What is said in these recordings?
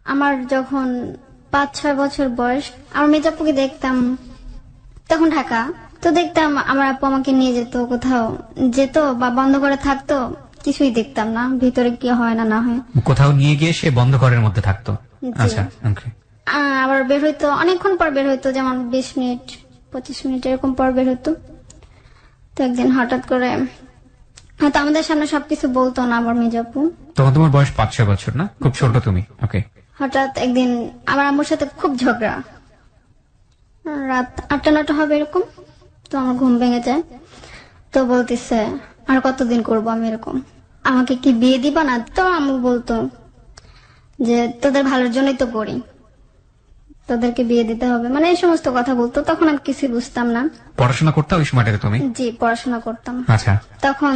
আমার যখন 5-6 বছর বয়স, আমার মেজাপুকে দেখতাম, তখন ঢাকা, তো দেখতাম আমার আপু আমাকে নিয়ে যেত, কোথাও যেত বা বন্ধ করে থাকতো, কিছুই দেখতাম না ভিতরে কি হয় না না হয়। কোথাও নিয়ে গিয়ে সে বন্ধ ঘরের মধ্যে থাকতো? আচ্ছা, ওকে। আবার বের হইতো অনেকক্ষণ পর, বের হইতো যেমন 20 মিনিট 25 মিনিট এরকম পর বের হইতো। তো একদিন হঠাৎ করে হয়তো আমাদের সামনে সবকিছু বলতো না আমার মেজাপু। তখন তোমার বয়স 5-6 বছর না? খুব ছোট তুমি। ওকে। হঠাৎ একদিন আমার আম্মুর সাথে খুব ঝগড়া, রাত 8-9 হবে এরকম। তো আমার ঘুম ভেঙে যায়, তো বলতেছে আর কতদিন করবো আমি এরকম, আমাকে কি বিয়ে দিবা না? তো আম্মু বলতো যে তোদের ভালোর জন্যই তো করি, তোদেরকে বিয়ে দিতে হবে, মানে এই সমস্ত কথা বলতো। তখন আমি কিছু বুঝতাম না। পড়াশোনা করতে ওই সময়টাতে তুমি? জি, পড়াশোনা করতাম। আচ্ছা। তখন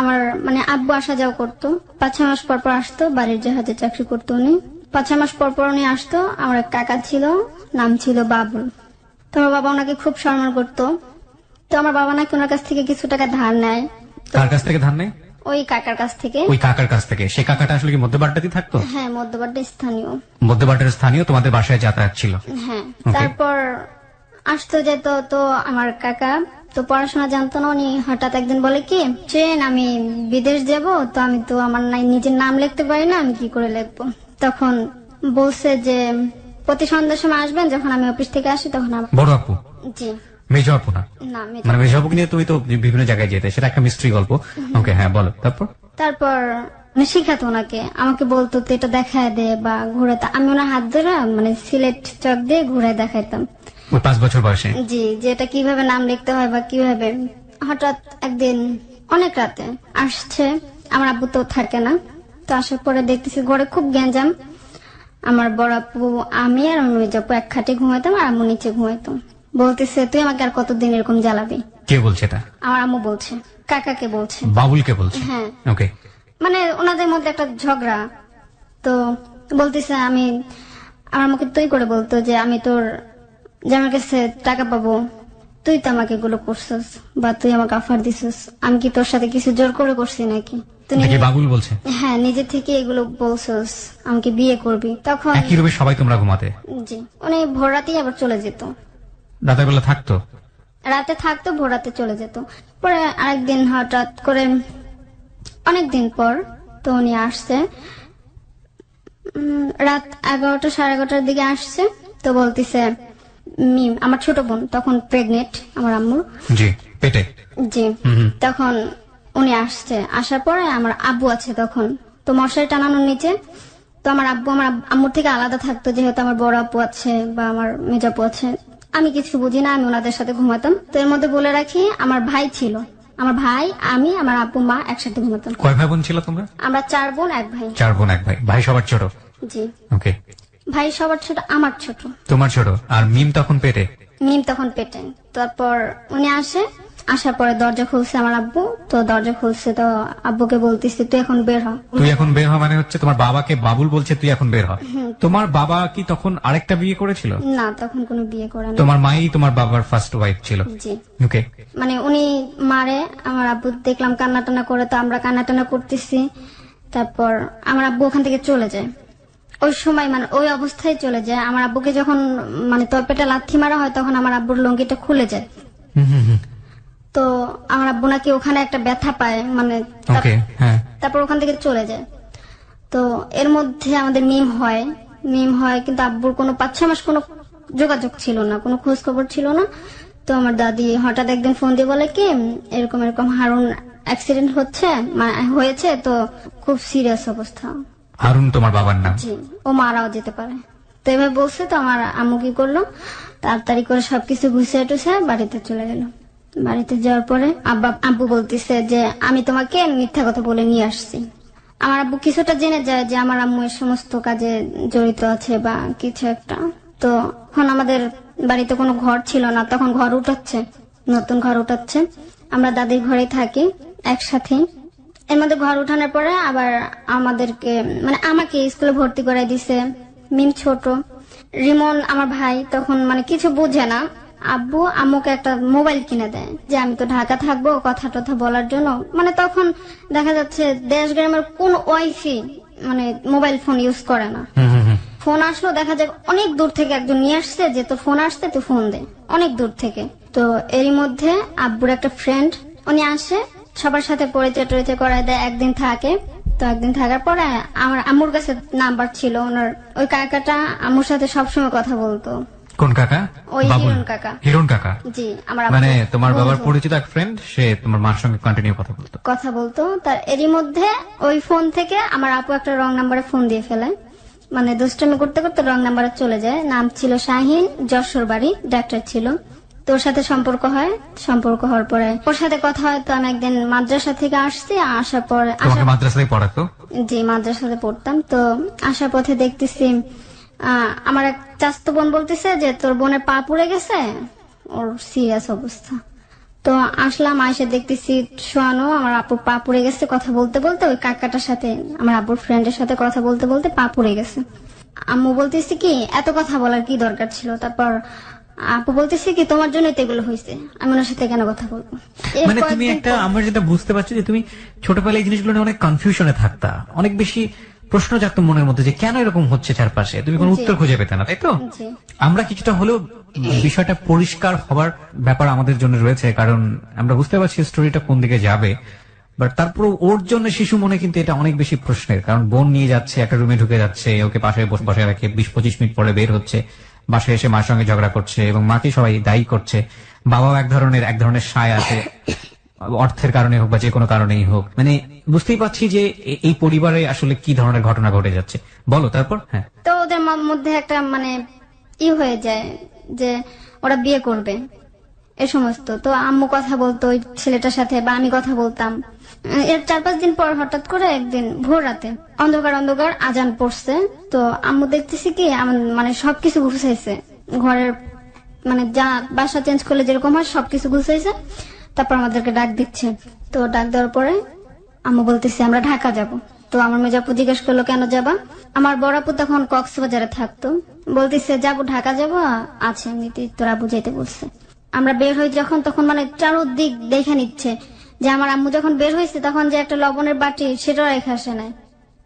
আমার মানে আব্বু আসা যাওয়া করতো, 5-6 মাস পর পর আসতো, বাড়ির জাহাজে চাকরি করতো উনি। 5-6 মাস পর পর উনি আসতো। আমার এক কাকা ছিল, নাম ছিল বাবুল। তো আমার বাবা ওনাকে খুব সম্মান করতো। তো আমার বাবা নাকি ওনার কাছ থেকে কিছু টাকা ধার নেয়। কার কাছ থেকে ধার নেয়? ওই কাকার কাছ থেকে। ওই কাকার কাছ থেকে? সে কাকাটা আসলে কি মধ্যবাড্ডাতেই থাকতো? হ্যাঁ, মধ্যবাড্ডা স্থানীয়। মধ্যবাড্ডার স্থানীয়, তোমাদের বাসায় যাতায়াত ছিল? হ্যাঁ। তারপর আসতো যেত। তো আমার কাকা তো পড়াশোনা জানতো না, উনি হঠাৎ একদিন বলে কি, ট্রেন আমি বিদেশ যাব, তো আমি তো আমার নিজের নাম লিখতে পারি না, আমি কি করে লিখবো? তখন বলছে যে প্রতি সন্ধ্যার সময় আসবেন, যখন আমি অফিস থেকে আসি তখন। বড় আপু? জি। মেজো আপু না? না, মানে মেজো আপুকে নিয়ে তুমি তো বিভিন্ন জায়গায় যেতে, সেটা একটা মিস্ট্রি গল্প। ওকে, হ্যাঁ বলো। তারপর শিখাতো ওনাকে, আমাকে বলতো তো এটা দেখায় দে বা ঘুরাতে, আমি ওনার হাত ধরে মানে সিলেট চক দিয়ে ঘুরায় দেখাইতাম। ওই 5 বছর বয়সে? জি, যে এটা কিভাবে নাম লিখতে হয় বা কিভাবে। হঠাৎ একদিন অনেক রাতে আসছে, আমার আব্বু তো থাকে না। তো আসার পরে দেখতেছি ঘরে খুব গ্যাঞ্জাম। আমার বড় আপু, আমি আর আমার মেজ আপু এক খাটে ঘুমাইতাম আর আম্মু নিচে ঘুমাইতাম। বলতেছে তুই আমাকে আর কতদিন এরকম জ্বালাবি? কে বলছে এটা? আমার আম্মু বলছে, কাকাকে বলছে। বাবুলকে বলছে? হ্যাঁ। ওকে। মানে ওনাদের মধ্যে একটা ঝগড়া। তো বলতেছে আমি, আমার মুখে তুই করে বলতো যে আমি তোর জামার কাছে টাকা পাবো, তুই তো আমাকে এগুলো করছিস বা তুই আমাকে অফার দিছিস, আমি কি তোর সাথে কিছু জোর করে করছি নাকি? তুই বাবুল বলছে? হ্যাঁ, নিজে থেকে এগুলো বলছিস, আমাকে বিয়ে করবি। তখন একই রুমে সবাই তোমরা ঘুমাতে? জি। উনি ভোর রাতেই আবার চলে যেত। রাতের বেলা থাকতো? রাতে থাকতো, ভোর রাতে চলে যেত। পরে আরেকদিন হঠাৎ করে অনেকদিন পর তো উনি আসছে, রাত 11টা 11:30 দিকে আসছে। তো বলতিছে মিম, আমার ছোট বোন তখন প্রেগনেন্ট আমার আম্মুর। জি, পেটে? জি। তখন উনি আসছে, আসার পরে আমার আব্বু আছে তখন, তো মশারি টানানোর নিচে। তো আমার আব্বু আমার আম্মুর থেকে আলাদা থাকতো, যেহেতু আমার বড় আপু আছে বা আমার মেজ আপু আছে। আমি কিছু বুঝি না, আমি ওনাদের সাথে ঘুমাতাম। তো এর মধ্যে বলে রাখি, আমার ভাই ছিল, আমার ভাই, আমি, আমার আব্বু মা একসাথে ঘুমাতাম। কয় ভাই বোন ছিল তোমরা? আমরা 4 বোন 1 ভাই। 4 বোন 1 ভাই। ভাই সবার ছোট? জি। ওকে। ভাই সবার ছোট, আমার ছোট। তোমার ছোট। আর মিম তখন পেটে? মিম তখন পেটে। তারপর উনি আসে, আসার পরে দরজা খুলছে আমার আব্বু। তো দরজা খুলছে, তো আব্বুকে বলতেছি তুই এখন বের হ। তুই এখন বের হ মানে হচ্ছে তোমার বাবাকে বাবুল বলছে তুই এখন বের হ? তোমার বাবা কি তখন আরেকটা বিয়ে করেছিল? না, তখন কোনো বিয়ে করে না। তোমার মাই তোমার বাবার ফার্স্ট ওয়াইফ ছিল? জি। ওকে। মানে উনি মারে, আমার আব্বু দেখলাম কান্নাটানা করে, তো আমরা কান্নাটানা করতেছি। তারপর আমার আব্বু ওখান থেকে চলে যায়। ওই সময় মানে ওই অবস্থায় চলে যায়। আমার আব্বুকে যখন মানে তলপেটে লাথি মারা হয়, তখন আমার আব্বুর লঙ্গিটা খুলে যায়। তো আমার আব্বু নাকি ওখানে একটা ব্যথা পায়, মানে তারপর ওখান থেকে চলে যায়। তো এর মধ্যে আমাদের মিম হয়, কিন্তু আব্বুর কোনো 5-6 মাস কোনো যোগাযোগ ছিল না, কোনো খোঁজ খবর ছিল না। তো আমার দাদি হঠাৎ একদিন ফোন দিয়ে বলে কি, এরকম এরকম হারুন অ্যাক্সিডেন্ট হয়েছে, তো খুব সিরিয়াস অবস্থা। হারুন তোমার বাবার নাম? জি। ও মারাও যেতে পারে। তো এভাবে বলছে। তো আমার আম্মু কি করলো, তাড়াতাড়ি করে সবকিছু গুছিয়ে টুছিয়ে বাড়িতে চলে গেল। বাড়িতে যাওয়ার পরে আব্বু বলতেছে যে আমি তোমাকে মিথ্যা কথা বলে নিয়ে আসছি। আমার আব্বু কিছুটা জেনে যায় যে আমার আম্মু এই সমস্ত কাজে জড়িত আছে বা কিছু একটা। তো এখন আমাদের বাড়িতে কোনো ঘর ছিল না, তখন ঘর উঠাচ্ছে, নতুন ঘর উঠাচ্ছে। আমরা দাদির ঘরেই থাকি একসাথে। এর মধ্যে ঘর উঠানোর পরে আবার আমাদেরকে মানে আমাকে স্কুলে ভর্তি করে দিছে। মিম ছোট, রিমন আমার ভাই তখন মানে কিছু বুঝে না। আব্বু আম্মুকে একটা মোবাইল কিনে দেয় যে আমি তো ঢাকা থাকবো, কথা টথা বলার জন্য। মানে তখন দেখা যাচ্ছে দেশ গ্রামের কোন ওয়াইফাই মানে মোবাইল ফোন ইউজ করে না। ফোন আসলো, দেখা যায় অনেক দূর থেকে একজন নিয়ে আসছে যে তোর ফোন আসছে, তুই ফোন দে, অনেক দূর থেকে। তো এরই মধ্যে আব্বুর একটা ফ্রেন্ড উনি আসে, সবার সাথে পরিচয় টরিচয় করায় দেয়, একদিন থাকে। তো একদিন থাকার পরে আমার আম্মুর কাছে নাম্বার ছিল ওনার, ওই কাকাটা আম্মুর সাথে সবসময় কথা বলতো। কোন কাকা? ওই বাবুল? হিরণ কাকা। হিরণ কাকা? জি, আমার মানে আব্বুর তোমার বাবার বন্ধু। পরিচিত এক ফ্রেন্ড, সে তোমার মার সঙ্গে কন্টিনিউ কথা বলতো। তার এরই মধ্যে ওই ফোন থেকে আমার আপু একটা রং নাম্বারে ফোন দিয়ে ফেলে, মানে দুষ্টামি করতে করতে রং নাম্বারে চলে যায়। নাম ছিল শাহিন, যশোর বাড়ি, ডাক্তার ছিল। তোর সাথে সম্পর্ক হয়, সম্পর্ক হওয়ার পরে ওর সাথে কথা হয়। তো আমি একদিন মাদ্রাসা থেকে আসছি, আসার পরে তোমাকে মাদ্রাসায় পড়াতো? জি, মাদ্রাসাতে পড়তাম। তো আসার পথে দেখতেছি আমার এক চাস্তো বোন বলতেছে যে তোর বোনের পা পুড়ে গেছে, ওর সিরিয়াস অবস্থা। তো আসলাম, আয়সা দেখতেছি শোয়ানো, আমার আপুর পা পুড়ে গেছে। কথা বলতে বলতে ওই কাকাটার সাথে, আমার আপুর ফ্রেন্ডের সাথে কথা বলতে বলতে পা পুড়ে গেছে। আম্মু বলতেছি কি এত কথা বলার কি দরকার ছিল। তারপর আপু বলতেছি কি তোমার জন্যই তো এগুলো হয়েছে, আমি ওনার সাথে কেন কথা বলবো। এর মানে তুমি কয়েকদিন একটা, পর- আমরা যেটা বুঝতে পারছি যে তুমি ছোটবেলায় এই জিনিসগুলো নিয়ে অনেক কনফিউশনে থাকতা, অনেক বেশি প্রশ্ন জাগতো মনের মধ্যে যে কেন এরকম হচ্ছে চারপাশে, তুমি কোনো জি। উত্তর খুঁজে পেতে না, তাই তো? জি। আমরা কিছুটা হলেও বিষয়টা পরিষ্কার হবার ব্যাপার আমাদের জন্য রয়েছে, কারণ আমরা বুঝতে পারছি স্টোরিটা কোন দিকে যাবে। বাট তারপর ওর জন্য শিশু মনে কিন্তু এটা অনেক বেশি প্রশ্নের, কারণ বোন নিয়ে যাচ্ছে, একটা রুমে ঢুকে যাচ্ছে, ওকে পাশে বসে রেখে 20-25 মিনিট পরে বের হচ্ছে, বাসায় এসে মার সঙ্গে ঝগড়া করছে এবং মাকে সবাই দায়ী করছে। বাবাও এক ধরনের সায় আছে, অর্থের কারণে হোক বা যে কোনো কারণেই হোক। মানে বুঝতেই পারছি যে এই পরিবারে আসলে কি ধরনের ঘটনা ঘটে যাচ্ছে। বলো তারপর। হ্যাঁ, তো ওদের মধ্যে একটা মানে হয়ে যায় যে ওরা বিয়ে করবে, এ সমস্ত। তো আম্মু কথা বলতো ওই ছেলেটার সাথে, বা আমি কথা বলতাম। এর 4-5 দিন পর হঠাৎ করে একদিন ভোর রাতে অন্ধকার অন্ধকার আজান পড়ছে। তো আম্মু দেখতেছি কি মানে সবকিছু গুছাইছে ঘরের, মানে যা বাসা চেঞ্জ করলে যেরকম হয় সবকিছু গুছাইছে। তারপর আমাদেরকে ডাক দিচ্ছে। তো ডাক দেওয়ার পরে আম্মু বলতেছে আমরা ঢাকা যাব। তো আমার মেজাপু জিজ্ঞেস করলো কেন যাবা। আমার বড় আপু তখন কক্সবাজারে থাকতো, বলতেছে যাবো, ঢাকা যাবো, আছে এমনিতে তোরা বুঝাইতে বলছে। আমরা বের হই যখন, তখন মানে চারদিক দেখে নিচ্ছে যে আমার আম্মু যখন বের হয়েছে তখন যে একটা লবণের বাটি সেটাও রেখে আসে নাই,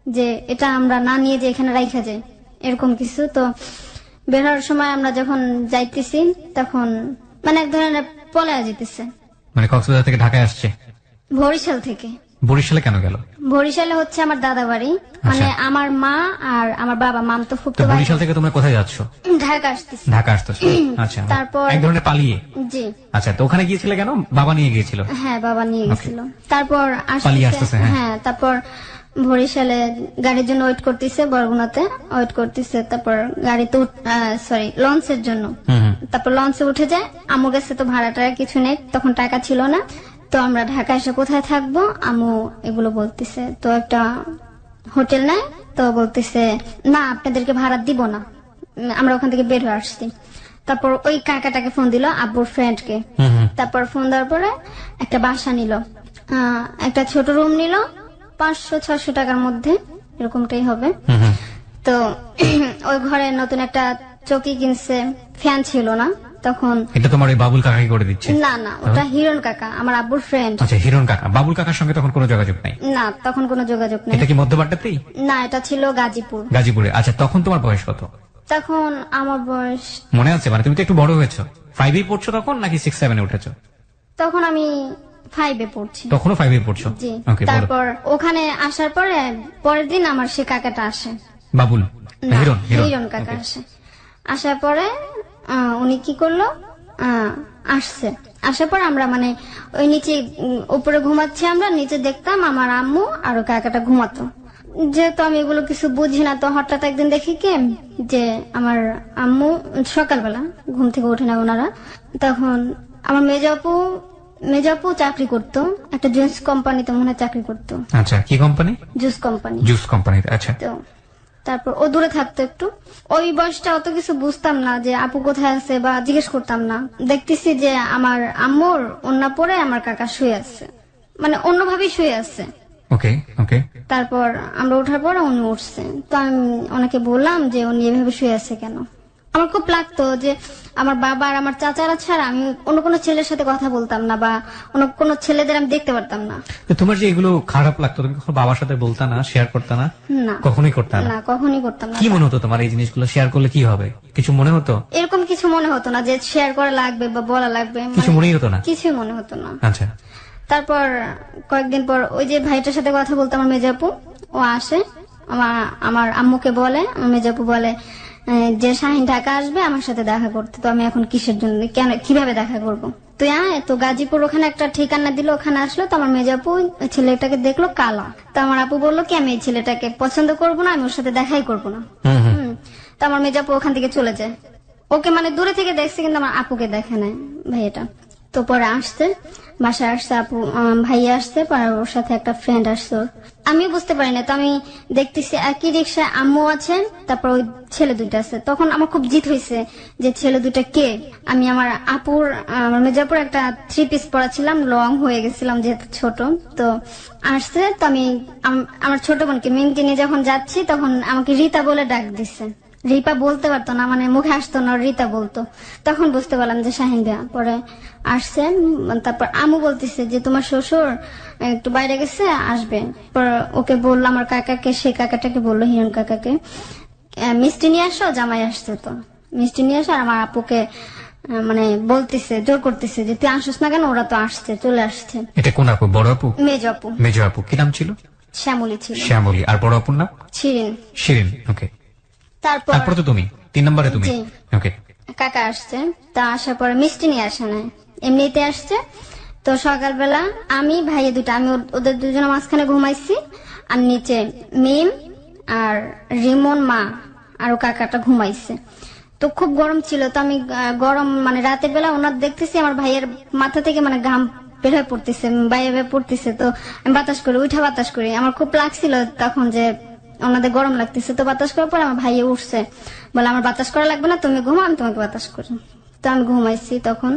যে এটা আমরা না নিয়ে যে এখানে রাইখা যাই, এরকম কিছু। তো বের হওয়ার সময় আমরা যখন যাইতেছি তখন মানে এক ধরনের পলায়া যেতেছে মানে কক্সবাজার থেকে ঢাকায় আসছে? বরিশাল থেকে। বরিশালে কেন গেল? বরিশালে হচ্ছে আমার দাদা বাড়ি, মানে আমার মা আর আমার বাবা, মাম তো তো ফুপতো ভাই। বরিশাল থেকে তোমরা কোথায় যাচ্ছ? ঢাকা আসতেছি। ঢাকা আসতেছো? আচ্ছা, তারপর এক ধরনের পালিয়ে? জি, আচ্ছা, তো ওখানে গিয়েছিলে কেন? বাবা নিয়ে গিয়েছিল? হ্যাঁ বাবা নিয়ে গেছিল। তারপর পালিয়ে আসতেছে, হ্যাঁ। হ্যাঁ, তারপর বরিশালে গাড়ির জন্য ওয়েট করতেছে, বরগুনাতে ওয়েট করতেছে। তারপর গাড়িতে লঞ্চের জন্য। হুম। তারপর লঞ্চে উঠে যায়। আম্মুর কাছে তো ভাড়া টাড়া কিছু নেই, তখন টাকা ছিল না। তো আমরা ঢাকা এসে কোথায় থাকবো, আম্মু এগুলো বলতেছে। তো একটা হোটেল নেয়। তো বলতেছে না আপনাদেরকে ভাড়া দিব না, আমরা ওখান থেকে বের হয়ে আসছি। তারপর ওই কাকাটাকে ফোন দিল, আব্বুর ফ্রেন্ডকে। তারপর ফোন দেওয়ার পরে একটা বাসা নিল, একটা ছোট রুম নিল, 500-600 টাকার মধ্যে, এরকমটাই হবে। তো ওই ঘরে নতুন একটা চৌকি কিনছে, ফ্যান ছিল না তখন। এটা তোমার ওই বাবুল কাকাই করে দিচ্ছে? না না, ওটা হিরণ কাকা, আমার আব্বুর ফ্রেন্ড। আচ্ছা, হিরণ কাকা। বাবুল কাকার সঙ্গে তখন কোনো যোগাযোগ নাই? না, তখন কোনো যোগাযোগ নেই। এটা কি মধ্যবাড্ডাতেই? না, এটা ছিল গাজীপুর। গাজীপুরে। আচ্ছা, তখন তোমার বয়স কত? তখন আমার বয়স, মনে আছে? মানে তুমি তো একটু বড় হয়েছো। 5 পড়ছো তখন নাকি 6-7 উঠেছো? তখন আমি 5 পড়ছি। তখনও 5 পড়ছো? জি। ওকে, বলো। তারপর ওখানে আসার পরে পরের দিন আমার সে কাকাটা আসে। বাবুল? না, হিরণ? হিরণ কাকা আসে। আসার পরে উনি কি করলো, আসছে। আসার পর আমরা মানে ওই নিচে উপরে ঘুমাচ্ছি, আমরা নিচে দেখতাম আমার আম্মু আর ওই কাকাটা ঘুমাতো। যেহেতু আমি এগুলো কিছু বুঝি না, তো হঠাৎ একদিন দেখি কি যে আমার আম্মু সকালবেলা ঘুম থেকে ওঠে না ওনারা, তখন আমার মেজাপু চাকরি করতো, একটা জুস কোম্পানিতে মনে হয় চাকরি করতো। আচ্ছা, কি কোম্পানি? Juice company. জুস কোম্পানিতে। আচ্ছা। তো তারপর ও দূরে থাকতো একটু। ওই বয়সটা অত কিছু বুঝতাম না যে আপু কোথায় আছে, বা জিজ্ঞেস করতাম না। দেখতেছি যে আমার আম্মুর ওন্না পরে আমার কাকা শুয়ে আছে, মানে অন্যভাবেই শুয়ে আছে। ওকে ওকে। তারপর আমরা ওঠার পর উনি উঠছে। তো আমি ওনাকে বললাম যে উনি এভাবে শুয়ে আছে কেন। আমার খুব লাগতো যে আমার বাবা আর আমার চাচারা ছাড়া আমি অন্য কোনো ছেলের সাথে কথা বলতাম না, বা অন্য কোনো ছেলেদের আমি দেখতে পারতাম না। তো তোমার যে এগুলো খারাপ লাগতো, তুমি কখনো বাবার সাথে বলতা না, শেয়ার করতে না? না, কখনোই করতে না? না, কখনই করতাম না। কি মনে হতো তোমার এই জিনিসগুলো শেয়ার করলে কি হবে? কিছু মনে হতো? এরকম কিছু মনে হতো না যে শেয়ার করা লাগবে বা বলা লাগবে, কিছু মনেই হতো না? কিছু মনে হতো না। আচ্ছা। তারপর কয়েকদিন পর ওই যে ভাইটার সাথে কথা বলতো আমার মেজাপু, ও আসে, আমার আম্মুকে বলে, আমার মেজাপু বলে যে শাহিন ঢাকা আসবে আমার সাথে দেখা করতে। তো আমি এখন কিসের জন্য, কেন, কিভাবে দেখা করব? তুই আয়। তো গাজীপুর ওখানে একটা ঠিকানা দিল, ওখানে আসলো। তো আমার মেজাপু ওই ছেলেটাকে দেখলো, কালো। তো আমার আপু বললো কি আমি এই ছেলেটাকে পছন্দ করবো না, আমি ওর সাথে দেখাই করবো না। তো আমার মেজাপু ওখান থেকে চলে যায়। ওকে মানে দূরে থেকে দেখছে, কিন্তু আমার আপুকে দেখে নাই ভাইয়াটা। তো পরে আসছে, বাসায় আসছে আপু, ভাইয়া আসছে, পরে ওর সাথে একটা ফ্রেন্ড আসছে ওর। আমি বুঝতে পারি না। তো আমি দেখতেছি একই রিক্সায় আম্মু আছে, তারপর ওই ছেলে দুইটা আছে। তখন আমার খুব জিত হয়েছে যে ছেলে দুইটা কে। আমি আমার আপুর, আমার মেজাপুর একটা 3 পিস পরাছিলাম, লং হয়ে গেছিলাম যেহেতু ছোট। তো আসছে, তো আমি আমার ছোট বোনকে মিনকে নিয়ে যখন যাচ্ছি, তখন আমাকে রীতা বলে ডাক দিচ্ছে। রিপা বলতে পারতো না, মানে মুখে আসতো না, রীতা বলতো। তখন বুঝতে পারলাম যে শাহিন ভাইয়া। পরে আসছে, তারপর আমু বলতেছে যে তোমার শ্বশুর একটু বাইরে গেছে, আসবে। পর ওকে বললো আমার কাকাকে, সে কাকাটাকে বললো, হিরণ কাকাকে, মিষ্টি নিয়ে আসো, জামাই আসছে। তো মিষ্টি নিয়ে আসো। আর আমার আপুকে মানে বলতেছে, জোর করতেছে যে তুই আসিস না কেন, ওরা তো আসছে, চলে আসছে। এটা কোন আপু? বড় আপু? মেজ আপু। মেজ আপু কি নাম ছিল? শ্যামলী ছিল। শ্যামলী। আর বড় আপুর নাম? শিরিন। শিরিন। ওকে। তারপর তারপরে তো তুমি 3 নম্বরে তুমি। জি। ওকে। কাকা আসছে। তা আসার পরে মিষ্টি নিয়ে আসে না, এমনিতে আসছে। তো সকালবেলা আমি ভাইয়া দুটা, আমি ওদের দুজনের মাঝখানে ঘুমাইছি, আর নিচে মিম আর রিমন মা আর ও কাকাটা ঘুমাইছে। তো খুব গরম ছিল। তো আমি গরম মানে রাতের বেলা ওনার দেখতেছি, আমার ভাইয়ের মাথা থেকে মানে ঘাম বের হয়ে পড়তেছে, বাইরে পড়তেছে। তো আমি বাতাস করি, উঠা বাতাস করি। আমার খুব লাগছিল তখন যে ওনাদের গরম লাগতেছে। তো বাতাস করার পর আমার ভাইয়ে উঠছে, বলে আমার বাতাস করা লাগবে না, তুমি ঘুমা, আমি তোমাকে বাতাস করি। তো আমি ঘুমাইছি। তখন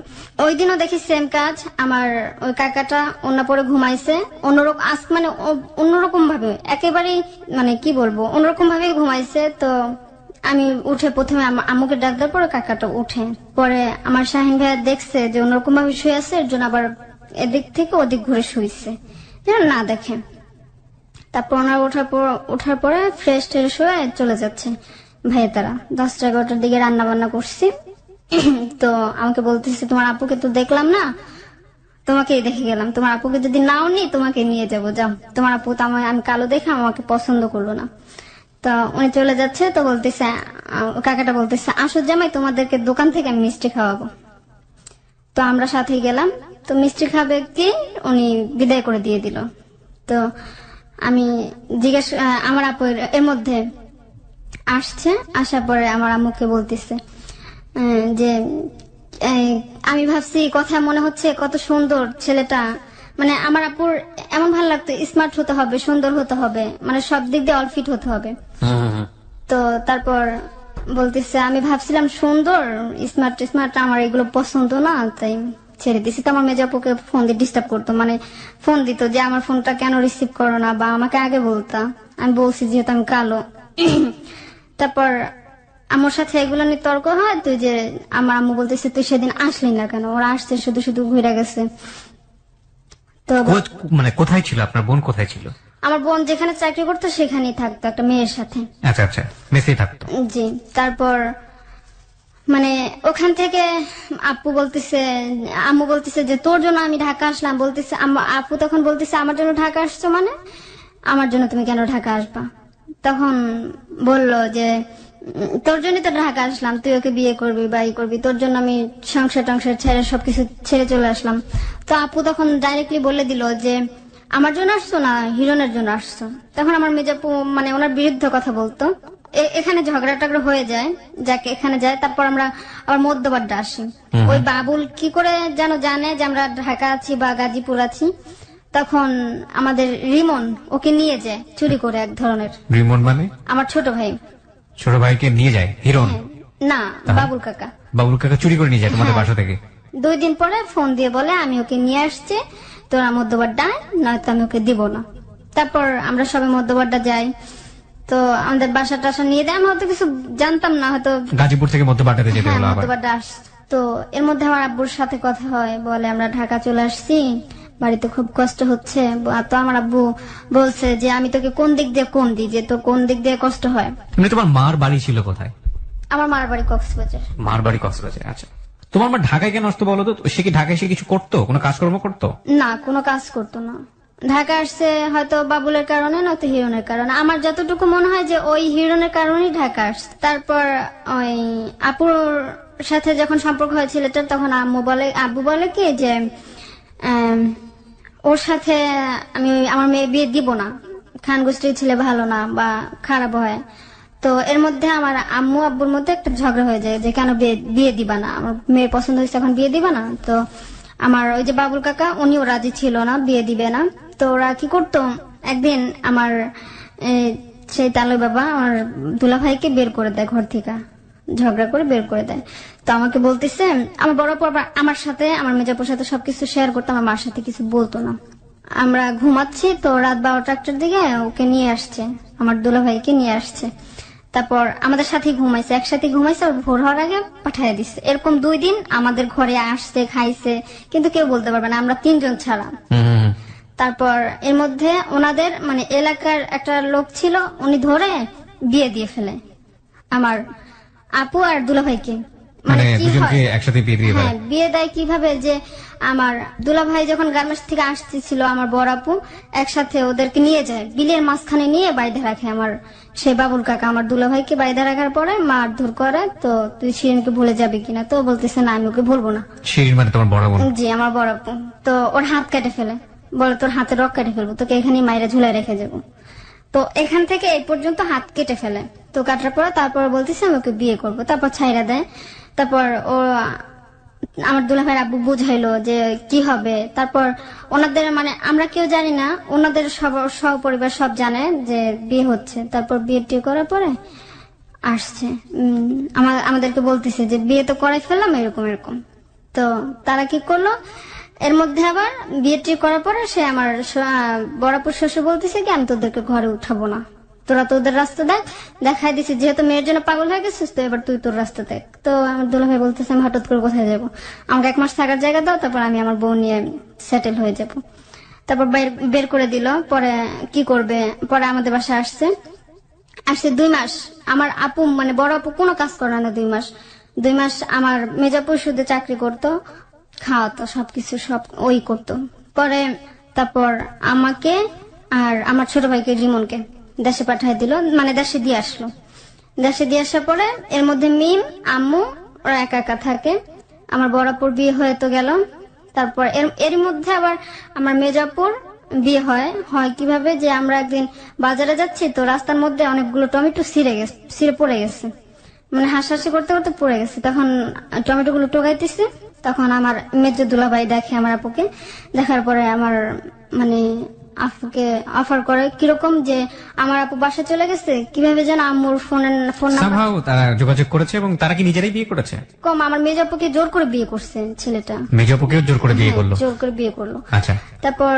ওই দিনও দেখি সেম কাজ, আমার ওই কাকাটা অন্য পরে ঘুমাইছে অন্যরকম, মানে অন্যরকম ভাবে, একেবারেই মানে কি বলবো, অন্যরকম ভাবে ঘুমাইছে। তো আমি উঠে প্রথমে আম্মুকে ডাক দেওয়ার পরে কাকাটা উঠে, পরে আমার শাহিন ভাইয়া দেখছে যে অন্যরকম ভাবে শুয়ে আছে, এর জন্য আবার এদিক থেকে ওদিক ঘুরে শুয়েছে যেন না দেখে। তারপর ওনার ওঠার পরে ফ্রেশ ট্রেশ হয়ে চলে যাচ্ছে ভাইয়া তারা। 10টা-11টার দিকে রান্না বান্না করছি। তো আমাকে বলতেছে তোমার আপুকে তো দেখলাম না, তোমাকেই দেখে গেলাম, তোমার আপুকে যদি নাও নি তোমাকে নিয়ে যাবো, যাও। তোমার আপু তো আমি কালো দেখে আমাকে পছন্দ করলো না। তো উনি চলে যাচ্ছে। তো বলতেছে, কাকাটা বলতেছে আসো জামাই, তোমাদেরকে দোকান থেকে আমি মিষ্টি খাওয়াবো। তো আমরা সাথে গেলাম। তো মিষ্টি খাবে কি, উনি বিদায় করে দিয়ে দিল। তো আমি আমার আপু এর মধ্যে আসছে, আসার পরে আমার আম্মুকে বলতেছে যে আমি ভাবছি কথা মনে হচ্ছে কত সুন্দর ছেলেটা, মানে আমার আপুর এমন ভালো লাগতো, স্মার্ট হতে হবে, সুন্দর হতে হবে, মানে সব দিক দিয়ে অলফিট হতে হবে। তো তারপর বলতেছে আমি ভাবছিলাম সুন্দর স্মার্ট স্মার্ট, আমার এগুলো পছন্দ না, তাই ছেড়ে দিছি। তো আমার মেজাপুকে ফোন দিয়ে ডিস্টার্ব করতো, মানে ফোন দিত যে আমার ফোনটা কেন রিসিভ করো না, বা আমাকে আগে বলতা। আমি বলছি যেহেতু আমি কালো। তারপর আমার সাথে এগুলো নিয়ে তর্ক হয়। তুই যে আমার আম্মু বলতেছে তুই সেদিন আসলি না কেন, ওরা আসছে শুধু শুধু ঘুরে গেছে। তো মানে কোথায় ছিল আপনার বোন? কোথায় ছিল? আমার বোন যেখানে চাকরি করতো সেখানেই থাকতো একটা মেয়ের সাথে। আচ্ছা আচ্ছা, মেসেই থাকতো। জি। তারপর মানে ওখান থেকে আপু বলতেছে, আম্মু বলতেছে যে তোর জন্য আমি ঢাকা আসলাম। বলতেছে আপু তখন বলতেছে আমার জন্য ঢাকা আসছো মানে, আমার জন্য তুমি কেন ঢাকা আসবা? তখন বলল যে তোর জন্যই তো ঢাকা আসলাম, তুই ওকে বিয়ে করবি বা করবি, তোর জন্য আমি সংসার টংসার ছেড়ে সবকিছু ছেড়ে চলে আসলাম। তো আপু তখন ডাইরেক্টলি বলে দিল যে আমার জন্য আসছো না হিরণের জন্য আসছো। তখন আমার মেজাপু মানে ওনার বিরুদ্ধে কথা বলতো। এখানে ঝগড়া টগড়া হয়ে যায়, যাকে এখানে যায়। তারপর আমরা আবার মধ্যবাড্ডা আসি। ওই বাবুল কি করে যেন জানে যে আমরা ঢাকা আছি বা গাজীপুর আছি, তখন আমাদের রিমন ওকে নিয়ে যায় চুরি করে এক ধরনের। রিমন মানে? আমার ছোট ভাই। ছোট ভাইকে নিয়ে যায় হিরণ? না, বাবুল কাকা। বাবুল কাকা চুরি করে নিয়ে যায় তোমাদের বাসা থেকে? 2 দিন পরে ফোন দিয়ে বলে আমি ওকে নিয়ে আসছি, তোরা মধ্যবাড্ডায়, নয়তো আমি ওকে দিব না। তারপর আমরা সবাই মধ্যবাড্ডা যাই। তো আমাদের বাসা টাসা নিয়ে দেয়, আমি হয়তো কিছু জানতাম না, হয়তো গাজীপুর থেকে মধ্যবাড্ডাতে যেতে হ্যাঁ হলো আবার। মতবাড্ডা তো এর মধ্যে আমার আব্বুর সাথে কথা হয়, বলে আমরা ঢাকা চলে আসছি, বাড়িতে খুব কষ্ট হচ্ছে। তো আমার আব্বু বলছে যে আমি তোকে কোন দিক দিয়ে কোন দিই, যে তোর কোন দিক দিয়ে কষ্ট হয়। এমনি তোমার মার বাড়ি ছিল কোথায়? আমার মার বাড়ি কক্সবাজার। মার বাড়ি কক্সবাজার। আচ্ছা, তোমার মা ঢাকায় কেন আসতো বলো তো? সে কি ঢাকায় এসে কিছু করতো, কোনো কাজকর্ম করতো? না, কোনো কাজ করতো না। ঢাকা আসছে হয়তো বাবুলের কারণে, নয়তো হিরণের কারণে। আমার যতটুকু মনে হয় যে ওই হিরণের কারণেই ঢাকা আসছে। তারপর ওই আপুর সাথে যখন সম্পর্ক হয় ছেলেটার, তখন আব্বু বলে কি যে ওর সাথে আমার মেয়ে বিয়ে দিব না, খান গোষ্ঠীর ছেলে ভালো না বা খারাপ হয়। তো এর মধ্যে আমার আম্মু আব্বুর মধ্যে একটা ঝগড়া হয়ে যায় যে কেন বিয়ে দিবা না, আমার মেয়ের পছন্দ হয়েছে এখন বিয়ে দিবা না। তো আমার ওই যে বাবুল কাকা, উনিও রাজি ছিল না, বিয়ে দিবে না। তো ওরা কি করতো, একদিন আমার সেই তালুই বাবা আমার দুলাভাইকে বের করে দেয় ঘর থেকে, ঝগড়া করে বের করে দেয়। তো আমাকে বলতেছে, আমার বড় আপু আবার আমার সাথে, আমার মেজাপুর সাথে সবকিছু শেয়ার করতো, আমার মার সাথে কিছু বলতো না। আমরা ঘুমাচ্ছি, তো রাত 12টার দিকে ওকে নিয়ে আসছে, আমার দুলাভাইকে নিয়ে আসছে। তারপর আমাদের সাথে ঘুমাইছে, একসাথে ঘুমাইছে, আর ভোর হওয়ার আগে পাঠিয়ে দিচ্ছে। এরকম 2 দিন আমাদের ঘরে আসছে, খাইছে, কিন্তু কেউ বলতে পারবে না, আমরা 3 জন ছাড়া। তারপর এর মধ্যে ওনাদের মানে এলাকার একটা লোক ছিল, উনি ধরে বিয়ে দিয়ে ফেলে আমার আপু আর দুলাভাইকে। মানে কি দুজনকে হয়, একসাথে বিয়ে দিয়ে হ্যাঁ বিয়ে দেয় কিভাবে, যে আমার দুলাভাই যখন গার্মেন্টস থেকে আসতেছিল, আমার বড় আপু একসাথে ওদেরকে নিয়ে যায়, বিলের মাঝখানে নিয়ে বাইধে রাখে আমার সে বাবুল কাকা। আমার দুলাভাইকে বাইধে রাখার পরে মারধর করে। তো তুই শিরিনকে ভুলে যাবি কিনা, তো বলতেছে না আমি ওকে ভুলবো না। শিরিন মানে তোমার বড় বোন? জি, আমার বড় আপু। তো ওর হাত কেটে ফেলে, বলে তোর হাতে রক কেটে ফেলবো, তোকে এখানে মাইরে ঝুলাই রেখে যাবো। তো এখান থেকে এই পর্যন্ত হাত কেটে ফেলে। তো কাটার পরে তারপর বলতেছে আমি ওকে বিয়ে করবো, তারপর ছাইরা দেয়। তারপর ও আমার দুলাভাইয়ের আব্বু বুঝাইলো যে কি হবে। তারপর ওনাদের মানে আমরা কেউ জানি না, ওনাদের সপরিবার সব জানে যে বিয়ে হচ্ছে। তারপর বিয়ে টিয়ে করার পরে আসছে, আমাদেরকে বলতেছে যে বিয়ে তো করাই ফেললাম, এরকম এরকম। তো তারা কি করলো, এর মধ্যে আবার বিয়ে টিয়ে করার পরে সে আমার বড়াপুর শ্বশুর বলতেছে কি আমি তোদেরকে ঘরে উঠাবো না, তোরা তোদের রাস্তা দেখাই দিছি, যেহেতু মেয়ের জন্য পাগল হয়ে গেছিস, তো এবার তুই তোর রাস্তা দেখ। তো আমার দুলাভাই বলতেছে আমি হঠাৎ করে কোথায় যাবো, আমাকে 1 মাস থাকার জায়গা দাও, তারপর আমি আমার বউ নিয়ে সেটেল হয়ে যাব। তারপর বের করে দিল। পরে কি করবে, পরে আমাদের বাসায় আসছে 2 মাস। আমার আপু মানে বড় আপু কোনো কাজ করে না 2 মাস আমার মেজাপু শুধু চাকরি করতো, খাওয়াতো, সবকিছু সব ওই করতো। পরে তারপর আমাকে আর আমার ছোট ভাইকে রিমনকে দেশে পাঠিয়ে দিল, মানে দেশে দিয়ে আসলো। দেশে দিয়ে আসার পরে এর মধ্যে মিম আম্মু ওরা একা একা থাকে। আমার বড়াপুর বিয়ে হয়ে তো গেল। তারপর এর মধ্যে আবার আমার মেজাপুর বিয়ে হয় কিভাবে, যে আমরা একদিন বাজারে যাচ্ছি, তো রাস্তার মধ্যে অনেকগুলো টমেটো ছিঁড়ে পড়ে গেছে, মানে হাসাহাসি করতে করতে পড়ে গেছে। তখন টমেটো গুলো টোকাইতেছে, তখন আমার মেজো দুলাভাই দেখে আমার আপুকে। দেখার পরে আমার মানে আপুকে অফার করে কিরকম, যে আমার আপু বাসা চলে গেছে, কিভাবে যেন আম্মুর ফোন নাম্বার Somehow তারা যোগাযোগ করেছে, এবং তারা কি নিজেরাই বিয়ে করেছে? কম, আমার মেজো আপুকে জোর করে বিয়ে করছে ছেলেটা, মেজপুকেও জোর করে বিয়ে করলো? জোর করে বিয়ে করলো। আচ্ছা, তারপর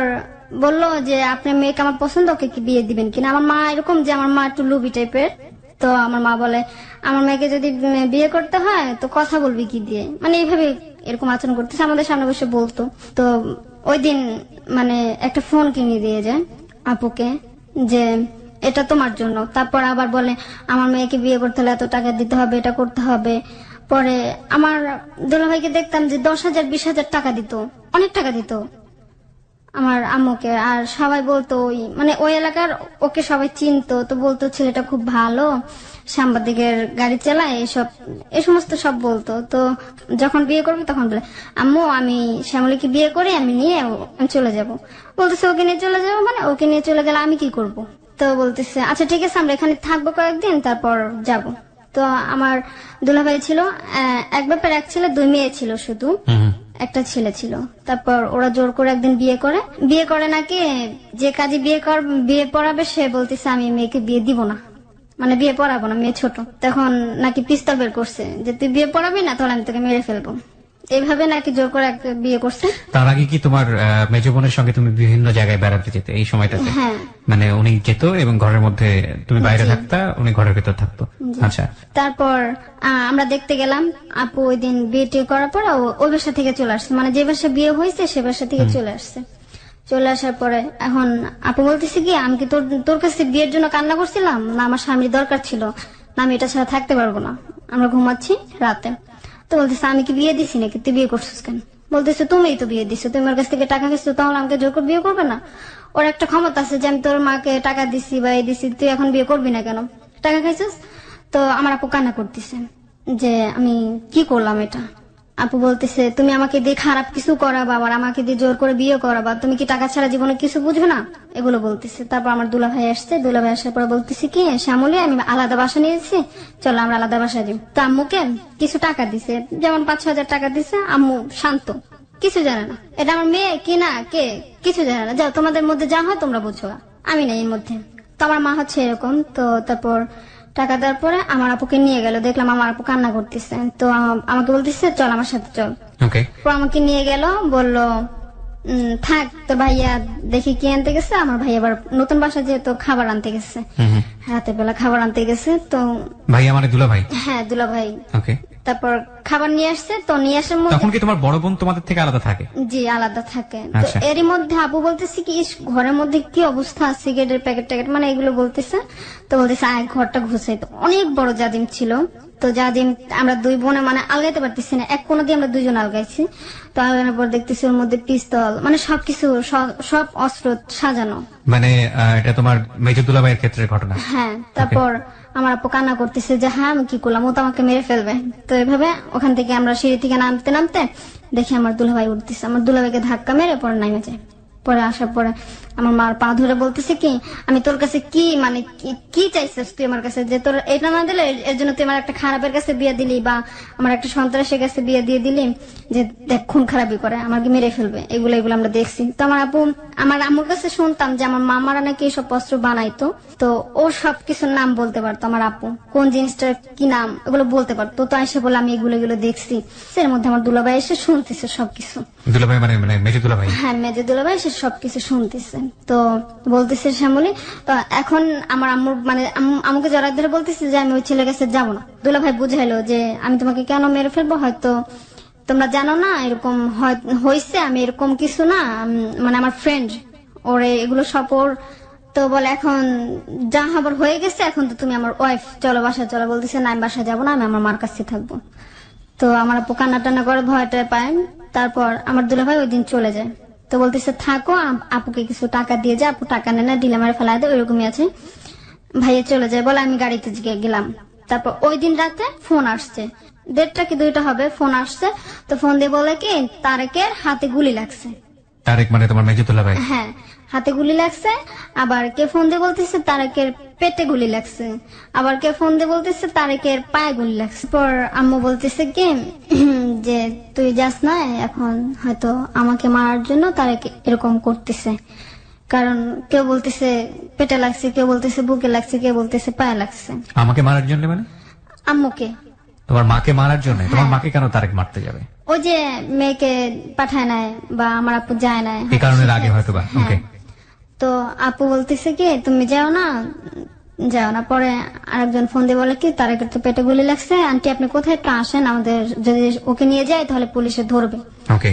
বললো যে আপনার মেয়েকে আমার পছন্দ, ওকে কি বিয়ে দিবেন কিনা। আমার মা এরকম যে আমার মা একটু লুবি টাইপের। তো আমার মা বলে আমার মেয়েকে যদি বিয়ে করতে হয় তো কথা বলবি কি দিয়ে, মানে এইভাবে এরকম আচরণ করতেছে, আমাদের সামনে বসে বলতো। তো ওই দিন মানে একটা ফোন কিনে দিয়ে যায় আপুকে, যে এটা তোমার জন্য। তারপর আবার বলে আমার মেয়েকে বিয়ে করতে হলে এত টাকা দিতে হবে, এটা করতে হবে। পরে আমার দুলাভাইকে দেখতাম যে 10,000 20,000 টাকা দিত, অনেক টাকা দিত আমার আম্মুকে। আর সবাই বলতো মানে ওই এলাকার ওকে সবাই চিনতো, তো বলতো ছেলেটা খুব ভালো, সাংবাদিকের গাড়ি চালায়, এই সমস্ত সব বলতো। তো যখন বিয়ে করবে তখন বলে আম্মু আমি শ্যামলীকে বিয়ে করে আমি চলে যাব। বলতেছে ওকে নিয়ে চলে যাবো, মানে ওকে নিয়ে চলে গেলে আমি কি করব। তো বলতেছে আচ্ছা ঠিক আছে আমরা এখানে থাকবো কয়েকদিন, তারপর যাব। তো আমার দুলাভাই ছিল 1 ব্যাপার 1 ছেলে 2 মেয়ে ছিল, শুধু একটা ছেলে ছিল। তারপর ওরা জোর করে একদিন বিয়ে করে নাকি, যে কাজে বিয়ে পড়াবে সে বলতেছে আমি মেয়েকে বিয়ে দিব না, মানে বিয়ে পড়াবো না, মেয়ে ছোট। তখন নাকি পিস্তল বের করছে যে তুই বিয়ে পড়াবি না তাহলে আমি তোকে মেরে ফেলবো, এইভাবে নাকি জোর করে একটা বিয়ে করছে। তার আগে কি তোমার মেজ বোনের সঙ্গে তুমি বিভিন্ন জায়গায় বেড়াতে যেতে এই সময়টাতে? হ্যাঁ। মানে উনি যেত এবং ঘরের মধ্যে তুমি বাইরে থাকতা, উনি ঘরের ভিতর থাকতো। আচ্ছা, তারপর আমরা দেখতে গেলাম। আপু ওই দিন বিয়ে টিয়ে করার পর ওই বাসা থেকে চলে আসছে, মানে যে বাসা বিয়ে হয়েছে সে বাসা থেকে চলে আসছে। চলে আসার পরে এখন আপু বলতেছে কি, আমি কি তোর কাছে বিয়ের জন্য কান্না করছিলাম, না আমার স্বামীর দরকার ছিল, না আমি এটা ছাড়া থাকতে পারবো না, আমরা ঘুমাচ্ছি রাতে। তো বলতেছে আমি কি বিয়ে দিছি নাকি, তুই বিয়ে করছিস কেন? বলতেছে তুমিই তো বিয়ে দিছো, তুমি আমার কাছ থেকে টাকা খেয়েছো, তাহলে আমাকে জোর করে বিয়ে করবে না? ওর একটা ক্ষমতা আছে যে আমি তোর মাকে টাকা দিছি বা এই দিছি, তুই এখন বিয়ে করবি না কেন, টাকা খাইছিস? তো আমার আপু কান্না করতেছে যে আমি কি করলাম এটা। আপু বলতেছে তুমি আমাকে দিয়ে খারাপ কিছু করাবা, আবার আমাকে দিয়ে জোর করে বিয়ে করাবা, তুমি কি টাকা ছাড়া জীবনে কিছু বুঝো না, এগুলো বলতেছে। তারপর আমার দুলাভাই আসছে, দুলাভাই আসার পর বলতেছে কি শ্যামলী আমি আলাদা বাসা নিয়েছি, চলো আমরা আলাদা বাসা যাই। তো আম্মুকে কিছু টাকা দিছে, যেমন 5,000 টাকা দিছে। আম্মু শান্ত, কিছু জানে না, এটা আমার মেয়ে কি না কে কিছু জানে না, যাও তোমাদের মধ্যে যা হয় তোমরা বুঝো, আমি নাই এর মধ্যে। তো আমার মা হচ্ছে এরকম। তো তারপর টাকা দেওয়ার পরে আমার আপুকে নিয়ে গেল, দেখলাম আমার আপু কান্না করতেছে। তো আমাকে বলতেছে চল আমার সাথে চল। ওকে। তো আমাকে নিয়ে গেল, বলল থাক। তো ভাইয়া দেখি কি আনতে গেছে, আমার ভাই আবার নতুন বাসা যেহেতু খাবার আনতে গেছে, রাতের বেলা খাবার আনতে গেছে। তো ভাই মানে দুলা ভাই? হ্যাঁ দুলা ভাই। ওকে। তারপর খাবার নিয়ে আসছে, তো নিয়ে আসার মধ্যে তখন কি তোমার বড় বোন তোমাদের থেকে আলাদা থাকে? জি আলাদা থাকে। তো আচ্ছা। এরই মধ্যে আপু বলতেছে কি ইস, ঘরের মধ্যে কি অবস্থা, সিগারেটের প্যাকেট ট্যাকেট মানে এগুলো বলতেছে। তো বলতেছে আয় ঘরটা ঘুষাই। তো অনেক বড় জাজিম ছিল। তো জাজিম আমরা দুই বোনে মানে আলগাইতে পারতেছি না, এক কোণা দিয়ে আমরা দুইজন আলগাইছি। তো আলগানোর পর দেখতেছি ওর মধ্যে পিস্তল মানে সবকিছু সব অস্ত্র সাজানো। মানে এটা তোমার মেজর দুলা ভাইয়ের ক্ষেত্রে ঘটনা? হ্যাঁ। তারপর আমার আপু কান্না করতেছে যে হ্যাঁ আমি কি করলাম, ও তো আমাকে মেরে ফেলবে। তো এভাবে ওখান থেকে আমরা সিঁড়ি থেকে নামতে নামতে দেখি আমার দুলাভাই উঠতেছে, আমার দুলাভাইকে ধাক্কা মেরে পরে নামে যায়। পরে আসার পরে আমার মার পা ধরে বলতেছে কি আমি তোর কাছে কি মানে কি চাইছিস তুই আমার কাছে, যে তোর এটা না দিলে এর জন্য তুই আমার একটা খারাপের কাছে বিয়ে দিলি বা আমার একটা সন্ত্রাসের কাছে বিয়ে দিয়ে দিলি, যে দেখ খুন খারাপি করে আমাকে মেরে ফেলবে। এগুলো আমরা দেখছি। তো আমার আপু আমার আম্মুর কাছে শুনতাম যে আমার মামারা নাকি এসব অস্ত্র বানাইতো। তো ও সবকিছুর নাম বলতে পারতো, আমার আপু কোন জিনিসটার কি নাম এগুলো বলতে পারতো। তো এসে বলে আমি এগুলো দেখছি। এর মধ্যে আমার দুলাভাই এসে শুনতেছে সবকিছু। দুলাভাই মানে মেজর দুলা ভাই? হ্যাঁ মেজর দুলাভাই এসে সবকিছু শুনতেছে। তো বলতেছে শ্যামলী, তো এখন আমার আম্মুর মানে আমাকে জড়াই ধরে বলতেছে যে আমি ওই ছেলের কাছে যাবো না। দুলাভাই বুঝাইলো যে আমি তোমাকে কেন মেরে ফেলবো, হয়তো তোমরা জানো না এরকম হয়েছে, আমি এরকম কিছু না, মানে আমার ফ্রেন্ড ওরে এগুলো সব ওর। তো বলে এখন যা খবর হয়ে গেছে, এখন তো তুমি আমার ওয়াইফ, চলো বাসায় চলো। বলতেছে না আমি বাসায় যাবো না, আমি আমার মার কাছে থাকবো। তো আমার আপু কান্না টান্না করে ভয়টা পায়। তারপর আমার দুলাভাই ওই দিন চলে যায়। তো বলতেছে থাকো, আপুকে কিছু টাকা দিয়ে যায়, আপু টাকা নেয় না, ডিলে মারে ফেলা দেয়, ওইরকমই আছে। ভাইয়া চলে যায়, বলে আমি গাড়িতে গেলাম। তারপর ওই দিন রাতে ফোন আসছে, 1:30 কি 2টা হবে, ফোন আসছে। তো ফোন দিয়ে বলে কি তারেকের হাতে গুলি লাগছে। তারেক মানে তোমার মেজর দুলা ভাই? হ্যাঁ হাতে গুলি লাগছে। আবার কে ফোন দিয়ে বলতেছে তারেকের পেটে গুলি লাগছে। আবার কে ফোন দিয়ে বলতেছে তারেকের পায়ে গুলি লাগছে। পর আম্মু বলতেছে কি যে তুই যাস না, এখন হয়তো আমাকে মারার জন্য তারেক এরকম করতেছে। কারণ কেউ বলতেছে পেটে লাগছে, কেউ বলতেছে বুকে লাগছে, কেউ বলতেছে পায়ে লাগছে। আমাকে মারার জন্য মানে? আম্মুকে। তোমার মাকে মারার জন্য? তোমার মাকে কেন তারেক মারতে যাবে? ওই যে মেয়েকে পাঠায় নাই বা আমার আপু যায় না, এই কারণে আগে হয়তো বা। ওকে। তো আপু বলতেছে কি তুমি যাও না। পরে আরেকজন ফোন দিয়ে বলে কি তারেকের তো পেটে গুলি লাগছে, আন্টি আপনি কোথায় একটু আসেন, আমাদের যদি ওকে নিয়ে যায় তাহলে পুলিশে ধরবে। ওকে।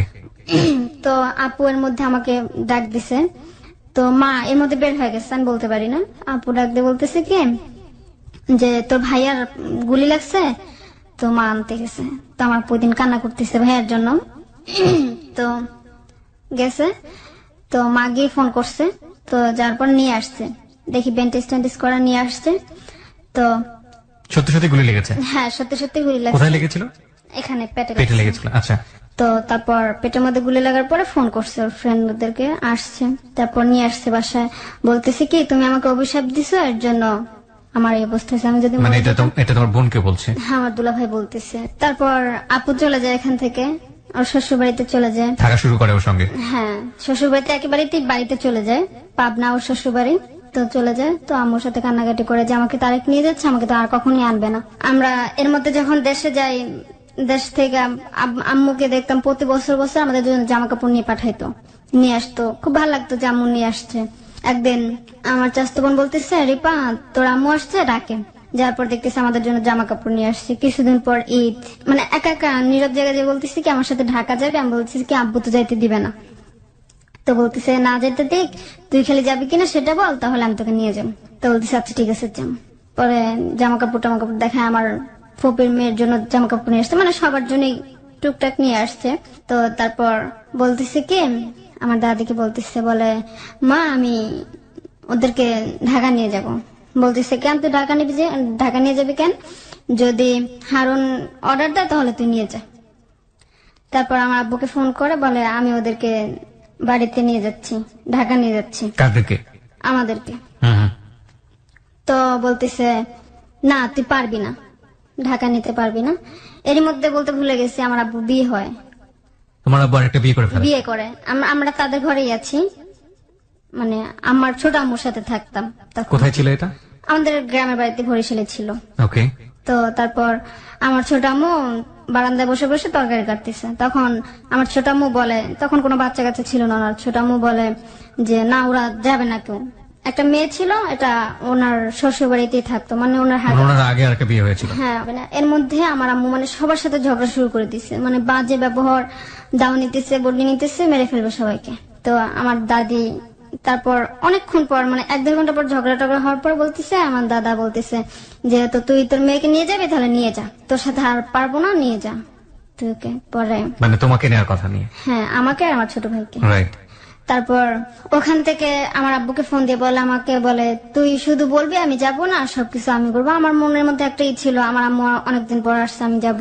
তো আপু এর মধ্যে আমাকে ডাক দিছে। তো মা এর মধ্যে বের হয়ে গেছে, আমি বলতে পারি না। আপু ডাক দিয়ে বলতেছে কি যে তোর ভাইয়ার গুলি লাগছে, তো মা আনতে গেছে। তো আমার প্রতিদিন কান্না করতেছে ভাইয়ার জন্য। তো গেছে, তো মা গিয়ে ফোন করছে। তো যার পর নিয়ে আসছে, দেখি বেন্টেজ টেন্টেজ করা নিয়ে আসছে। তো সত্যি সত্যি গুলি লেগেছে? হ্যাঁ সত্যি সত্যি গুলি লাগছে। কোথায় লেগেছিল? এখানে পেটে লেগেছিল। আচ্ছা। তো তারপর পেটের মধ্যে গুলি লাগার পরে ফোন করছে ওর ফ্রেন্ডদেরকে, আসছে। তারপর নিয়ে আসছে বাসায়, বলতেছে কি তুমি আমাকে অভিশাপ দিছো, এর জন্য আমার এই অবস্থা হয়েছে। আমি যদি মানে এটা তোমার বোনকে বলছে? হ্যাঁ আমার দুলাভাই বলতেছে। তারপর আপু চলে যায় এখান থেকে, ওর শ্বশুর বাড়িতে চলে যায়, থাকা শুরু করে ওর সঙ্গে। হ্যাঁ শ্বশুর বাড়িতে একেবারেই বাড়িতে চলে যায়, পাবনা ওর শ্বশুর বাড়ি। তো চলে যায়। তো আম্মুর সাথে কান্নাকাটি করে যে আমাকে তারেক নিয়ে যাচ্ছে, আমাকে তো আর কখনই আনবে না। আমরা এর মধ্যে যখন দেশে যাই দেশ থেকে আম্মুকে দেখতাম প্রতি বছর বছর আমাদের জন্য জামা কাপড় নিয়ে পাঠাইতো, নিয়ে আসতো। খুব ভালো লাগতো যে আম্মু নিয়ে আসছে। একদিন আমার চাচাতো বোন বলতেছে, রিপা তোর আম্মু আসছে ডাকে। যার পর দেখতেছে আমাদের জন্য জামা কাপড় নিয়ে আসছে। কিছুদিন পর ঈদ, মানে একা একা নীরব জায়গায় যে বলতেছি কি আমার সাথে ঢাকা যাবে, আমি বলতেছি কি আব্বু তো যাইতে দিবে না। তো বলতেছে না যেতে দিক, তুই খালি যাবি কিনা সেটা বল, তাহলে আমি তোকে নিয়ে যাবো। তো বলতেছে আচ্ছা ঠিক আছে যাম। পরে জামা কাপড় টামা কাপড় দেখায় আমার ফুপির মেয়ের জন্য জামা কাপড় নিয়ে আসছে, মানে সবার জন্যই টুকটাক নিয়ে আসছে। তো তারপর বলতেছে কি আমার দাদিকে বলতেছে, বলে মা আমি ওদেরকে ঢাকা নিয়ে যাব। বলতেছে কেন তুই ঢাকা নিবি, যে ঢাকা নিয়ে যাবি কেন, যদি হারুন অর্ডার দেয় তাহলে তুই নিয়ে যা। তারপর আমার আব্বুকে ফোন করে বলে আমি ওদেরকে বাড়িতে নিয়ে যাচ্ছি, ঢাকা নিয়ে যাচ্ছি কাদেরকে? আমাদেরকে। হুম হুম। তো বলতেছে না তুই পারবি না, ঢাকা নিতে পারবি না। এরই মধ্যে বলতে ভুলে গেছি আমার আব্বু বিয়ে হয়, তোমার আব্বু আরেকটা বিয়ে করে ফেলে? বিয়ে করে। আমরা তাদের ঘরেই আছি, মানে আমার ছোট আম্মুর সাথে থাকতাম তখন। কোথায় ছিল এটা? আমাদের গ্রামের বাড়িতে বরিশালে ছিল। ওকে। তো তারপর আমার ছোট আম্মু বারান্দায় বসে বসে তরকারি কাটতেছে। তখন আমার ছোট আম্মু বলে, তখন কোনো বাচ্চা কাচ্চা ছিল না, ওনার ছোট আম্মু বলে যে না ওরা যাবে না কেউ। একটা মেয়ে ছিল, এটা ওনার শ্বশুর বাড়িতেই থাকতো, মানে ওনার হাতে। ওনার আগে আরেকটা বিয়ে হয়েছিল? হ্যাঁ, মানে এর মধ্যে আমার আম্মু মানে সবার সাথে ঝগড়া শুরু করে দিছে, মানে বাজে ব্যবহার, দাও নিতেছে, বডি নিতেছে, মেরে ফেলবে সবাইকে। তো আমার দাদি তারপর অনেকক্ষণ পর, মানে 1-1.5 ঘন্টা পর ঝগড়া টগড়া হওয়ার পর বলতেছে, আমার দাদা বলতেছে যে তো তুই তোর মেয়েকে নিয়ে যাবি, তাহলে নিয়ে যা, তোর সাথে আর পারবো না, নিয়ে যা তুই ওকে। পরে মানে তোমাকে নেওয়ার কথা নিয়ে? হ্যাঁ, আমাকে আর আমার ছোট ভাইকে। রাইট। তারপর ওখান থেকে আমার আব্বুকে ফোন দিয়ে বলে, আমাকে বলে তুই শুধু বলবি আমি যাব না, সবকিছু আমি করবো। আমার মনের মধ্যে একটাই ছিল, আমার আম্মু অনেকদিন পর আসছে, আমি যাব।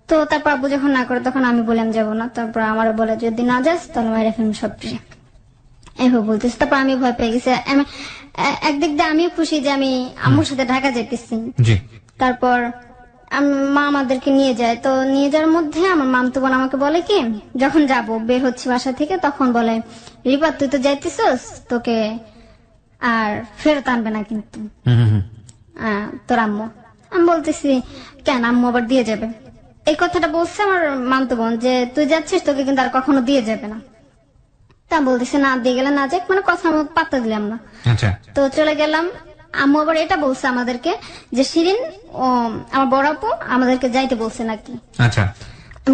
তো তারপর আব্বু যখন না করে তখন আমি বলে আমি যাবো না। তারপর আমার বলে যদি না যাস তাহলে মাইরে ফেলবো সবকিছু, এভাবে বলতেছে। তারপর আমি ভয় পেয়ে গেছি। একদিক দিয়ে আমিও খুশি যে আমি আম্মুর সাথে ঢাকা যেতেছি। জি। তারপর মা আমাদেরকে নিয়ে যায়। তো নিয়ে যাওয়ার মধ্যে আমার মামতো বোন আমাকে বলে কি, যখন যাব বের হচ্ছে বাসা থেকে, তখন বলে রিপা তুই তো যাইতেছস, তোকে আর ফেরত আনবে না কিন্তু হুম হুম হুম। তোর আম্মু। আমি বলতেছি কেন, আম্মু আবার দিয়ে যাবে। এই কথাটা বলছে আমার মামতো বোন, যে তুই যাচ্ছিস তোকে কিন্তু আর কখনো দিয়ে যাবে না। তা বলতেছে না দিয়ে গেলে না যাক, মানে কথা আমি পাত্তা দিলাম না। আচ্ছা। তো চলে গেলাম। আম্মু আবার এটা বলছে আমাদেরকে যে শিরিন ও আমার বড় আপু আমাদেরকে যাইতে বলছে নাকি। আচ্ছা।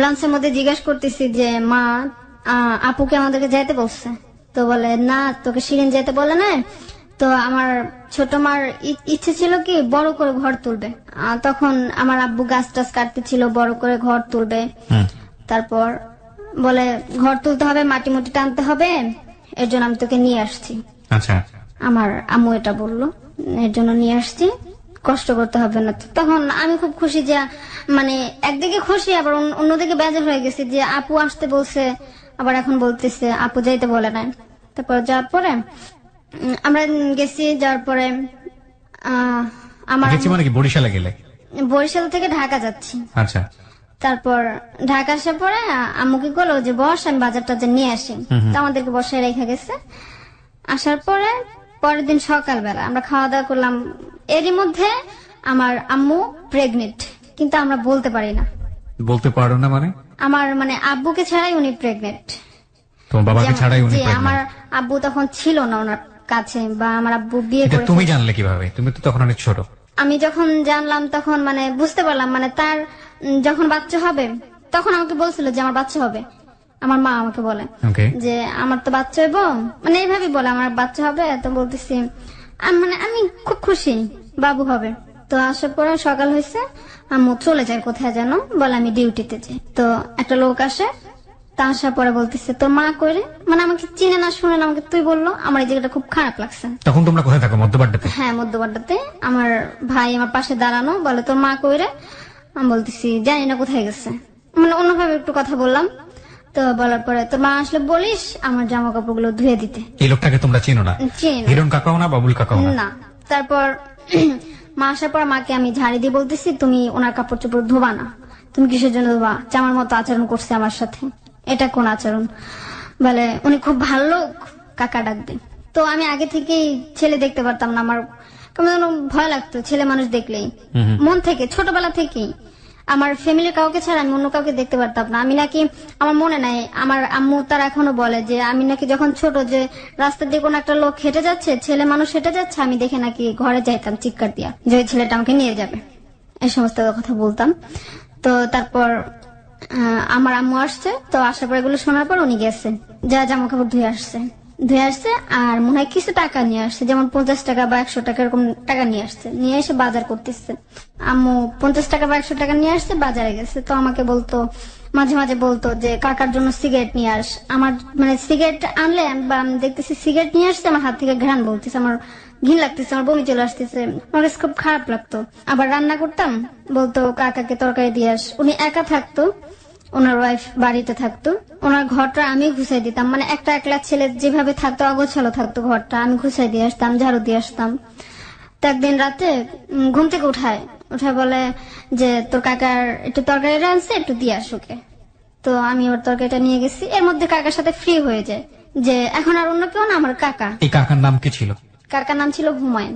লাঞ্চের মধ্যে জিজ্ঞাসা করতেছি যে মা আপুকে আমাদেরকে যাইতে বলছে। তো বলে না তোকে শিরিন যাইতে বলে না। তো আমার ছোট মার ইচ্ছে ছিল কি বড় করে ঘর তুলবে। তখন আমার আব্বু গাছ টাছ কাটতে ছিল, বড় করে ঘর তুলবে। তারপর বলে ঘর তুলতে হবে, মাটি মুটি টানতে হবে, এর জন্য আমি তোকে নিয়ে আসছি। আচ্ছা। আমার আম্মু এটা বললো, এর জন্য নিয়ে আসছি, কষ্ট করতে হবে না। তখন আমি খুব খুশি, যে মানে একদিকে খুশি আবার অন্যদিকে বেজার হয়ে গেছে যে আপু আসতে বলছে, আবার এখন বলতেছে আপু যাইতে বলে নাই। তারপর যাওয়ার পরে আমরা গেছি, যাওয়ার পরে আমার গেছি মানে কি বরিশালে গেলে? বরিশাল থেকে ঢাকা যাচ্ছি। আচ্ছা। তারপর ঢাকা আসার পরে আম্মু কি করলো যে বস আমি বাজার টাজার নিয়ে আসি। তো আমাদেরকে বসায় রেখে গেছে। আসার পরে পরের দিন সকালবেলা আমরা খাওয়া দাওয়া করলাম। এরই মধ্যে আমার আম্মু প্রেগনেন্ট, কিন্তু আমরা বলতে পারি না। বলতে পারো না মানে? আমার মানে আব্বুকে ছাড়াই উনি প্রেগনেন্ট। তোমার বাবাকে ছাড়াই উনি pregnant? আমার আব্বু তখন ছিল না ওনার কাছে, বা আমার আব্বু বিয়ে এটা করে। তুমি জানলে কিভাবে? তুমি তো তখন অনেক ছোট। আমি যখন জানলাম তখন মানে বুঝতে পারলাম, মানে তার যখন বাচ্চা হবে তখন আমাকে বলছিল যে আমার বাচ্চা হবে। আমার মা আমাকে বলে ওকে। যে আমার তো বাচ্চা হইব, মানে এইভাবে বলে আমার বাচ্চা হবে। তো বলতেছি মানে আমি খুব খুশি বাবু হবে। তো আসার পরে সকাল হয়েছে, আম্মু চলে যায় কোথায় যেন, বলে আমি ডিউটিতে যাই। তো একটা লোক আসে, তা আসার পরে বলতেছে তোর মা কইরে, মানে আমাকে চিনে না শুনে না আমাকে তুই বললো। আমার এই জায়গাটা খুব খারাপ লাগছে। তখন তোমরা কোথায় থাকো? মধ্যবাড্ডাতে? হ্যাঁ, মধ্যবাড্ডাতে। আমার ভাই আমার পাশে দাঁড়ানো, বলে তোর মা কইরে। আমি বলতেছি জানি না কোথায় গেছে, মানে অন্যভাবে একটু কথা বললাম। তো বলার পরে তোর মা আসলে বলিস আমার জামা কাপড়গুলো ধুয়ে দিতে। এই লোকটাকে তোমরা চিনো না? চিনি না। হিরণ কাকাও না, বাবুল কাকাও না? না। তারপর মা আসার পর মাকে আমি ঝাড়ি দিয়ে বলতেছি তুমি ওনার কাপড় চোপড় ধোবা না, তুমি কিসের জন্য ধোবা, জামার মতো আচরণ করছে আমার সাথে, এটা কোন আচরণ। বলে উনি খুব ভালো লোক, কাকা ডাকবে। তো আমি আগে থেকেই ছেলে দেখতে পারতাম না, আমার কেমন যেন ভয় লাগতো ছেলে মানুষ দেখলেই, মন থেকে ছোটবেলা থেকেই। আমার ফ্যামিলির কাউকে ছাড়া আমি অন্য কাউকে দেখতে পারতাম না। আমি নাকি, আমার মনে নাই, আমার আম্মু তারা এখনো বলে যে আমি নাকি যখন ছোট, যে রাস্তা দিয়ে কোনো একটা লোক হেঁটে যাচ্ছে, ছেলে মানুষ হেঁটে যাচ্ছে, আমি দেখে নাকি ঘরে যাইতাম চিৎকার দিয়া যে ওই ছেলেটা আমাকে নিয়ে যাবে, এই সমস্ত কথা বলতাম। তো তারপর আমার আম্মু আসছে, তো আসার পর এগুলো শোনার পর উনি গেছে, যা জামা কাপড় ধুয়ে আসছে আর মনে হয় কিছু টাকা নিয়ে আসছে, যেমন 50 টাকা বা 100 টাকা এরকম টাকা নিয়ে আসছে, নিয়ে এসে বাজার করতেছে। আম্মু 50 টাকা বা 100 টাকা নিয়ে আসছে, বাজারে গেছে। তো আমাকে বলতো, মাঝে মাঝে বলতো যে কাকার জন্য সিগারেট নিয়ে আস। আমার মানে সিগারেট আনলে বা আমি দেখতেছি সিগারেট নিয়ে আসছে, আমার হাত থেকে ঘ্রাণ বলতেছে, আমার ঘিন লাগতেছে, আমার বমি চলে আসতেছে, আমার কাছে খুব খারাপ লাগতো। আবার রান্না করতাম, বলতো কাকাকে তরকারি দিয়ে আস। উনি একা থাকতো, ওনার ওয়াইফ বাড়িতে থাকতো, ওনার ঘরটা আমি ঘুষাই দিতাম, মানে একটা একলা ছেলে যেভাবে থাকতো অগোছালো থাকতো ঘরটা, আমি ঘুষাই দিয়ে আসতাম, ঝাড়ু দিয়ে আসতাম। তো একদিন রাতে ঘুম থেকে উঠায় বলে যে তোর কাকার একটু তরকারি রাঁধছে, একটু দিয়ে আস ওকে। তো আমি ওর তরকারিটা নিয়ে গেছি, এর মধ্যে কাকার সাথে ফ্রি হয়ে যায় যে এখন আর অন্য কেউ না, আমার কাকা। এই কাকার নাম কি ছিল? কাকার নাম ছিল হুমায়ুন।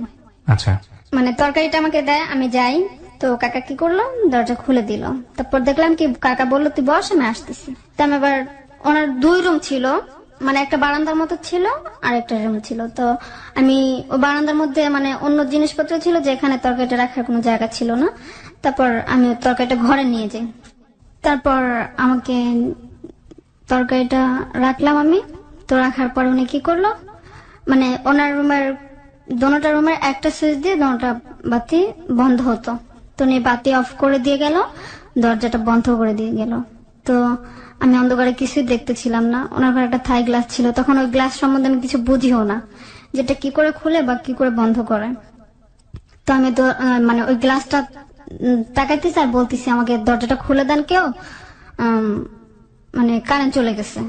আচ্ছা, মানে তরকারিটা আমাকে দেয়, আমি যাই, তো কাকা কি করলো, দরজা খুলে দিল। তারপর দেখলাম কি, কাকা বললো তুই বস, আমি আসতেছি। তো আমি আবার, ওনার 2 রুম ছিল, মানে একটা বারান্দার মতো ছিল আর একটা রুম ছিল। তো আমি ও বারান্দার মধ্যে মানে অন্য জিনিসপত্র ছিল, যেখানে তরকারিটা রাখার কোনো জায়গা ছিল না। তারপর আমি তরকারিটা ঘরে নিয়ে যাই। তারপর আমাকে তরকারিটা রাখলাম আমি, তো রাখার পর উনি কি করলো, মানে ওনার রুমের দোনোটা রুমের একটা সুইচ দিয়ে দোনোটা বাতি বন্ধ হতো, তো উনি বাতি অফ করে দিয়ে গেল, দরজাটা বন্ধ করে দিয়ে গেল। তো আমি অন্ধকারে কিছুই দেখতেছিলাম না। ওনার ঘরে একটা থাই গ্লাস ছিল, তখন ওই গ্লাস সম্বন্ধে আমি কিছু বুঝিও না, যেটা কি করে খুলে বা কি করে বন্ধ করে। তো আমি তো মানে ওই গ্লাসটা তাকাইতেছি আর বলতেছি আমাকে দরজাটা খুলে দেন কেউ, মানে কারেন্ট চলে গেছে।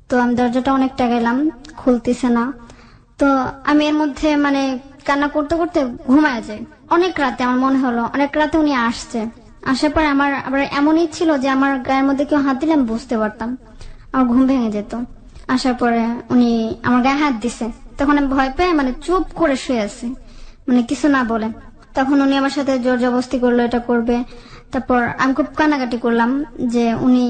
তো আমি দরজাটা অনেক টাকাইলাম, খুলতেছে না। তো আমি এর মধ্যে মানে কান্না করতে করতে ঘুমায় যাই। অনেক রাতে আমার মনে হলো, অনেক রাতে উনি আসছে। আসার পর আমার আবার এমনই ছিল যে আমার গায়ের মধ্যে কেউ হাত দিলে আমি বুঝতে পারতাম, আমার ঘুম ভেঙে যেত। আসার পরে উনি আমার গায়ে হাত দিছে, তখন আমি ভয় পেয়ে মানে চুপ করে শুয়ে আছি, মানে কিছু না বলে। তখন উনি আমার সাথে জোর জবরদস্তি করলো, এটা করবে। তারপর আমি খুব কান্নাকাটি করলাম যে উনি।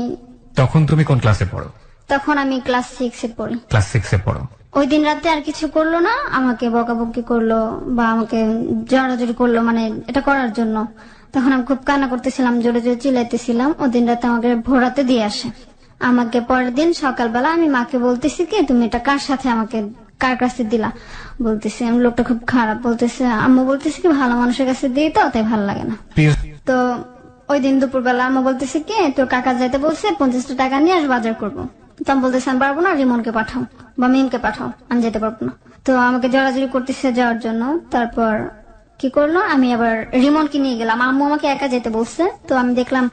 তখন তুমি কোন ক্লাসে পড়ো? তখন আমি ক্লাস 6-এ পড়ি। ক্লাস 6-এ পড়ো। ওই দিন রাতে আর কিছু করলো না, আমাকে বকাবকি করলো বা আমাকে জড়াজড়ি করলো, মানে এটা করার জন্য। তখন আমি খুব কান্না করতেছিলাম, জোরে জোরে চিল্লাইতেছিলাম। ওই দিন রাতে আমাকে ভোরাতে দিয়ে আসে। আমাকে পরের দিন সকালবেলা আমি মাকে বলতেছি কি, তুমি এটা কার সাথে আমাকে কার কাছে দিলা, বলতেছি আমি লোকটা খুব খারাপ। বলতেছে, আম্মু বলতেছি কি ভালো মানুষের কাছে দিই তো, তাই ভালো লাগে না। তো ওই দিন দুপুরবেলা আম্মু বলতেছে কি, তোর কাকা যাইতে বলছে 50 টাকা নিয়ে আস, বাজার করবো। তো আমি বলতেছি আমি পারবো না, রিমনকে পাঠাও বা মিমকে পাঠাও, আমি যেতে পারবো না। তো আমাকে জড়াজড়ি করতেছে যাওয়ার জন্য। তারপর কি করলো, আমি আবার রিমনকে নিয়ে গেলাম। আম্মু আমাকে একা যেতে বলছে, তো আমি দেখলাম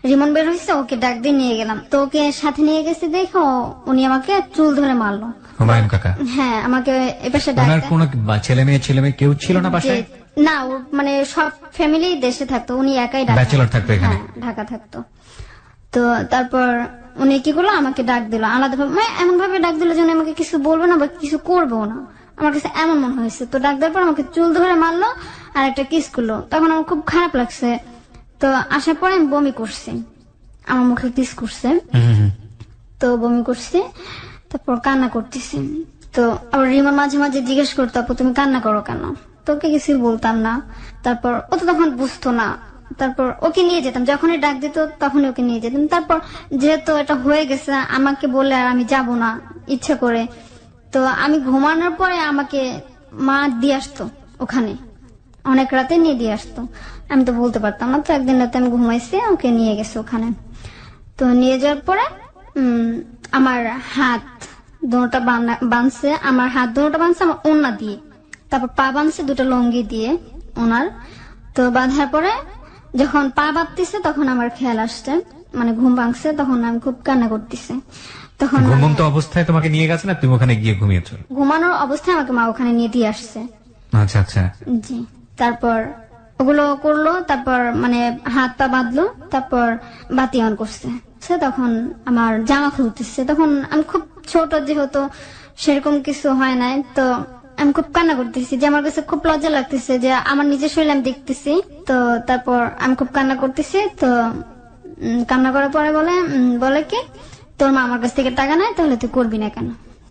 রিমন বের হয়েছে, ওকে ডাক দিয়ে নিয়ে গেলাম। তো ওকে সাথে নিয়ে গেছি, দেখো উনি আমাকে চুল ধরে মারলো। হুমায়ুন কাকা? হ্যাঁ, আমাকে এপাশে ডাক। ওনার কোনো ছেলে মেয়ে কেউ ছিল না বাসায়? না, ওর মানে সব ফ্যামিলি দেশে থাকতো, উনি একাই ব্যাচেলর থাকতো এখানে? ঢাকা থাকতো। তো তারপর উনি কি করলো, আমাকে ডাক দিল আলাদা ভাবে, মানে এমন ভাবে ডাক দিল যে উনি আমাকে কিছু বলবো না বা কিছু করবো না, আমার কাছে এমন মনে হয়েছে। তো ডাক দেওয়ার পর আমাকে চুল ধরে মারলো আর একটা কিস করলো। তখন আমার খুব খারাপ লাগছে। তো আসার পরে আমি বমি করছি, আমার মুখে কিস করছে, তো বমি করছি। তারপর কান্না করতেছি। তো আবার রিমন মাঝে মাঝে জিজ্ঞেস করতো, আপু তুমি কান্না করো কেন? তোকে কিছু বলতাম না। তারপর ও তো তখন বুঝতো না। তারপর ওকে নিয়ে যেতাম, যখনই ডাক দিত তখনই ওকে নিয়ে যেতাম। তারপর যেহেতু এটা হয়ে গেছে, আমাকে বলে আর আমি যাব না ইচ্ছা করে। তো আমি ঘুমানোর পরে আমাকে মা দিয়ে আসতো ওখানে, অনেক রাতে নিয়ে দিয়ে আসতো। আমি তো বলতে পারতাম না। তো একদিন রাতে আমি ঘুমাইছি, ওকে নিয়ে গেছে ওখানে। তো নিয়ে যাওয়ার পরে আমার হাত দুটো বাঁধছে, আমার হাত দুটো বাঁধছে আমার ওড়না দিয়ে। তারপর পা বাঁধছে 2টা লুঙ্গি দিয়ে ওনার। তো বাঁধার পরে যখন পা বাঁধতেছে তখন আমার খেয়াল আসছে, মানে ঘুম ভাঙছে। তখন আমি খুব কান্না করতেছি। তখন ঘুমন্ত অবস্থায় তোমাকে নিয়ে গেছে না, তুমি ওখানে গিয়ে ঘুমিয়েছো? ঘুমানোর অবস্থায় আমাকে মা ওখানে নিয়ে দিয়ে আসছে। আচ্ছা আচ্ছা, জি। তারপর ওগুলো করলো, তারপর মানে হাত পা বাঁধলো, তারপর বাতি অন করছে। তখন আমার জামা খুলতেছে। তখন আমি খুব ছোট, যেহেতু সেরকম কিছু হয় নাই, তো আমি খুব কান্না করতেছি যে আমার কাছে খুব লজ্জা লাগতেছে যে আমার নিজের শরীর আমি দেখতেছি। তো তো তারপর আমি খুব কান্না করতেছি, তো কান্না করার পরে বলে কি, তোর মা আমার কাছ থেকে টাকা নেয়, তাহলে তুই করবি না কেন?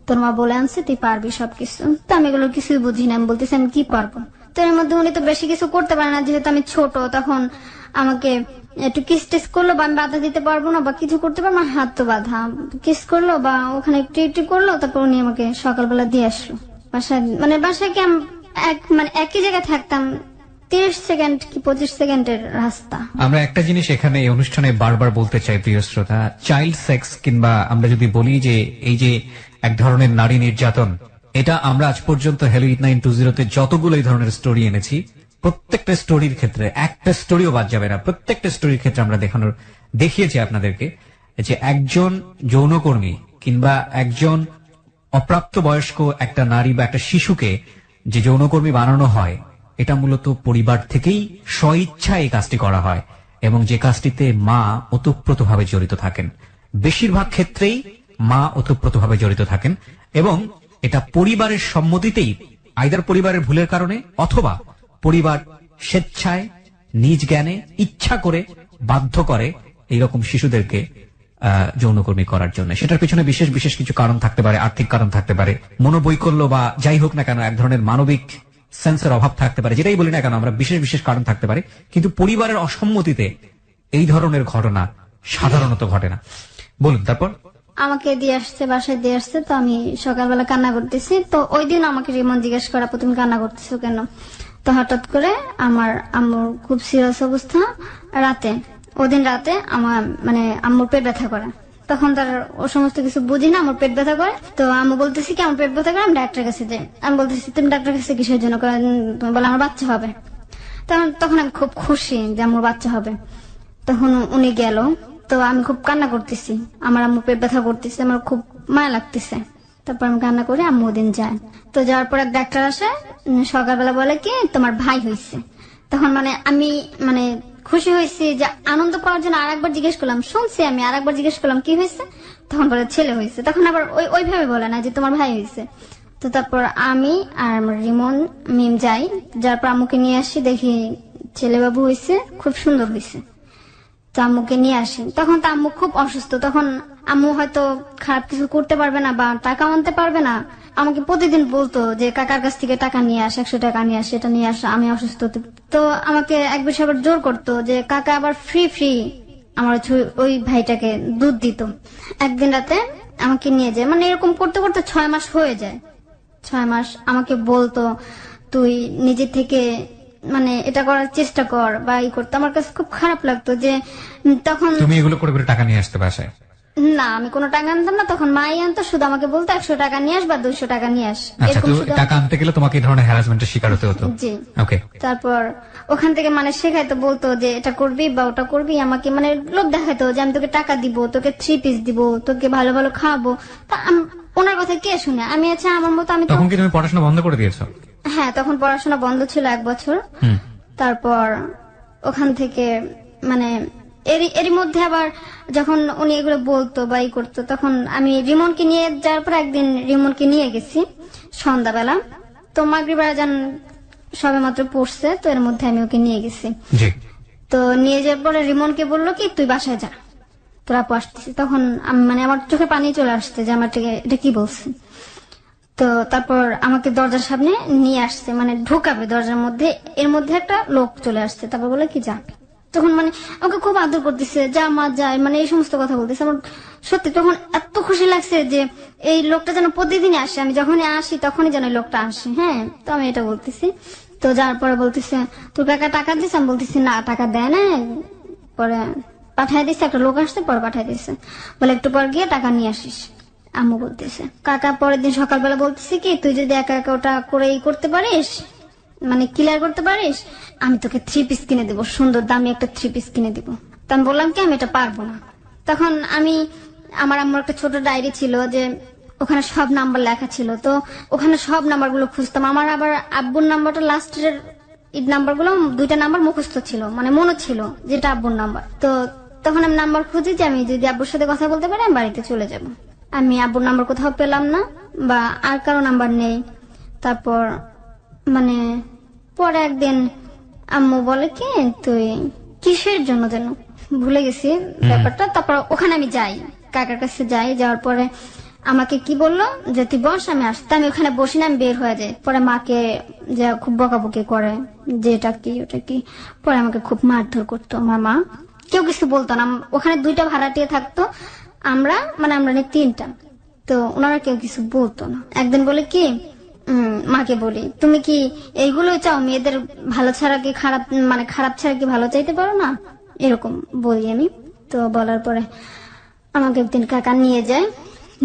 তোর মা বলে আনছে তুই পারবি সবকিছু। তো আমি এগুলো কিছুই বুঝি না, আমি বলতেছি আমি কি পারবো। তো এর মধ্যে উনি তো বেশি কিছু করতে পারে না, যেহেতু আমি ছোট, তখন আমাকে একটু কিস টিস করলো বা আমি বাধা দিতে পারবো না বা কিছু করতে পারবো না, হাত তো বাধা, কিস করলো বা ওখানে একটু একটু করলো, তারপর উনি আমাকে সকালবেলা দিয়ে আসলো বাসায়। মানে বাসায় কি মানে একই জায়গায় থাকতাম, 30 সেকেন্ড কি 25 সেকেন্ডের রাস্তা। আমরা একটা জিনিস এখানে এই অনুষ্ঠানে বারবার বলতে চাই প্রিয় শ্রোতা, চাইল্ড সেক্স কিংবা আমরা যদি বলি যে এই যে এক ধরনের নারী নির্যাতন, এটা আমরা আজ পর্যন্ত হ্যালো 8920 যতগুলো এই ধরনের স্টোরি এনেছি, প্রত্যেকটা স্টোরির ক্ষেত্রে একটা স্টোরিও বাদ যাবে না। প্রত্যেকটা স্টোরির ক্ষেত্রে আমরা দেখিয়েছি আপনাদেরকে যে একজন যৌনকর্মী কিংবা একজন অপ্রাপ্ত বয়স্ক একটা নারী বা একটা শিশুকে যে যৌনকর্মী বানানো হয়, এটা মূলত পরিবার থেকেই স্বইচ্ছায় এই কাজটি করা হয় এবং যে কাজটিতে মা ওতপ্রোতভাবে জড়িত থাকেন। বেশিরভাগ ক্ষেত্রেই মা ওতপ্রোতভাবে জড়িত থাকেন এবং এটা পরিবারের সম্মতিতেই, আইদার পরিবারের ভুলের কারণে অথবা পরিবার স্বেচ্ছায় নিজ জ্ঞানে ইচ্ছা করে বাধ্য করে এইরকম শিশুদেরকে যৌনকর্মী করার জন্য। সেটার পিছনে বিশেষ বিশেষ কিছু কারণ থাকতে পারে, আর্থিক কারণ থাকতে পারে, মনোবৈকল্য বা যাই হোক না কেন এক ধরনের মানবিক সেন্সের অভাব থাকতে পারে, যেটাই বলি না কেন আমরা বিশেষ বিশেষ কারণ থাকতে পারে, কিন্তু পরিবারের অসম্মতিতে এই ধরনের ঘটনা সাধারণত ঘটে না। বলুন তারপর। আমাকে দিয়ে আসছে, বাসায় দিয়ে আসছে, তো আমি সকালবেলা কান্না করতেছি। তো ওই দিন আমাকে রিমন জিজ্ঞেস করা, তুমি কান্না করতেছো কেন? তো হঠাৎ করে আমার আম্মুর খুব সিরিয়াস অবস্থা, ওদিন রাতে আমার মানে আম্মুর পেট ব্যথা করে। তখন তার ও সমস্ত কিছু বুঝি না, আমার পেট ব্যথা করে। তো আম্মু বলতেছি কি আমার পেট ব্যথা করে, আমি ডাক্তারের কাছে যাই। আমি বলতেছি তুমি ডাক্তারের কাছে কিসের জন্য? তুমি বলে আমার বাচ্চা হবে। তখন আমি খুব খুশি যে আমার বাচ্চা হবে। তখন উনি গেল, তো আমি খুব কান্না করতেছি, আমার আম্মু পেট ব্যথা করতেছে, আমার খুব মায়া লাগতেছে। তারপর আমি কান্না করে আম্মু ওদিন যায়। তো যাওয়ার পর এক ডাক্তার আসে, সকালবেলা বলে কি তোমার ভাই হয়েছে। তখন মানে আমি মানে খুশি হয়েছি, যে আনন্দ পাওয়ার জন্য আরেকবার জিজ্ঞেস করলাম, শুনছি আমি আরেকবার জিজ্ঞেস করলাম কি হয়েছে, তখন বলে ছেলে হয়েছে। তখন আবার ওইভাবে বলে না যে তোমার ভাই হয়েছে। তো তারপর আমি আর আমার রিমন মিম যাই, যার পর আম্মুকে নিয়ে আসি, দেখি ছেলে বাবু হয়েছে, খুব সুন্দর হয়েছে। তো আম্মুকে নিয়ে আসি, তখন তো আম্মু খুব অসুস্থ। তখন আম্মু হয়তো খারাপ কিছু করতে পারবে না বা টাকা আনতে পারবে না, আমাকে প্রতিদিন বলতো যে কাকার কাছ থেকে টাকা নিয়ে আস, 100 টাকা নিয়ে আস, এটা নিয়ে আস, আমি অসুস্থ। তো আমাকে এক বিষয় আবার জোর করতো যে কাকা আবার ফ্রি আমার ওই ভাইটাকে দুধ দিত। একদিন রাতে আমাকে নিয়ে যায়, মানে এরকম করতে করতে 6 মাস হয়ে যায়। 6 মাস আমাকে বলতো তুই নিজে থেকে মানে এটা করার চেষ্টা কর বা ই করতে। আমার কাছে খুব খারাপ লাগতো যে তখন তুমি এগুলো করে করে টাকা নিয়ে আসতে বাসায়? না, আমি কোনো টাকা আনতাম না, তখন মাই আনতো, শুধু আমাকে বলতো 100 টাকা নিয়ে আস বা 200 টাকা নিয়ে আস। আচ্ছা, তো টাকা আনতে গেলে তোমাকে এই ধরনের হ্যারাসমেন্টের শিকার হতে হতো? জি। ওকে। তারপর ওখান থেকে মানে শেখাইতো, বলতো যে এটা করবি বা ওটা করবি, আমাকে মানে লোক দেখাইতো যে আমি তোকে টাকা দিব, তোকে 3 পিস দিব, তোকে ভালো ভালো খাওয়াবো। তা ওনার কথা কে শুনে? আমি আচ্ছা আমার মতো আমি তখন কি তুমি পড়াশোনা বন্ধ করে দিয়েছো? হ্যাঁ, তখন পড়াশোনা বন্ধ ছিল 1 বছর। তারপর ওখান থেকে মানে এরই মধ্যে আবার যখন উনি এগুলো বলতো বা ই করতো, তখন আমি রিমনকে নিয়ে যাওয়ার পর একদিন রিমনকে নিয়ে গেছি সন্ধ্যাবেলা। তো মাগরিব আজান সবে মাত্র পড়ছে, তো এর মধ্যে আমি ওকে নিয়ে গেছি। তো নিয়ে যাওয়ার পরে রিমনকে বললো কি তুই বাসায় যা, তোরা আপু আসতেছি। তখন মানে আমার চোখে পানি চলে আসছে যে আমার এটা কি বলছে। তো তারপর আমাকে দরজার সামনে নিয়ে আসছে, মানে ঢোকাবে দরজার মধ্যে, এর মধ্যে একটা লোক চলে আসছে। তারপর বলে কি যা। তখন মানে আমাকে খুব আদর করতেছে, যা মা যায়, মানে এই সমস্ত কথা বলতেছে। আমার সত্যি তখন এত খুশি লাগছে যে এই লোকটা যেন প্রতিদিনই আসে, আমি যখনই আসি তখনই যেন এই লোকটা আসে। হ্যাঁ, তো আমি এটা বলতেছি। তো যার পরে বলতেছে তোর কাকা টাকা দিচ্ছে? আমি বলতেছি না, টাকা দেয় না, পরে পাঠাই দিচ্ছে, একটা লোক আসছে পরে পাঠাই দিচ্ছে, বলে একটু পর গিয়ে টাকা নিয়ে আসিস। আম্মু বলতেছে কাকা পরের দিন সকালবেলা বলতেছি কি তুই যদি একা একা ওটা করে করতে পারিস, মানে ক্লিয়ার করতে পারিস, আমি তোকে 3 পিস কিনে দেবো, সুন্দর দামি একটা 3 পিস কিনে দিব। তা আমি বললাম কি আমি এটা পারবো না। তখন আমার আম্মুর একটা ছোট ডায়েরি ছিল, যে ওখানে সব নাম্বার লেখা ছিল। তো ওখানে সব নাম্বার গুলো খুঁজতাম। আমার আবার আব্বুর নাম্বারটা লাস্টের নাম্বার গুলো 2টা নাম্বার মুখস্থ ছিল, মানে মনে ছিল যেটা আব্বুর নাম্বার। তো তখন আমি নাম্বার খুঁজি যে আমি যদি আব্বুর সাথে কথা বলতে পারি আমি বাড়িতে চলে যাব। আমি আব্বুর নাম্বার কোথাও পেলাম না বা আর কারো নাম্বার নেই। তারপর মানে পরে একদিন আম্মু বলে কি তুই কিসের জন্য যেন ভুলে গেছি ব্যাপারটা। তারপর ওখানে আমি যাই, কাকার কাছে যাই, যাওয়ার পরে আমাকে কি বললো যে তুই বস, আমি আসতে। আমি ওখানে বসি না, আমি বের হয়ে যাই। পরে মাকে যা খুব বকাবকি করে যে এটা কি ওটা কি। পরে আমাকে খুব মারধর করতো আমার মা, কেউ কিছু বলতো না। ওখানে 2টা ভাড়াটিয়া থাকতো, আমরা নেই 3টা, তো ওনারা কেউ কিছু বলতো না। একদিন বলে কি মাকে বলি তুমি কি এইগুলো চাও, মেয়েদের ভালো ছাড়া কি খারাপ, খারাপ ছাড়া কি ভালো চাইতে পারো না, এরকম বলি আমি। তো বলার পরে আমাকে একদিন কাকা নিয়ে যায়,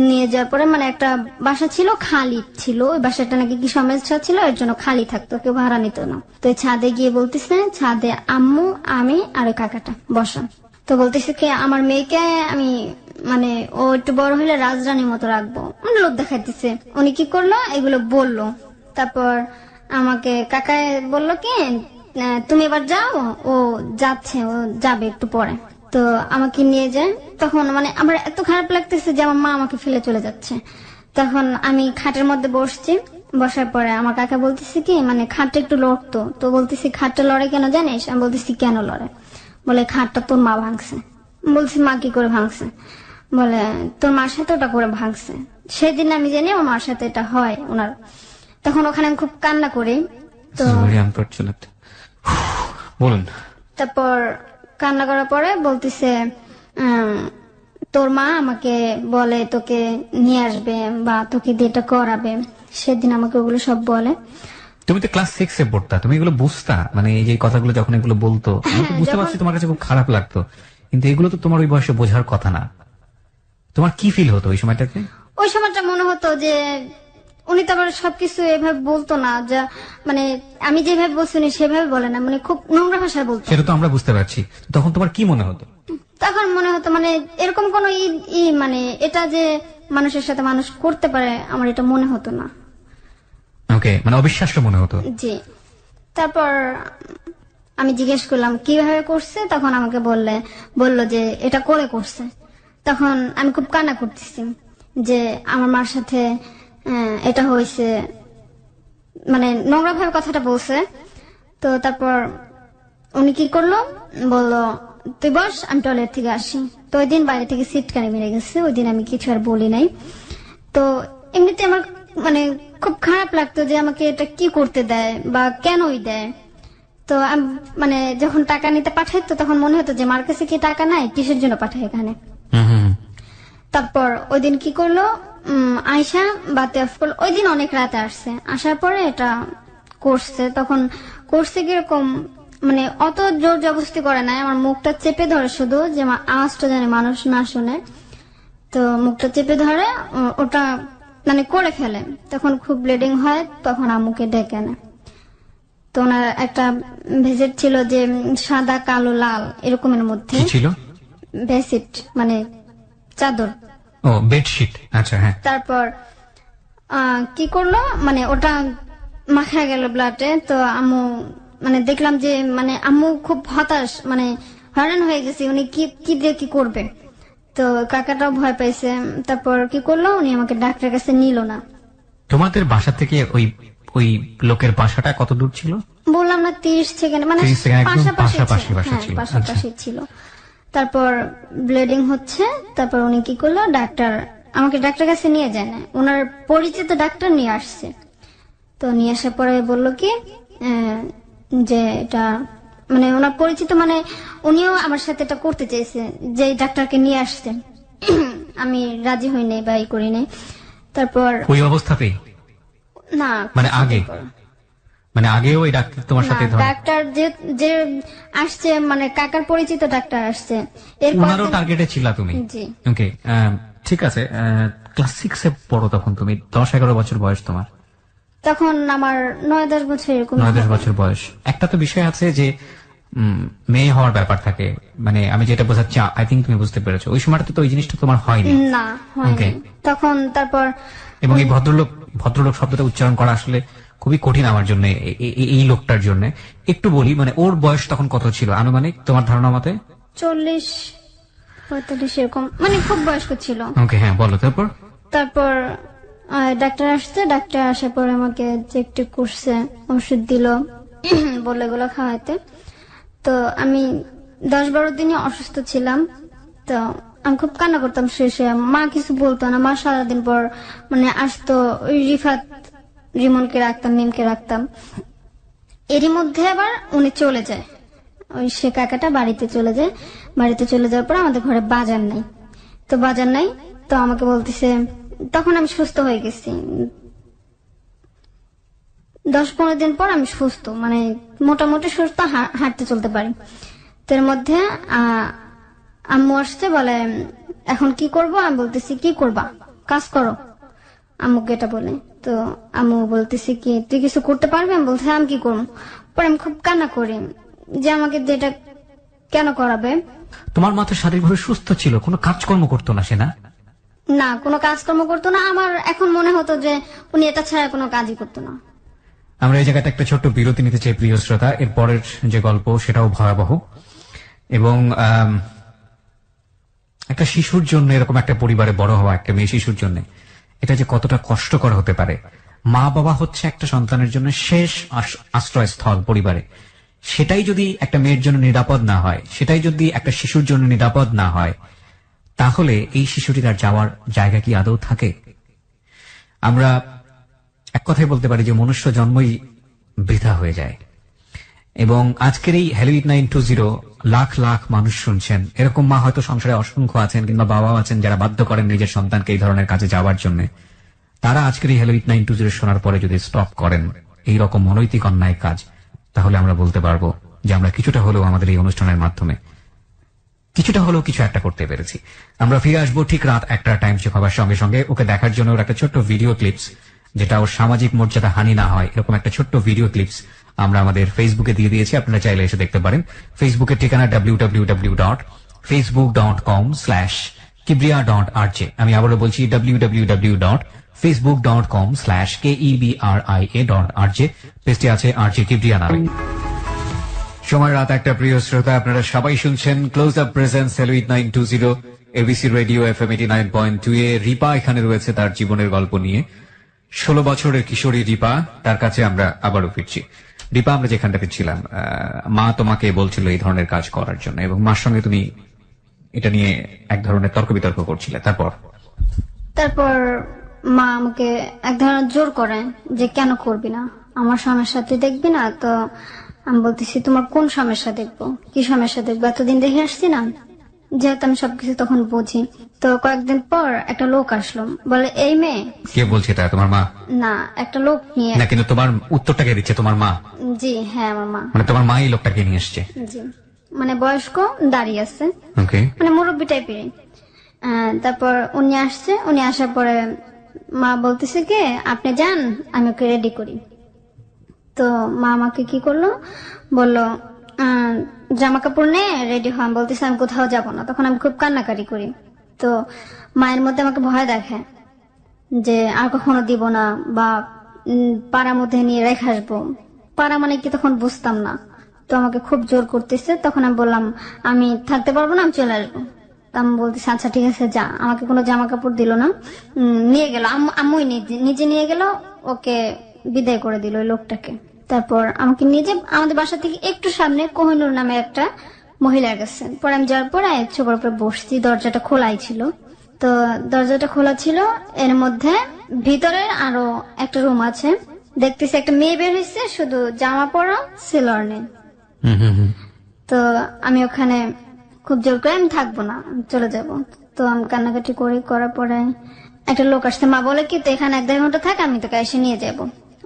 নিয়ে যাওয়ার পরে একটা বাসা ছিল, খালি ছিল। ওই বাসাটা নাকি কি সমস্যা ছিল, এর জন্য খালি থাকতো, কেউ ভাড়া নিত না। তো ছাদে গিয়ে বলতেছে, ছাদে আম্মু আমি আর ওই কাকাটা বসা। তো বলতেছে কি আমার মেয়েকে আমি ও একটু বড় হলে রাজরানীর মতো রাখবো, লোক দেখাইতেছে। উনি কি করলো, এগুলো বললো। তারপর আমাকে কাকায় বললো কি তুমি এবার যাও, ও যাচ্ছে, ও যাবে একটু পরে। তো আমাকে নিয়ে যায়। তখন আমার এত খারাপ লাগতেছে যে আমার মা আমাকে ফেলে চলে যাচ্ছে। তখন আমি খাটের মধ্যে বসছি, বসার পরে আমার কাকা বলতেছে কি খাটটা একটু লড়তো। তো বলতেছি খাটটা লড়ে কেন জানিস? আমি বলতেছি কেন লড়ে? বলে খাটটা তোর মা ভাঙছে। বলছি মা কি করে ভাঙছে? বলে তোর মার সাথে ওটা করে ভাঙছে। সেদিন আমি জানি আমার মার সাথে এটা হয় ওনার। তখন ওখানে আমি খুব কান্না করি। তো বলুন। তারপর কান্না করার পরে বলতেছে তোর মা আমাকে বলে তোকে নিয়ে আসবে বা তোকে দিয়ে এটা করাবে। সেদিন আমাকে ওগুলো সব বলে। তুমি তো ক্লাস 6 এ পড়তা, তুমি এগুলো বুঝতা? এই যে কথাগুলো যখন এগুলো বলতো, আমি তো বুঝতে পারছি তোমার কাছে খুব খারাপ লাগতো, কিন্তু এগুলো তো তোমার ওই বয়সে বোঝার কথা না। তোমার কি ফিল হতো ওই সময়টাতে? ওই সময়টা মনে হতো যে উনি তো আবার সবকিছু এভাবে বলতো না, যা আমি যেভাবে বলছি উনি সেভাবে বলে না, খুব নোংরা ভাষায় বলতো। সেটা তো আমরা বুঝতে পারছি। তখন তোমার কি মনে হতো? তখন মনে হতো এরকম কোন এটা যে মানুষের সাথে মানুষ করতে পারে, আমার এটা মনে হতো না। ওকে, অবিশ্বাস্য মনে হতো। জি। তারপর আমি জিজ্ঞেস করলাম কিভাবে করছে, তখন আমাকে বললো যে এটা করে করছে। তখন আমি খুব কান্না করতেছি যে আমার মার সাথে এটা হয়েছে, নোংরা ভাবে কথাটা বলছে। তো তারপর উনি কি করলো, বললো তুই বস, আমি টয়লেট থেকে আসি। তো ওই দিন বাইরে থেকে সিটকানি মেরে গেছে, ওই দিন আমি কিছু আর বলি নাই। তো এমনিতে আমার খুব খারাপ লাগতো যে আমাকে এটা কি করতে দেয় বা কেনই দেয়। তো যখন টাকা নিতে পাঠাইতো তখন মনে হতো যে মার কাছে কি টাকা নাই, কিসের জন্য পাঠায় এখানে। তারপর ওই দিন কি করলো, আয়শা বাতে অফ করলো। ওই দিন অনেক রাতে আসছে, আসার পরে এটা করছে। তখন করছে কিরকম অত জোর জবরদস্তি করে নাই, আমার মুখটা চেপে ধরে শুধু, যে আমার আওয়াজটা জানে মানুষ না শুনে। তো মুখটা চেপে ধরে ওটা করে ফেলে। তখন খুব ব্লিডিং হয়, তখন আম্মুকে ডেকে নেয়। তো ওনার একটা ভেজেট ছিল যে সাদা কালো লাল এরকমের মধ্যে ছিল বেডশিট, চাদর। ও বেডশিট, আচ্ছা হ্যাঁ। তারপর কি করলো, ওটা মাখা গেল ব্লাডে। তো আম্মু দেখলাম যে আম্মু খুব হতাশ, হয়রান হয়ে গেছে, উনি কি দিয়ে কি করবে। তো কাকাটাও ভয় পাইছে। তারপর কি করলো, উনি আমাকে ডাক্তারের কাছে নিল না। তোমাদের বাসা থেকে ওই লোকের বাসাটা কত দূর ছিল? বললাম না 30 সেকেন্ড, 30 সেকেন্ড, একদম পাশাপাশি বাসা ছিল। পাশাপাশি ছিল। তারপর ব্লিডিং হচ্ছে। তারপর উনি কি করলো, আমাকে ডাক্তার কাছে নিয়ে যায় না, ওনার পরিচিত ডাক্তার নিয়ে আসছে। তো নিয়ে আসার পরে বললো কি যে এটা ওনার পরিচিত, উনিও আমার সাথে এটা করতে চেয়েছে, যে ডাক্তারকে নিয়ে আসছে। আমি রাজি হই নাই বা ই করি নাই। তারপর ওই অবস্থাতেই না, আগেও ওই ডাক্তার তোমার সাথে ডাক্তার যে আসছে, কাকার পরিচিত ডাক্তার আসছে, ওনারও টার্গেটে ছিল তুমি? জি। ওকে, ঠিক আছে। ক্লাস 6 এ পড়ো তখন তুমি, 10-11 বছর বয়স তোমার। তখন আমার 9-10 বছর এরকম। 9-10 বছর বয়স। একটা তো বিষয় আছে যে মেয়ে হওয়ার ব্যাপার থাকে, আমি যেটা বোঝাচ্ছি, আই থিঙ্ক তুমি বুঝতে পেরেছো। ওই সময়টাতে তো ওই জিনিসটা তোমার হয়নি না, হয়নি তখন। তারপর এবং এই ভদ্রলোক শব্দটা উচ্চারণ করা আসলে খুবই কঠিন আমার জন্য, এই লোকটার জন্য। একটু বলি, ওর বয়স তখন কত ছিল আনুমানিক তোমার ধারণা মতে? 40-45 এরকম, খুব বয়স্ক ছিল। ওকে, হ্যাঁ বলো। তারপর ডাক্তার আসছে, ডাক্তার আসার পর আমাকে চেক টেক করছে, ওষুধ দিল। বললো এগুলো খাওয়াইতে। তো আমি 10-12 দিনই অসুস্থ ছিলাম। তো আমি খুব কান্না করতাম শেষে, মা কিছু বলতো না। মা সারাদিন পর মানে আসতো, ওই রিফাত রিমনকে রাখতাম, মিমকে রাখতাম। এরই মধ্যে আবার উনি চলে যায়, ওই সে কাকাটা বাড়িতে চলে যায়। বাড়িতে চলে যাওয়ার পর আমাদের ঘরে বাজার নাই। তো বাজার নাই, তো আমাকে বলতেছে, তখন আমি সুস্থ হয়ে গেছি। 10-15 দিন পর আমি সুস্থ, মানে মোটামুটি সুস্থ, হাঁটতে চলতে পারি। তো এর মধ্যে আম্মু আসছে, বলে এখন কি করব? আমি বলতেছি কি করবা, কাজ করো, আম্মুকে এটা বলে। তো আম্মু বলতেছি কি তুই কিছু করতে পারবি? আমি বলছি আমি কি করবো? পরে আমি খুব কান্না করি যে আমাকে যেটা কেন করাবে। তোমার মা তো শারীরিকভাবে সুস্থ ছিল, কোনো কাজকর্ম করতো না সে, না? না, কোনো কাজকর্ম করতো না। আমার এখন মনে হতো যে উনি এটা ছাড়া কোনো কাজই করতো না। আমরা এই জায়গাতে একটা ছোট্ট বিরতি নিতে চাই প্রিয় শ্রোতা। এর পরের যে গল্প সেটাও ভয়াবহ, এবং একটা শিশুর জন্য, এরকম একটা পরিবারে বড় হওয়া একটা মেয়ে শিশুর জন্য এটা যে কতটা কষ্টকর হতে পারে। মা বাবা হচ্ছে একটা সন্তানের জন্য শেষ আশ্রয়স্থল পরিবারে। সেটাই যদি একটা মেয়ের জন্য নিরাপদ না হয়, সেটাই যদি একটা শিশুর জন্য নিরাপদ না হয়, তাহলে এই শিশুটির আর যাওয়ার জায়গা কি আদৌ থাকে? আমরা এক কথাই বলতে পারি যে মনুষ্য জন্মই বৃথা হয়ে যায়। এবং আজকের এই হ্যালো 8920 লাখ লাখ মানুষ শুনছেন। এরকম মা হয়তো সংসারে অসংখ্য আছেন, কিংবা বাবাও আছেন যারা বাধ্য করেন নিজের সন্তানকে এই ধরনের কাজে যাওয়ার জন্য। তারা আজকের এই হ্যালো 8920 শোনার পরে যদি স্টপ করেন এই রকম অনৈতিক অন্যায় কাজ, তাহলে আমরা বলতে পারবো যে আমরা কিছুটা হলেও আমাদের এই অনুষ্ঠানের মাধ্যমে কিছুটা হলেও কিছু একটা করতে পেরেছি। আমরা ফিরে আসবো ঠিক রাত 1টা টাইম চেক হবার সঙ্গে সঙ্গে। ওকে দেখার জন্য ওর একটা ছোট্ট ভিডিও ক্লিপস, যেটা ওর সামাজিক মর্যাদা হানি না হয়, এরকম একটা ছোট্ট ভিডিও ক্লিপস আমরা আমাদের ফেসবুকে দিয়ে দিয়েছি। আপনারা চাইলে এসে দেখতে পারেন। ফেসবুকের ঠিকানা www.facebook.com/kibria.rj। আমি আবারও বলছি www.facebook.com/kebria.rj। পেজটি আছে আরজে কিবরিয়া নামে। সময় রাত 1টা প্রিয় শ্রোতা, আপনারা সবাই শুনছেন close up presence hello 8920 ABC radio FM 89.2 এ। রিপা এখানে রয়েছে তার জীবনের গল্প নিয়ে। 16 বছরের কিশোরী রিপা, তার কাছে আমরা আবারও ফিরছি। রিপা, আমরা যেখানটাতে ছিলাম, মা তোমাকে বলছিল এই ধরনের কাজ করার জন্য, এবং মার সঙ্গে তুমি এটা নিয়ে এক ধরনের তর্ক বিতর্ক করছিলে। তারপর মা আমাকে এক ধরনের জোর করে যে কেন করবি না, আমার সমস্যা তুই দেখবি না। তো আমি বলতেছি তোমার কোন সমস্যা দেখবো, কি সমস্যা দেখবো, এতদিন দেখে আসছি না, যেহেতু আমি সবকিছু তখন বুঝি। তো কয়েকদিন পর একটা লোক আসলো, বলে এই মেয়ে। কে বলছে এটা? তোমার মা? না, একটা লোক নিয়ে। না, কিন্তু তোমার উত্তরটা কে দিচ্ছে? তোমার মা? জি হ্যাঁ, আমার মা। মানে তোমার মা এই লোকটাকে নিয়ে এসছে? জি, মানে বয়স্ক, দাঁড়িয়ে আছে, ওকে, মানে মুরব্বী টাইপের। তারপর উনি আসছে, উনি আসার পরে মা বলতেছে কি আপনি যান, আমি ওকে রেডি করি। তো মা আমাকে কি করলো, বললো জামা কাপড় নে রেডি হন। বলতেছে আমি কোথাও যাব না। তখন আমি খুব কান্নাকাটি করি। তো মায়ের মধ্যে আমাকে ভয় দেখে যে আর কখনো দিব না, বা পাড়ার মধ্যে নিয়ে রেখে আসবো। পাড়া মানে কি তখন বুঝতাম না। তো আমাকে খুব জোর করতেছে। তখন আমি বললাম আমি থাকতে পারবো না, আমি চলে আসবো। আমি বলতেছি আচ্ছা ঠিক আছে যা। আমাকে কোনো জামা কাপড় দিল না, নিয়ে গেল আম্মুই নিজে নিয়ে গেল, ওকে বিদায় করে দিল ওই লোকটাকে। তারপর আমাকে নিজে আমাদের বাসা থেকে একটু সামনে কোহিনুর নামে একটা মহিলার কাছে। পরে আমি যাওয়ার পরে ছোকর উপরে বসছি, দরজাটা খোলাই ছিল। তো দরজাটা খোলা ছিল, এর মধ্যে ভিতরের আরো একটা রুম আছে। দেখতেছি একটা মেয়ে বের হয়েছে, শুধু জামা পরা, সেলর নেই। তো আমি ওখানে খুব জোর করে আমি থাকবো না, আমি চলে যাব। তো আমি কান্নাকাটি করার পরে একটা লোক আসছে। মা বলে কি তো এখানে 1-1.5 ঘন্টা থাক, আমি তোকে এসে নিয়ে যাব।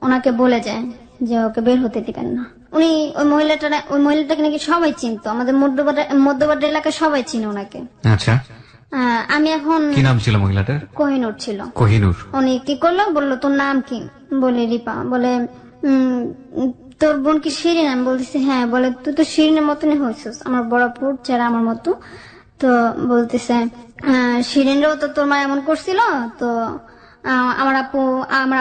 ওনাকে বলে যায় যে ওকে বের হতে দিবেন না। উনি ওই মহিলাটাকে নাকি সবাই চিনতো, আমাদের মধ্যবাড্ডা এলাকায় সবাই চিনে ওনাকে। আচ্ছা, আমি এখন কি নাম ছিল মহিলাটার? কোহিনুর ছিল। কোহিনুর। উনি কি করলো, বললো তোর নাম কি? বলে রিপা। বলে তোর বোন কি শিরিন? আমি বলতেছি হ্যাঁ। বলে তুই তো শিরিনের মতনই হয়েছিস, আমার বড়পুর চেহারা আমার মতো। তো বলতেছে শিরিনরাও তো তোর মা এমন করছিল। তো আমার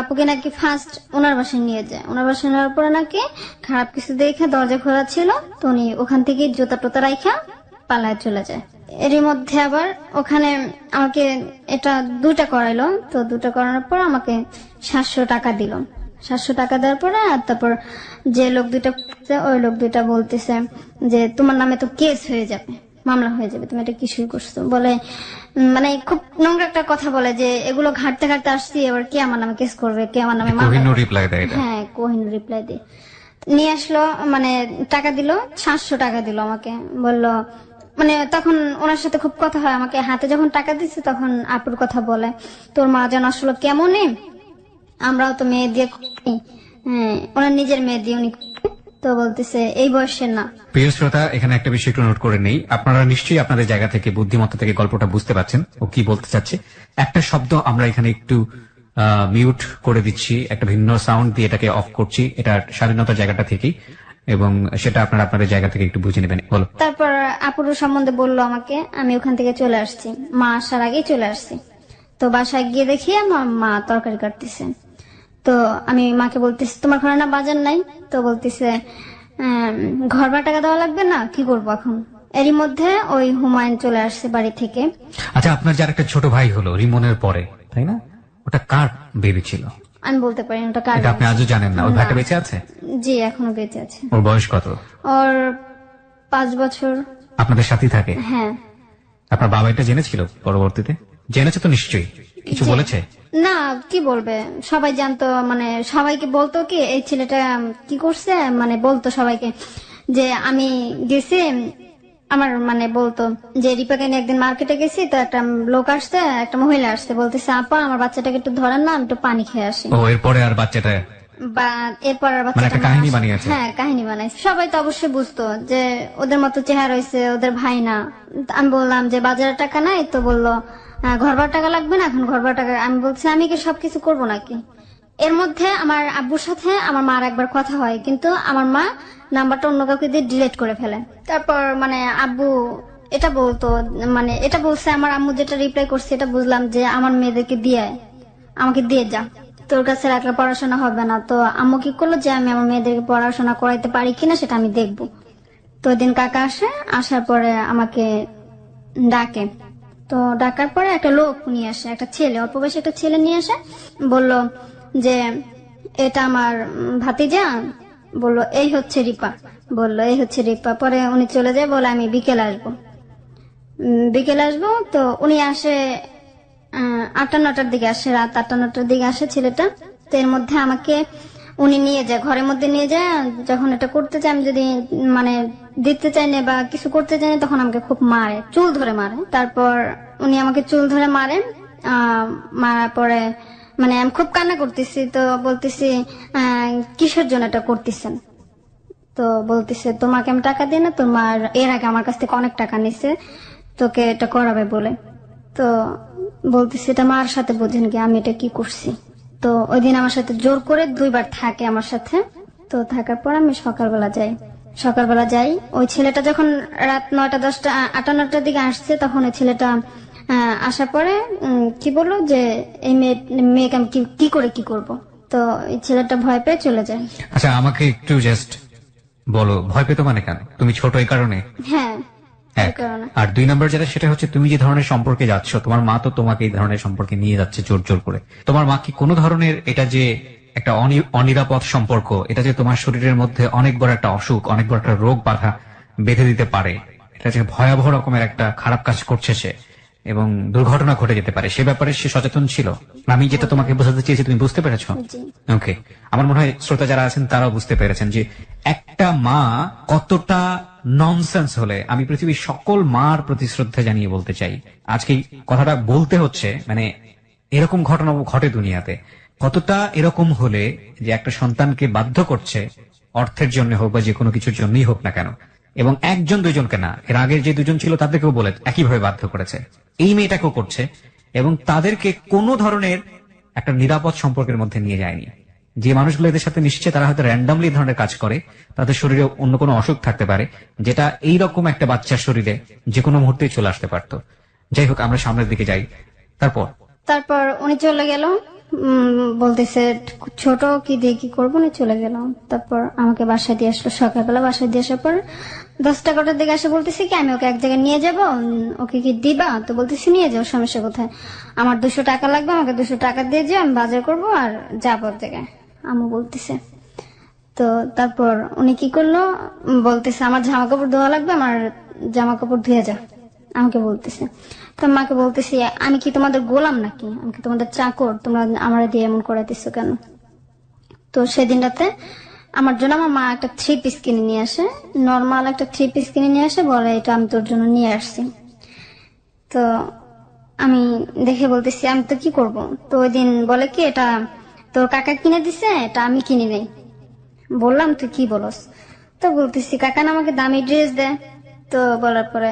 আপুকে নাকি ফার্স্ট ওনার বাসায় নিয়ে যায়। ওনার বাসায় নেওয়ার পরে নাকি খারাপ কিছু দেখে দরজা খোলা ছিল, তো উনি ওখান থেকে জুতা টোতা রাইখা পালায় চলে যায়। এরই মধ্যে আবার ওখানে আমাকে এটা 2টা করাইলো। তো 2টা করানোর পর আমাকে 700 টাকা দিল। 700 টাকা দেওয়ার পরে আর তারপর যে লোক দুইটা ওই লোক দুইটা বলতেছে যে তোমার নামে তো কেস হয়ে যাবে, মামলা হয়ে যাবে, তুমি এটা কি শুরু করছো বলে, মানে খুব নোংরা একটা কথা বলে যে এগুলো ঘাটতে ঘাটতে আসছি, এবার কে আমার নামে কেস করবে, কে আমার নামে মামলা কোহিনূর রিপ্লাই দেয় এটা। হ্যাঁ কোহিনূর রিপ্লাই দিয়ে নিয়ে আসলো, মানে টাকা দিল, 700 টাকা দিল আমাকে, বললো মানে তখন ওনার সাথে খুব কথা হয়, আমাকে হাতে যখন টাকা দিচ্ছে তখন আপুর কথা বলে, তোর মা যেন আসলে কেমনে, আমরাও তো মেয়ে দিয়ে করি, ওনার নিজের মেয়ে দিয়ে উনি করি। তো বলতেছে এই বয়সের না। প্রিয় শ্রোতা, এখানে একটা বিষয় একটু নোট করে নেই, আপনারা নিশ্চয়ই আপনাদের জায়গা থেকে বুদ্ধিমত্তা থেকে গল্পটা বুঝতে পারছেন ও কি বলতে চাচ্ছে। একটা শব্দ আমরা এখানে একটু মিউট করে দিচ্ছি, একটা ভিন্ন সাউন্ড দিয়ে এটাকে অফ করছি, এটা স্বাধীনতার জায়গাটা থেকেই, এবং সেটা আপনারা আপনাদের জায়গা থেকে একটু বুঝে নেবেন। বলো। তারপর আপুর সম্বন্ধে বললো আমাকে, আমি ওখান থেকে চলে আসছি, মা আসার আগেই চলে আসছি। তো বাসায় গিয়ে দেখি আমার মা তরকারি কাটতেছে। তো আমি মাকে বলতেছি তোমার ঘরে না বাজার নাই? তো বলতেছে ঘর ভাড়া টাকা দেওয়া লাগবে না, কি করবো এখন। এরই মধ্যে ওই হুমায়ুন চলে আসছে বাড়ি থেকে। আচ্ছা, আপনার যার একটা ছোট ভাই হলো রিমনের পরে, তাই না? ওটা কার বেবি ছিল? আমি বলতে পারি না ওটা কার। এটা আপনি আজও জানেন না? ওই ভাইটা বেঁচে আছে? জি এখনো বেঁচে আছে। ওর বয়স কত? ওর 5 বছর। আপনাদের সাথেই থাকে? হ্যাঁ। আপনার বাবা এটা জেনেছিল পরবর্তীতে? জেনেছে তো নিশ্চয়ই, কিছু বলেছে? না কি বলবে, সবাই জানতো, মানে সবাইকে বলতো কি এই ছেলেটা কি করছে, মানে বলতো সবাইকে যে আমি গেছি, আমার মানে বলতো যে রিপাকে নিয়ে একদিন মার্কেটে গেছি, তো একটা লোক আসছে, একটা মহিলা আসছে, বলতেছে আপা আমার বাচ্চাটাকে একটু ধরেন না, আমি একটু পানি খেয়ে আসি। ও এরপরে আর বাচ্চাটা বা এরপর আর মানে বাচ্চাটা একটা কাহিনী বানিয়েছে? হ্যাঁ কাহিনী বানাইছে। সবাই তো অবশ্যই বুঝতো যে ওদের মতো চেহারা হয়েছে, ওদের ভাই না। আমি বললাম যে বাজারের টাকা নাই, তো বললো ঘর ভাড়া টাকা লাগবে না, এখন ঘর ভাড়া টাকা। আমি বলছি আমি কি সবকিছু করবো নাকি। এর মধ্যে আমার আব্বুর সাথে আমার মার একবার কথা হয়, কিন্তু আমার মা নাম্বারটা অন্য কাউকে দিয়ে ডিলিট করে ফেলে। তারপর মানে আব্বু এটা বলতো, মানে এটা বলছে, আমার আম্মু যেটা রিপ্লাই করছে এটা বুঝলাম যে আমার মেয়েদেরকে দিয়ে আমাকে দিয়ে যা, তোর কাছে রাখলে পড়াশোনা হবে না। তো আম্মু কি করলো যে আমি আমার মেয়েদেরকে পড়াশোনা করাইতে পারি কিনা সেটা আমি দেখবো। তো ওইদিন কাকা আসে, আসার পরে আমাকে ডাকে। তো ডাকার পরে একটা লোক নিয়ে আসে, একটা ছেলে, অল্প বয়সী একটা ছেলে নিয়ে আসে, বলল যে এটা আমার ভাতিজা, বললো এই হচ্ছে রিপা, বললো এই হচ্ছে রিপা। পরে উনি চলে যায়, বলে আমি বিকেলে আসবো। বিকেলে আসবো। তো উনি আসে 8টা-9টার দিকে আসে, রাত 8টা-9টার দিকে আসে ছেলেটা। তো এর মধ্যে আমাকে উনি নিয়ে যায়, ঘরের মধ্যে নিয়ে যায়। যখন এটা করতে চাই, আমি যদি মানে দিতে চাই না বা কিছু করতে চাই না, তখন আমাকে খুব মারে, চুল ধরে মারে। তারপর উনি আমাকে চুল ধরে মারেন, মারার পরে মানে আমি খুব কান্না করতেছি। তো বলতেছি কিসের জন্য এটা করতেছেন? তো বলতেছে তোমাকে আমি টাকা দিই না, তোমার এর আগে আমার কাছ থেকে অনেক টাকা নিছে তোকে এটা করাবে বলে। তো বলতেছি এটা মার সাথে বোঝেন কি আমি এটা কি করছি। তো ওই দিন আমার সাথে জোর করে 2বার থাকে আমার সাথে। তো থাকার পর আমি সকালবেলা যাই। ওই ছেলেটা যখন রাত 9টা 10টা 8টা 9টার দিকে আসছে, তখন ওই ছেলেটা আসার পরে কি বললো যে এই মেয়েকে আমি কি করে কি করব। তো এই ছেলেটা ভয় পেয়ে চলে যায়। আচ্ছা, আমাকে একটু জাস্ট বলো, ভয় পেতো মানে কেন? তুমি ছোট এই কারণে? হ্যাঁ এক। আর 2 নম্বর যেটা, সেটা হচ্ছে তুমি যে ধরনের সম্পর্কে যাচ্ছ, তোমার মা তো তোমাকে এই ধরনের সম্পর্কে নিয়ে যাচ্ছে জোর জোর করে। তোমার মা কি কোনো ধরনের এটা যে একটা অনিরাপদ সম্পর্ক, এটা যে তোমার শরীরের মধ্যে অনেক বড় একটা অসুখ, অনেক বড় একটা রোগ বাধা বেঁধে দিতে পারে, এটা যে ভয়াবহ রকমের একটা খারাপ কাজ করছে সে, এবং দুর্ঘটনা ঘটে যেতে পারে, সে ব্যাপারে সে সচেতন ছিল? আমি যেটা তোমাকে বোঝাতে চেয়েছি তুমি বুঝতে পেরেছো? ওকে, আমার মনে হয় শ্রোতা যারা আছেন তারাও বুঝতে পেরেছেন যে একটা মা কতটা ননসেন্স হলে। আমি পৃথিবীর সকল মার প্রতি শ্রদ্ধা জানিয়ে বলতে চাই, আজকে এই কথাটা বলতে হচ্ছে, মানে এরকম ঘটনা ঘটে দুনিয়াতে, কতটা এরকম হলে যে একটা সন্তানকে বাধ্য করছে, অর্থের জন্য হোক বা যে কোনো কিছুর জন্যই হোক না কেন, এবং 1-2জনকে না, এর আগের যে 2জন ছিল তাদেরকেও বলে একইভাবে বাধ্য করেছে, এই মেয়েটাকেও করছে, এবং তাদেরকে কোনো ধরনের একটা নিরাপদ সম্পর্কের মধ্যে নিয়ে যায়নি। যে মানুষগুলো এদের সাথে মিশছে তারা হয়তো র্যান্ডামলি ধরনের কাজ করে, তাদের শরীরে অন্য কোনো অসুখ থাকতে পারে যেটা এইরকম একটা বাচ্চার শরীরে যে কোনো মুহূর্তেই চলে আসতে পারতো। যাই হোক, আমরা সামনের দিকে যাই। তারপর উনি চলে গেল, বলতেছে ছোট কি দিয়ে কি করবো, উনি চলে গেল। তারপর আমাকে বাসায় দিয়ে আসলো, সকালবেলা বাসায় দিয়ে আসার পর 10টা-11টার দিকে আসে, বলতেছি কি আমি ওকে এক জায়গায় নিয়ে যাব, ওকে কি দিবা? তো বলতেছি নিয়ে যাও, সমস্যা কোথায়, আমার 200 টাকা লাগবে, আমাকে 200 টাকা দিয়ে যাও, আমি বাজার করবো আর যাবো এক জায়গায়। আম্মু বলতেছে। তো তারপর উনি কি করলো, বলতেছে আমার জামা কাপড় ধোয়া লাগবে, আমার জামা কাপড় ধুয়ে যা, আমাকে বলতেছে। তো মাকে বলতেছি আমি কি তোমাদের গোলাম নাকি, আমি কি তোমাদের চাকর, তোমরা আমার দিয়ে এমন করাইতেছো কেন? তো সেদিন রাতে আমার জন্য আমার মা একটা 3 পিস কিনে নিয়ে আসে, নর্মাল একটা 3 পিস কিনে নিয়ে আসে, বলে এটা আমি তোর জন্য নিয়ে আসছি। তো আমি দেখে বলতেছি আমি তো কি করব। তো ওই দিন বলে কি এটা তোর কাকা কিনে দিছে, এটা আমি কিনি নাই। বললাম তুই কি বলস? তো বলতেছি কাকা না আমাকে দামি ড্রেস দেয়। তো বলার পরে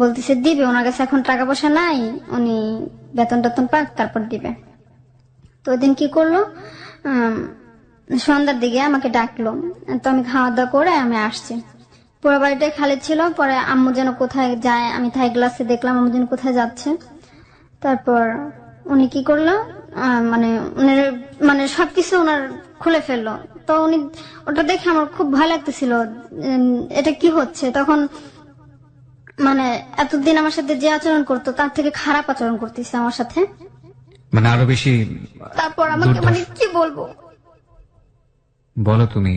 বলতেছে দিবে, ওনার কাছে এখন টাকা পয়সা নাই, উনি বেতন টেতন পাক তারপর দিবে। তো ওই দিন কি করলো, সন্ধ্যার দিকে আমাকে ডাকলো। তো আমি খাওয়া দাওয়া করে আমি আসছি, পুরো বাড়িটাই খালি ছিল। পরে আম্মু যেন কোথায় যায়, আমি থাই গ্লাসে দেখলাম আম্মু যেন কোথায় যাচ্ছে। তারপর উনি কি করলো, মানে উনি মানে সবকিছু ওনার খুলে ফেললো। তো উনি ওটা দেখে আমার খুব ভয় লাগতেছিল, এটা কি হচ্ছে। তখন মানে এতদিন আমার সাথে যে আচরণ করতো তার থেকে খারাপ আচরণ করতেছে আমার সাথে। মানে আরো বেশি তারপর আমাকে মানে কি বলবো, বলো তুমি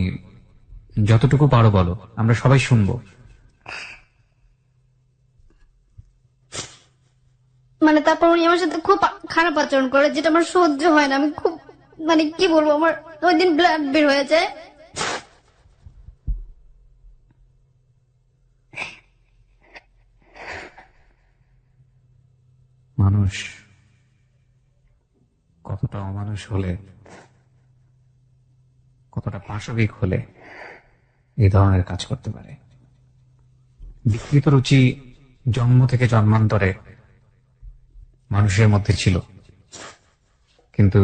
যতটুকু পারো বলো, আমরা সবাই শুনবো। মানে তারপর উনি আমার সাথে খুব খারাপ আচরণ করে, যেটা আমার সহ্য হয় না। আমি খুব মানে কি বলবো, আমার ওই দিন ব্লাড বের হয়ে যায়। মানুষ কতটা অমানুষ হলে, কতটা পাশবিক হলে এই ধরনের কাজ করতে পারে। বিকৃত রুচি জন্ম থেকে জন্মান্তরে মানুষের মধ্যে ছিল, কিন্তু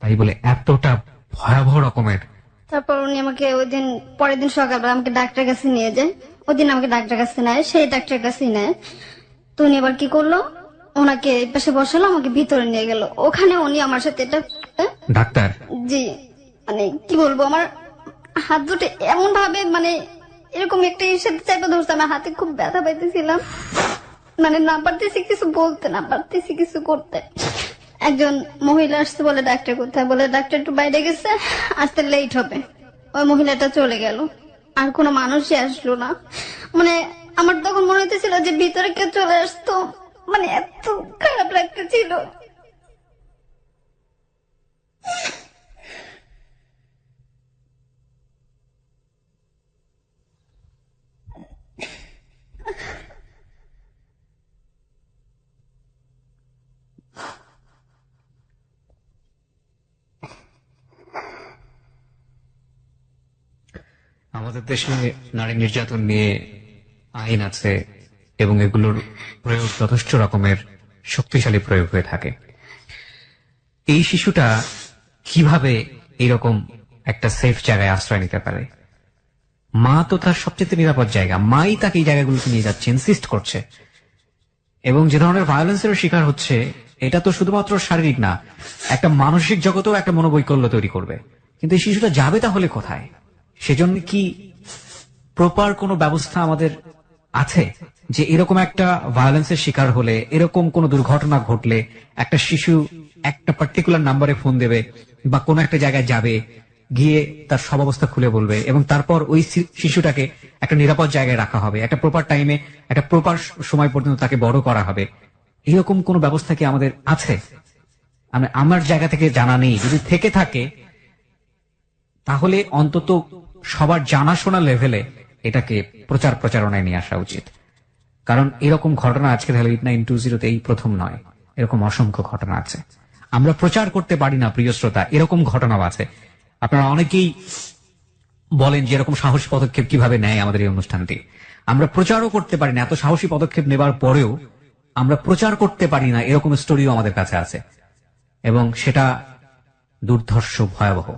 তাই বলে এতটা ভয়াবহ রকমের। তারপর উনি আমাকে ওই দিন পরের দিন সকালবেলা আমাকে ডাক্তারের কাছে নিয়ে যায়। ওই দিন আমাকে ডাক্তারের কাছে নেয়, সেই ডাক্তারের কাছেই নেয়। তো উনি আবার কি করলো, ওনাকে এই পাশে বসালো, আমাকে ভিতরে নিয়ে গেল। ওখানে উনি আমার সাথে এটা ডাক্তার জি মানে কি বলবো, আমার হাত দুটো এমন ভাবে মানে এরকম একটা সাথে চাপা ধরছে, আমার হাতে খুব ব্যথা পাইতেছিলাম, মানে না পারতেছি কিছু বলতে, না পারতেছি কিছু করতে। একজন মহিলা আসতে বলে ডাক্তার কোথায়, বলে ডাক্তার একটু বাইরে গেছে, আসতে লেট হবে। ওই মহিলাটা চলে গেল, আর কোনো মানুষই আসলো না। মানে আমার তখন মনে হইতেছিল যে ভিতরে কেউ চলে আসতো, মানে এত খারাপ লাগতেছিল। আমাদের দেশে নারী নির্যাতন নিয়ে আইন আছে এবং এগুলোর প্রয়োগ যথেষ্ট রকমের শক্তিশালী প্রয়োগ হয়ে থাকে। এই শিশুটা কিভাবে এরকম একটা সেফ জায়গায় আশ্রয় নিতে পারে? মা তো তার সবচেয়ে নিরাপদ জায়গা, মাই তাকে এই জায়গাগুলোতে নিয়ে যাচ্ছে, ইনসিস্ট করছে, এবং যে ধরনের ভায়োলেন্সের শিকার হচ্ছে এটা তো শুধুমাত্র শারীরিক না, একটা মানসিক জগতেও একটা মনোবৈকল্য তৈরি করবে। কিন্তু এই শিশুটা যাবে তাহলে কোথায়? সেজন্য কি প্রপার কোনো ব্যবস্থা আমাদের আছে যে এরকম একটা ভায়োলেন্সের শিকার হলে, এরকম কোনো দুর্ঘটনা ঘটলে একটা শিশু একটা পার্টিকুলার নাম্বারে ফোন দেবে বা কোনো একটা জায়গায় যাবে, গিয়ে তার সব অবস্থা খুলে বলবে, এবং তারপর ওই শিশুটাকে একটা নিরাপদ জায়গায় রাখা হবে, একটা প্রপার টাইমে, একটা প্রপার সময় পর্যন্ত তাকে বড় করা হবে? এরকম কোনো ব্যবস্থা কি আমাদের আছে? আমার জায়গা থেকে জানা নেই। যদি থেকে থাকে তাহলে অন্তত সবার জানাশোনা লেভেলে এটাকে প্রচারণায় নিয়ে আসা উচিত। কারণ এরকম ঘটনা আজকের হেল্প 8920 এই প্রথম নয়, এরকম অসংখ্য ঘটনা আছে। আমরা প্রচার করতে পারি না প্রিয় শ্রোতা, এরকম ঘটনাও আছে। আপনারা অনেকেই বলেন যে এরকম সাহসী পদক্ষেপ কিভাবে নেয় আমাদের এই অনুষ্ঠানটি। আমরা প্রচারও করতে পারি না, এত সাহসী পদক্ষেপ নেবার পরেও আমরা প্রচার করতে পারি না, এরকম স্টোরিও আমাদের কাছে আছে, এবং সেটা দুর্ধর্ষ, ভয়াবহ।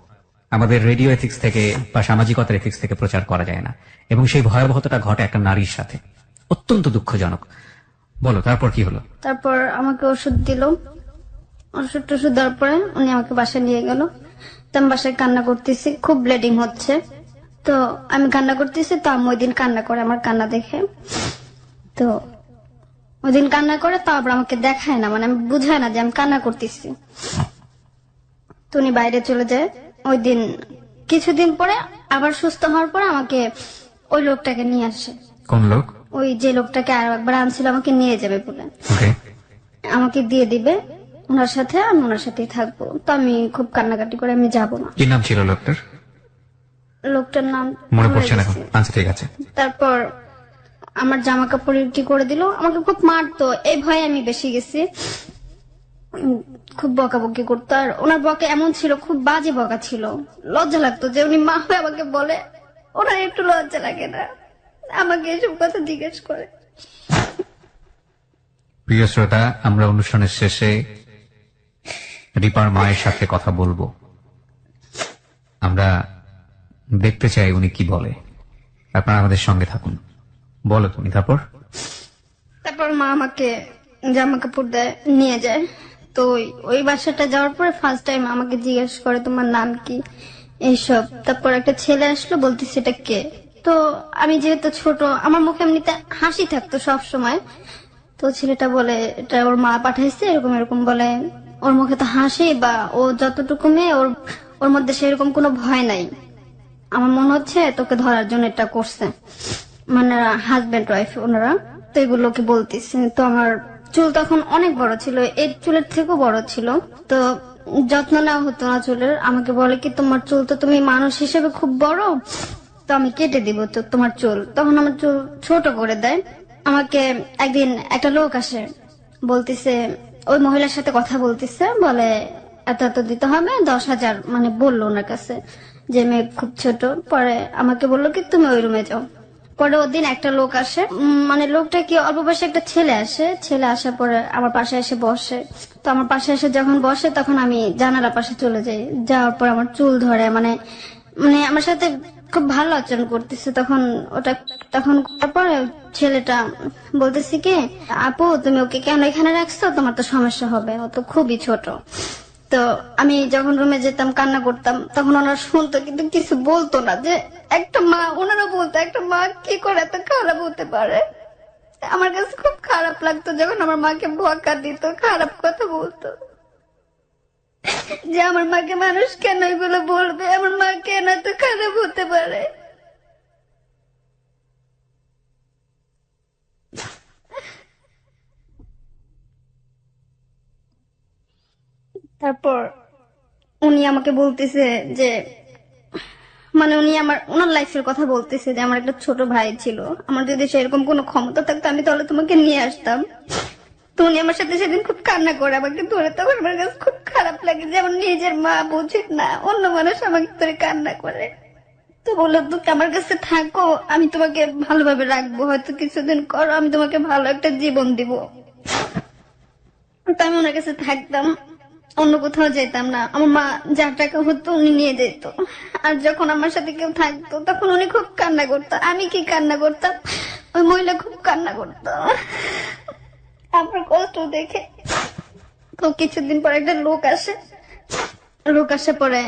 আমাদের রেডিও এথিক্স থেকে বা সামাজিকতার এথিক্স থেকে প্রচার করা যায় না, এবং সেই ভয়াবহতাটা ঘটে একটা নারীর সাথে। অত্যন্ত দুঃখজনক। বলো তারপর কি হলো? তারপর আমাকে ওষুধ দিল, ওষুধ টষুধ দেওয়ার পরে উনি আমাকে বাসায় নিয়ে গেল। তো আমি বাসায় কান্না করতেছি, খুব ব্লিডিং হচ্ছে। তো আমি কান্না করতেছি, তো আমি ওই দিন কান্না করে আমার কান্না দেখে, তো ওই দিন কান্না করে, তারপর আমাকে দেখায় না, মানে আমি বুঝায় না যে আমি কান্না করতেছি। তো উনি বাইরে চলে যায়। ওই দিন কিছুদিন পরে আবার সুস্থ হওয়ার পরে আমাকে ওই লোকটাকে নিয়ে আসে। কোন লোক? ওই যে লোকটাকে আর একবার আনছিল আমাকে নিয়ে যাবে বলে, ওকে। আমাকে দিয়ে দিবে ওনার সাথে, আমি ওনার সাথেই থাকবো। তো আমি খুব কান্নাকাটি করে আমি যাব না। কি নাম ছিল লোকটার? লোকটার নাম মনে ভুলে পড়ছে না এখন। গেছি। আচ্ছা ঠিক আছে। তারপর আমার জামা কাপড় কি করে দিল, আমাকে খুব মারতো, এই ভয়ে আমি বেশি গেছি। খুব বকাবকি করতো, আর ওনার বকা এমন ছিল, খুব বাজে বকা ছিল। লজ্জা লাগতো যে উনি মা হয়ে আমাকে বলে, ওনার একটু লজ্জা লাগে না আমাকে এসব কথা জিজ্ঞেস করে। প্রিয় শ্রোতা, আমরা অনুষ্ঠানের শেষে রিপার মায়ের সাথে কথা বলবো। আমরা দেখতে চাই উনি কি বলে। আপনারা আমাদের সঙ্গে থাকুন। বলো তুমি। তারপর মা আমাকে জামা কাপড় দেয়, নিয়ে যায়। তো ওই বাসাটা যাওয়ার পরে ফার্স্ট টাইম আমাকে জিজ্ঞেস করে তোমার নাম কি, এইসব। তারপর একটা ছেলে আসলো, বলতেছে এটা কে। তো আমি যেহেতু ছোট, আমার মুখে এমনিতে হাসি থাকতো সব সময়। তো ছেলেটা বলে এটা ওর মা পাঠাইছে, এরকম এরকম বলে। ওর মুখে তো হাসি, বা ও যতটুকু মেয়ে, ওর মধ্যে সেরকম কোনো ভয় নাই। আমার মনে হচ্ছে তোকে ধরার জন্য এটা করছে, মানে হাজবেন্ড ওয়াইফ ওনারা। তো এগুলোকে বলতেছে। তো আমার চুল তখন অনেক বড় ছিল, এর চুলের থেকেও বড় ছিল। তো যত্ন নেওয়া হতো না চুলের। আমাকে বলে কি তোমার চুল তো, তুমি মানুষ হিসেবে খুব বড়, তো আমি কেটে দিব তো তোমার চুল। তখন আমার চুল ছোট করে দেয়। আমাকে একদিন একটা লোক আসে, বলতেছে ওই মহিলার সাথে কথা বলতেছে, বলে এত এত দিতে হবে, 10,000 মানে বললো ওনার কাছে, যে মেয়ে খুব ছোট। পরে আমাকে বললো কি তুমি ওই রুমে যাও। পরে ওদিন একটা লোক আসে, মানে লোকটা কি অল্প বয়সে একটা ছেলে আসে। ছেলে আসার পরে আমার পাশে এসে বসে। তো আমার পাশে এসে যখন বসে, তখন আমি জানালা পাশে চলে যাই। যাওয়ার পর আমার চুল ধরে, মানে মানে আমার সাথে খুব ভালো আচরণ করতেছে। তখন তারপরে ছেলেটা বলতেছে কি, আপু তুমি ওকে কেন এখানে রাখছো, তোমার তো সমস্যা হবে, ও তো খুবই ছোট। তো আমি যখন রুমে যেতাম কান্না করতাম, তখন ওনারা শুনতো কিন্তু কিছু বলতো না। যে একটা মা, ওনারা বলতো একটা মা কি করে এত খারাপ হতে পারে। আমার কাছে খুব খারাপ লাগতো যখন আমার মাকে বকা দিত, খারাপ কথা বলতো, যে আমার মাকে মানুষ কেন এগুলো বলবে, আমার মা কেন এত খারাপ হতে পারে। তারপর উনি আমাকে বলতেছে যে, মানে উনি ওনার লাইফের কথা বলতেছে, যে আমার একটা ছোট ভাই ছিল, আমার যদি সেরকম কোনো ক্ষমতা থাকতো আমি তাহলে তোমাকে নিয়ে আসতাম। তো উনি আমার সাথে সেদিন খুব কান্না করে আমাকে ধরে। তখন আমার কাছে খুব খারাপ লাগে, যেমন নিজের মা বুঝে না, অন্য মানুষ আমাকে ধরে কান্না করে। তো বললো তুমি আমার কাছে থাকো, আমি তোমাকে ভালোভাবে রাখবো, হয়তো কিছুদিন করো, আমি তোমাকে ভালো একটা জীবন দিব। তো আমি ওনার কাছে থাকতাম, অন্য কোথাও যেতাম না। আমার মা যার টাকা হতো উনি নিয়ে যেত। আর যখন আমার সাথে কেউ থাকতো তখন উনি খুব কান্না করতো। আমি কি কান্না করতাম, ওই মহিলা খুব কান্না করতো আমার কষ্ট দেখে। তো কিছুদিন পর একটা লোক আসে। লোক আসে পরে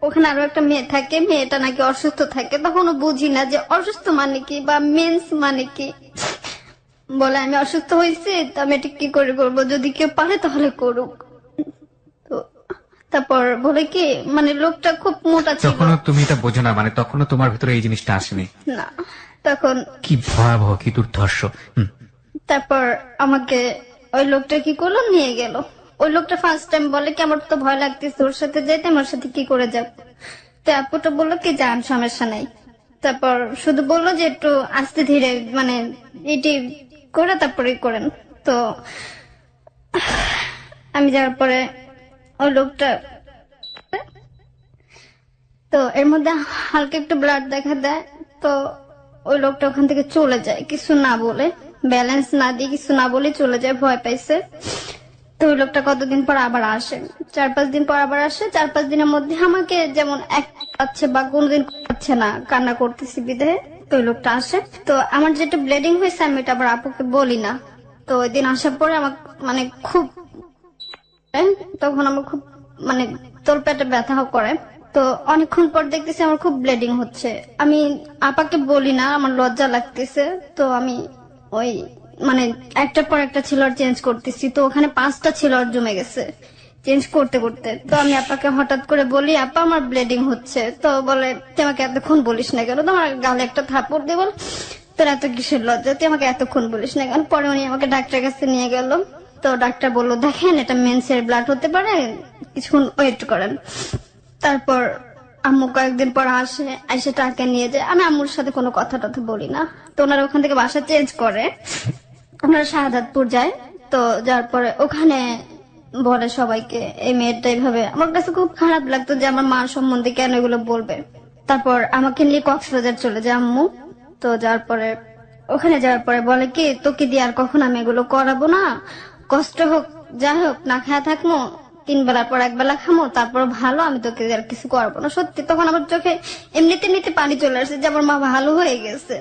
ওখানে আরো একটা মেয়ে থাকে, মেয়েটা নাকি অসুস্থ থাকে। তখনও বুঝি না যে অসুস্থ মানে কি বা মেন্স মানে কি। বলে আমি অসুস্থ হয়েছি, তো আমি এটা কি করে করবো, যদি কেউ পারে তাহলে করুক। তো তারপর বলে কি, মানে লোকটা খুব মোটা ছিল। তখনও তুমি এটা বোঝো না, মানে তখনও তোমার ভিতরে এই জিনিসটা আসেনি? না, তখন কি ভয়াবহ, কি দুর্ধর্ষ। তারপর আমাকে ওই লোকটা কি করলো, নিয়ে গেল। ওই লোকটা ফার্স্ট টাইম বলে কি আমার তো ভয় লাগতেছে ওর সাথে যেতে, আমার সাথে কি করে যাব। তো আপুটা বললো কি যান, সমস্যা নাই। তারপর শুধু বললো যে একটু আস্তে ধীরে, মানে এটি করে তারপরে করেন। তো আমি যাওয়ার পরে ওই লোকটা, তো এর মধ্যে হালকা একটু ব্লাড দেখা দেয়। তো ওই লোকটা ওখান থেকে চলে যায় কিছু না বলে, ব্যালেন্স না দিয়ে কিছু না বলে চলে যায়, ভয় পাইছে। তো ওই লোকটা কতদিন পর আবার আসে, 4-5 দিন পর আবার আসে। 4-5 দিনের মধ্যে আমাকে যেমন এক পাচ্ছে বা কোনোদিন পাচ্ছে না, কান্না করতেছি বিধে। তো ওই লোকটা আসে। তো আমার যেটা ব্লিডিং হয়েছে আমি এটা আবার আপুকে বলি না। তো ওই দিন আসার পরে আমার মানে খুব, তখন আমার খুব মানে তোর পেটে ব্যথা করে। তো অনেকক্ষণ পর দেখতেছি আমার খুব ব্লিডিং হচ্ছে। আমি আপাকে বলি না, আমার লজ্জা লাগতেছে। তো আমি ওই মানে একটার পর একটা ছিলর চেঞ্জ করতেছি। তো ওখানে 5টা ছিলর জমে গেছে। চেঞ্জ করতে করতে। তো আমি আপাকে হঠাৎ করে বলি, আপা আমার ব্লিডিং হচ্ছে। তো বলে, তুই আমাকে এতক্ষণ বলিস না কেন? তোমার গালে একটা থাপ্পড় দিয়ে বল, তোর এত কিসের লজ্জা, তুই আমাকে এতক্ষণ বলিস না কেন? পরে উনি আমাকে ডাক্তারের কাছে নিয়ে গেল। তো ডাক্তার বললো, দেখেন এটা মেন্সের ব্লাড হতে পারে, কিছুক্ষণ ওয়েট করেন। তারপর আম্মু কয়েকদিন পর এসে টাকা নিয়ে যায়। আমি আম্মুর সাথে কোনো কথা টথা বলি না। তো ওনারা ওখান থেকে বাসা চেঞ্জ করে, ওনারা শাহাদাতপুর যায়। তো যাওয়ার পরে ওখানে বলে সবাইকে, এই মেয়েটা এইভাবে। আমার কাছে খুব খারাপ লাগতো যে আমার মা সম্বন্ধে কেন এগুলো বলবে। তারপর আমাকে নিয়ে কক্সবাজার চলে যায় আম্মু। তো যাওয়ার পরে ওখানে যাওয়ার পরে বলে কি, তোকে দিয়ে আর কখন আমি এগুলো করাবো না, কষ্ট হোক যাই হোক না খায়া থাকবো, 3 বেলার পর 1 বেলা খামো, তারপর ভালো, আমি তোকে আর কিছু করবো না। সত্যি তখন আমার চোখে এমনিতে পানি চলে আসছে যে আমার মা ভালো হয়ে গেছে।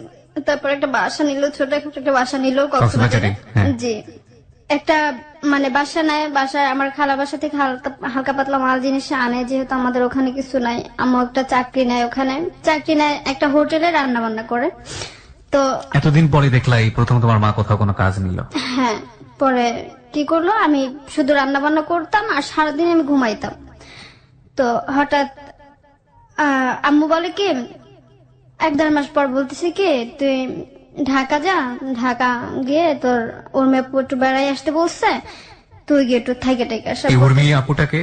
তারপর একটা বাসা নিল, ছোট একটা বাসা নিল কক্সবাজারে। জি, একটা মানে বাসা নেয়। বাসায় আমার খালা বাসা থেকে হালকা পাতলা মাল জিনিস আনে, যেহেতু আমাদের ওখানে কিছু নাই। আমার একটা চাকরি নেয়, ওখানে চাকরি নেয় একটা হোটেলে রান্না বান্না করে। তো এতদিন পরে দেখলাই প্রথম তোমার মা কোথাও কোনো কাজ নিল? হ্যাঁ, পরে কি করলো, আমি শুধু রান্না বান্না করতাম আর সারাদিন আমি ঘুমাইতাম। তো হঠাৎ আম্মু বলে কি, 1-1.5 মাস পর বলতেছে কি, তুই ঢাকা যা, ঢাকা গিয়ে তোর ওর মেয়ে একটু বেড়াই আসতে বলছে, তুই গিয়ে একটু থাকে আসা। এই উর্মি আপুটাকে?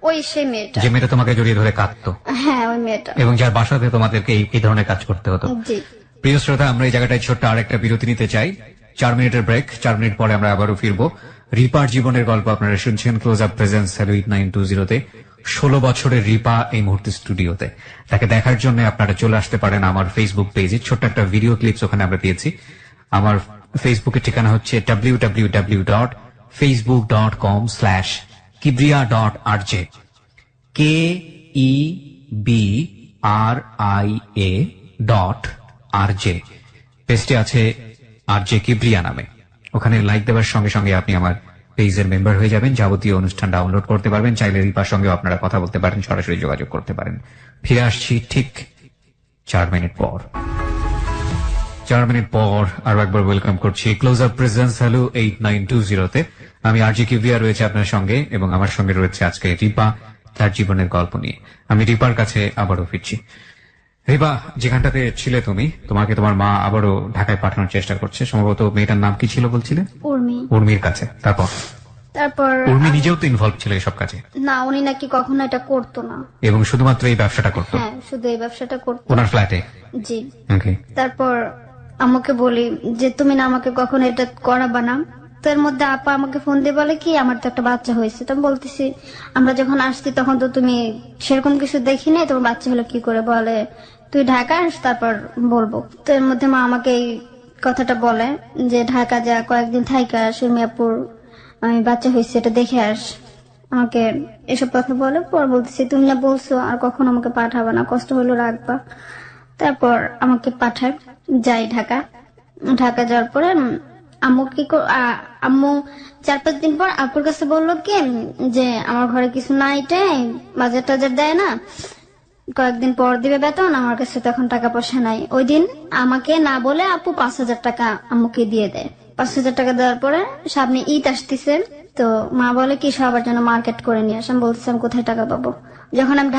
ওই সেই মেয়েটা, যে মেয়েটা তোমাকে জড়িয়ে ধরে কাঁদতো? হ্যাঁ, ওই মেয়েটা, এবং যার বাসাতে তোমাদেরকে এই ধরনের কাজ করতে হতো? জি। প্রিয় শ্রোতা, আমরা এই জায়গাটায় ছোট্ট আরেকটা বিরতি নিতে চাই। 4 মিনিটের ব্রেক। 4 মিনিট পরে আমরা আবারও ফিরবো। রিপার জীবনের গল্প আপনারা শুনছেন ক্লোজ আপ প্রেজেন্স হ্যালো 8920-তে। 16 বছরের রিপা এই মুহূর্তে স্টুডিওতে। তাকে দেখার জন্য আপনারা চলে আসতে পারেন আমার ফেসবুক পেজে। ছোট্ট একটা ভিডিও ক্লিপস ওখানে আমরা দিয়েছি। আমার ফেসবুকের ঠিকানা হচ্ছে www.facebook.com/kibriya.rj KEBRIA.RJ। পেজটি আছে আরজে কিবরিয়া নামে। ওখানে লাইক দেওয়ার সঙ্গে সঙ্গে আপনি আমার পেজের মেম্বার হয়ে যাবেন, যাবতীয় অনুষ্ঠান ডাউনলোড করতে পারবেন। চাইলে রিপার সঙ্গে আপনারা কথা বলতে পারেন, সরাসরি যোগাযোগ করতে পারেন। ফিরে আসছি ঠিক 4 মিনিট পর। 4 মিনিট পর আরো একবার ওয়েলকাম করছি ক্লোজ আপ প্রেজেন্স হ্যালো 8920-তে। আমি আরজে কিবরিয়া রয়েছে আপনার সঙ্গে, এবং আমার সঙ্গে রয়েছে আজকে রিপা, তার জীবনের গল্প নিয়ে। আমি রিপার কাছে আবারও ফিরছি। রিপা, যেখানটাতে ছিলে তুমি, তোমাকে তোমার মা আবারও ঢাকায় পাঠানোর চেষ্টা করছে। সম্ভবত মেয়েটার নাম কি ছিল বলছিলে? উর্মির কাছে। তারপর উর্মি নিজেও তো ইনভলভ ছিল এসব কাজে? না, উনি নাকি কখনো এটা করতো না, এবং শুধুমাত্র এই ব্যবসাটা করতো? হ্যাঁ, শুধু এই ব্যবসাটা করতো ওনার ফ্ল্যাটে। জি। ওকে। তারপর আমাকে বলি যে তুমি না আমাকে কখনো এটা করাবা না। তো এর মধ্যে আপা আমাকে ফোন দিয়ে বলে কি, আমার তো একটা বাচ্চা হয়েছে। তো আমি বলতেছি, আমরা যখন আসছি তখন তো তুমি সেরকম কিছু দেখি নাই, তোমার বাচ্চা হলো কি করে? বলে, তুই ঢাকা আস, তারপর বলবো। তো এর মধ্যে মা আমাকে এই কথাটা বলে যে ঢাকা যা, কয়েকদিন থাইকা আস, মিয়াপুর আমি বাচ্চা হয়েছে এটা দেখে আস। আমাকে এসব কথা বলে। পর বলতেছি, তুমি না বলছো আর কখনো আমাকে পাঠাবা না, কষ্ট হলো রাখবা। তারপর আমাকে পাঠায়, যাই ঢাকা। ঢাকা যাওয়ার পরে আম্মু আম্মু 4-5 দিন পর আপুর কাছে বললো কি যে আমার ঘরে কিছু নাই, বাজার টাজার দেয় না, কয়েকদিন পর দিবে বেতন, আমার কাছে তখন টাকা পয়সা নাই। ওই দিন আমাকে না বলে আপু 5,000 টাকা আম্মুকে দিয়ে দেয়। 5,000 টাকা দেওয়ার পরে সামনে ঈদ আসতেছে, তো মা বলে কি সবার জন্য মার্কেট করে নিয়ে আস। আমি বলছিলাম কোথায় টাকা পাবো? যখন আমি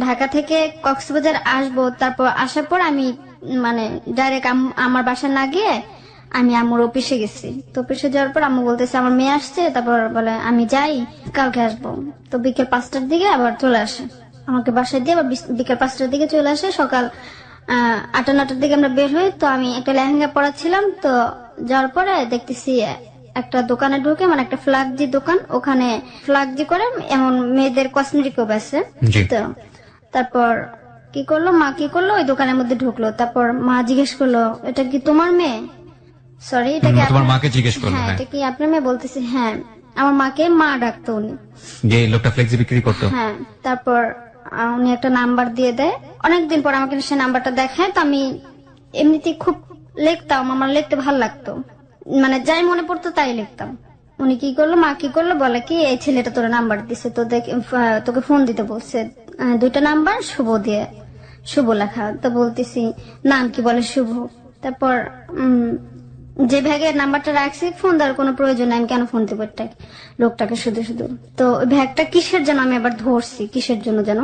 ঢাকা থেকে কক্সবাজার আসবো, তারপর আসার পর আমি মানে ডাইরেক্ট আমার বাসা না গিয়ে আমি আম্মুর অফিসে গেছি। তো অফিসে যাওয়ার পর আম্মু বলতেছে আমার মেয়ে আসছে, তারপর বলে আমি যাই, কালকে আসবো। তো বিকেল 5টার দিকে আবার চলে আসে আমাকে বাসায় দিয়ে, আবার বিকেল 5টার দিকে চলে আসে। সকাল 8-9টার দিকে আমরা বের হই। তো আমি একটা লেহেঙ্গা পরাচ্ছিলাম, তো যাওয়ার পরে দেখতেছি একটা দোকানে ঢুকে, মানে একটা ফ্লাগজি দোকান, ওখানে ফ্লাগজি করে এমন মেয়েদের কসমেটিকও বেচে। তো তারপর কি করলো, মা কি করলো, ওই দোকানের মধ্যে ঢুকলো। তারপর মা জিজ্ঞেস করলো, এটা কি তোমার মেয়ে? সরি, এটা কি তোমার মাকে জিজ্ঞেস করলো? হ্যাঁ, এটা কি আপনার মেয়ে? বলতেছি হ্যাঁ। আমার মাকে মা ডাকতো উনি, যে লোকটা ফ্লেক্সি বিক্রি করতো। হ্যাঁ। তারপর উনি একটা নাম্বার দিয়ে দেয়। অনেকদিন পর আমাকে সে নাম্বারটা দেখায়। তো আমি এমনিতে খুব লিখতাম, আমার লিখতে ভালো লাগতো, মানে যাই মনে পড়তো তাই লিখতাম। উনি কি করলো, মা কি করলো, বলে কি এই ছেলেটা তোর নাম্বার দিছে, তো তোকে ফোন দিতে বলছে, 2টা নাম্বার শুভ লেখা। তো বলতেছি নাম কি? বলে শুভ। তারপর যে ব্যাগের নাম্বারটা রাখছি ফোন দেওয়ার কোনো প্রয়োজন নাই, আমি কেন ফোন দেবো এটাকে, লোকটাকে শুধু শুধু। তো ওই ব্যাগটা কিসের জন্য আমি আবার ধরছি, কিসের জন্য যেন,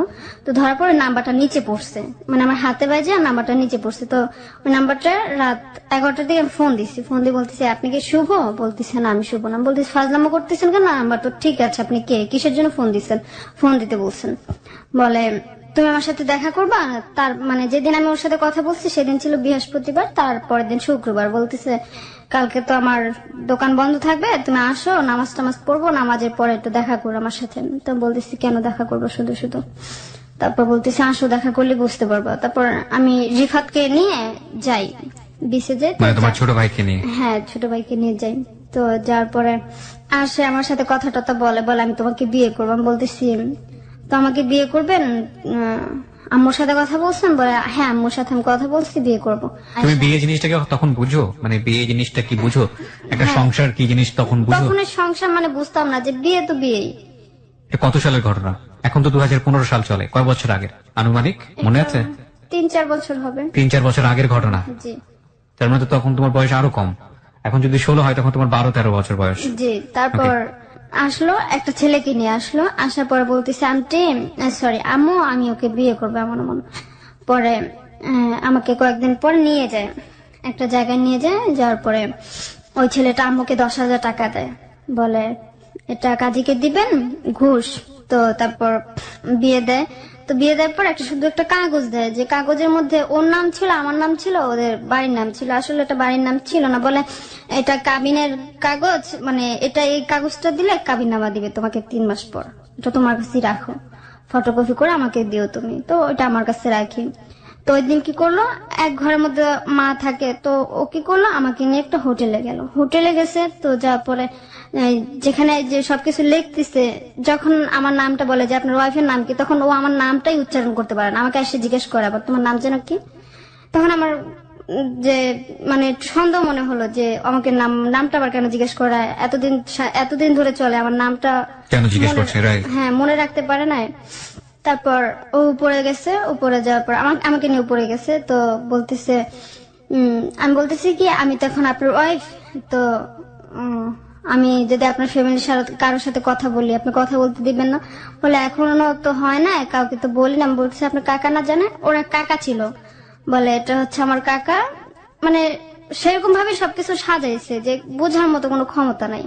তো ধরার পরে নাম্বারটা নিচে পড়ছে, মানে আমার হাতে বাজে আর নাম্বারটা নিচে পড়ছে। তো ওই নাম্বারটা রাত 11টার দিকে আমি ফোন দিচ্ছি, ফোন দিয়ে বলতেছি আপনি কি শুভ? বলতেছে না আমি শুভ না। বলতেছি ফাজলামো করতেছেন কেন? নাম্বার তো ঠিক আছে, আপনি কে, কিসের জন্য ফোন দিচ্ছেন? ফোন দিতে বলছেন। বলে তুমি আমার সাথে দেখা করবা? তার মানে যেদিন আমি ওর সাথে কথা বলছি সেদিন ছিল বৃহস্পতিবার, তারপরের দিন শুক্রবার। বলতেছে কালকে তো আমার দোকান বন্ধ থাকবে, তুমি আসো, নামাজ টামাজ পড়বো, নামাজের পরে একটু দেখা করো আমার সাথে। তো বলতেছি কেন দেখা করবো শুধু শুধু? তারপর বলতেছি আসো, দেখা করলে বুঝতে পারবো। তারপর আমি রিফাতকে নিয়ে যাই বিচে যাই। মানে তোমার ছোট ভাইকে নিয়ে? হ্যাঁ, ছোট ভাইকে নিয়ে যাই। তো যার পরে আসে আমার সাথে কথা টথা বলে, আমি তোমাকে বিয়ে করবো। আমি বলতেছি তো আমাকে বিয়ে করবেন? আম্মুর সাথে কথা বলছেন? বলে হ্যাঁ আম্মুর সাথে আমি কথা বলছি, বিয়ে করবো। তুমি বিয়ে জিনিসটাকে তখন বুঝো? মানে বিয়ে জিনিসটা কি বুঝো? একটা সংসার কি জিনিস তখন বুঝো? তখন সংসার মানে বুঝতাম না, যে বিয়ে তো বিয়েই। এটা কত সালের ঘটনা? এখন তো 2015 সাল চলে, কয় বছর আগে আনুমানিক মনে আছে? 3-4 বছর হবে। 3-4 বছর আগের ঘটনা। জি তার মানে তো তখন তোমার বয়স আরো কম। এখন যদি 16 হয় তখন তোমার 12-13 বছর বয়স। জি। তারপর আসলো একটা ছেলেকে নিয়ে আসলো, আসার পর বলতেছে আন্টি সরি আম্মু আমি ওকে বিয়ে করবো এমন এমন। পরে আমাকে কয়েকদিন পর নিয়ে যায়, একটা জায়গায় নিয়ে যায়। যাওয়ার পরে ওই ছেলেটা আম্মুকে 10,000 টাকা দেয়, বলে এটা কাজীকে দিবেন ঘুষ। তো তারপর বিয়ে দেয়। তো বিয়ে দেওয়ার পর শুধু একটা কাগজ দেয়, যে কাগজের মধ্যে ওর নাম ছিল, আমার নাম ছিল, ওদের বাড়ির নাম ছিল। আসলে এটা বাড়ির নাম ছিল না। বলে এটা কাবিনের কাগজ, মানে এটা এই কাগজটা দিলে কাবিননামা দিবে তোমাকে 3 মাস পর, এটা তোমার কাছে রাখো, ফটোকপি করে আমাকে দিও তুমি। তো ওটা আমার কাছে রাখি। তো ওই দিন কি করলো, এক ঘরের মধ্যে মা থাকে, তো ও কি করলো আমাকে নিয়ে একটা হোটেলে গেল। হোটেলে গেছে, তো যাওয়ার পরে যেখানে যে সবকিছু লিখতেছে, যখন আমার নামটা বলে যে আপনার ওয়াইফের নাম কি, তখন ও আমার নামটাই উচ্চারণ করতে পারে না। আমাকে এসে জিজ্ঞেস করে আবার তোমার নাম যেন কি। তখন আমার যে মানে সন্দেহ মনে হলো যে আমাকে নামটা আবার কেন জিজ্ঞেস করা, এতদিন ধরে চলে আমার নামটা কেন জিজ্ঞেস করছে? রাইট। হ্যাঁ, মনে রাখতে পারে না। তারপর ও উপরে গেছে, উপরে যাওয়ার পর আমাকে নিয়ে উপরে গেছে। তো বলতেছে আমি বলতেছি কি আমি তো এখন আপনার ওয়াইফ, তো আমি যদি আপনার ফ্যামিলির সাথে কারোর সাথে কথা বলি আপনি কথা বলতে দিবেন না। বলে এখনো তো হয় না, কাউকে তো বলি না। আমি বলতেছি আপনার কাকা না জানে? ওরা কাকা ছিল। বলে এটা হচ্ছে আমার কাকা। মানে সেরকম ভাবে সবকিছু সাজাইছে যে বোঝার মতো কোনো ক্ষমতা নাই।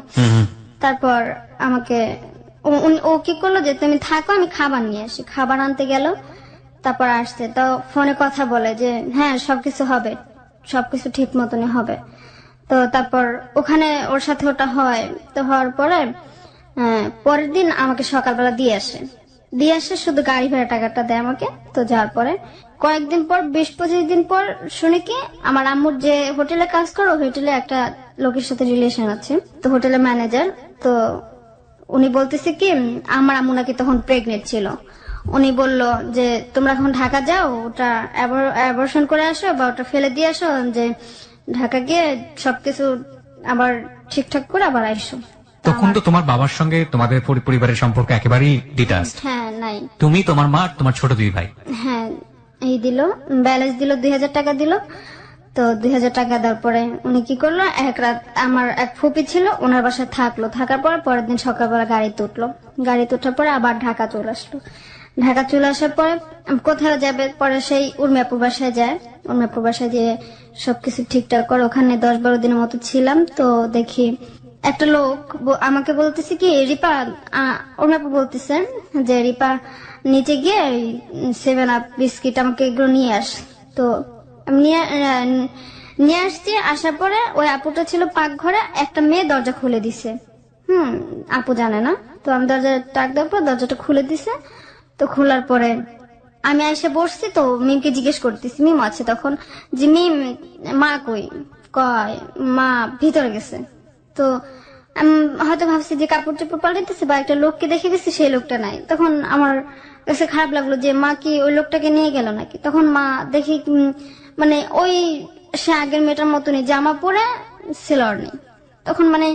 তারপর আমাকে ও কি করলো যে তুমি থাকো আমি খাবার নিয়ে আসি, খাবার আনতে গেল। তারপর আসছে, তো ফোনে কথা বলে যে হ্যাঁ সবকিছু হবে, সবকিছু ঠিক মতনই হবে। তো তারপর ওখানে ওর সাথে ওটা হয়। তো হওয়ার পরে পরের দিন আমাকে সকালবেলা দিয়ে আসে, শুধু গাড়ি ভাড়া টাকাটা দেয় আমাকে। তো যাওয়ার পরে কয়েকদিন পর 20-25 দিন পর শুনে কি আমার আম্মুর যে হোটেলে কাজ করে, ওই হোটেলে একটা লোকের সাথে রিলেশন আছে, তো হোটেলের ম্যানেজার। তো উনি বলতেছে কি আমার আম্মু নাকি তখন প্রেগনেন্ট ছিল। উনি বলল যে তোমরা এখন ঢাকা যাও, ওটা অ্যাবর্শন করে আসো বা ওটা ফেলে দিয়ে আসো, যে ঢাকা গিয়ে সবকিছু আবার ঠিকঠাক করে আবার আইসো। তখন তো তোমার বাবার সঙ্গে তোমাদের পরিবারের সম্পর্ক একেবারেই ডিটাচড। হ্যাঁ, নাই। তুমি, তোমার মা, তোমার ছোট 2 ভাই। হ্যাঁ, এই দিল ব্যালেন্স দিল 2,000 টাকা দিল। তো 2,000 টাকা দেওয়ার পরে উনি কি করলো, এক রাত আমার এক ফুপি ছিল ওনার বাসায় থাকলো। থাকার পর পরের দিন সকালবেলা গাড়িতে উঠলো। গাড়িতে ওঠার পরে আবার ঢাকা চলে আসলো। ঢাকা চলে আসার পরে কোথাও যাবে, পরে সেই উর্মিয়াপুর বাসায় যায়। উর্মিয়াপুর বাসায় দিয়ে সবকিছু ঠিকঠাক করে ওখানে 10-12 দিনের মতো ছিলাম। তো দেখি একটা লোক আমাকে বলতেছে কি রিপা, উর্মিয়াপুর বলতেছে যে রিপা নিচে গিয়ে 7-Up বিস্কিট আমাকে এগুলো নিয়ে আস। তো নিয়ে আসছি। আসার পরে ওই আপুটা ছিল পাকঘরে, একটা মেয়ে দরজা খুলে দিছে। আপু জানে না। তো আমি দরজা টাক দেওয়ার পর দরজাটা খুলে দিছে। তো খোলার পরে আমি এসে বসছি। তো মিমকে জিজ্ঞেস করতেছি, মিম আছে তখন, যে মিম মা কই? কয় মা ভিতরে গেছে। তো আমি হয়তো ভাবছি যে কাপড় চোপড় পাল্টাইতেছে বা একটা লোককে দেখে গেছি, সেই লোকটা নাই। তখন আমার কাছে খারাপ লাগলো যে মা কি ওই লোকটাকে নিয়ে গেল নাকি। তখন মা দেখি মানে ওই সে আগের মেয়েটার মতনই জামা পরে সেলর নেই। তখন মানে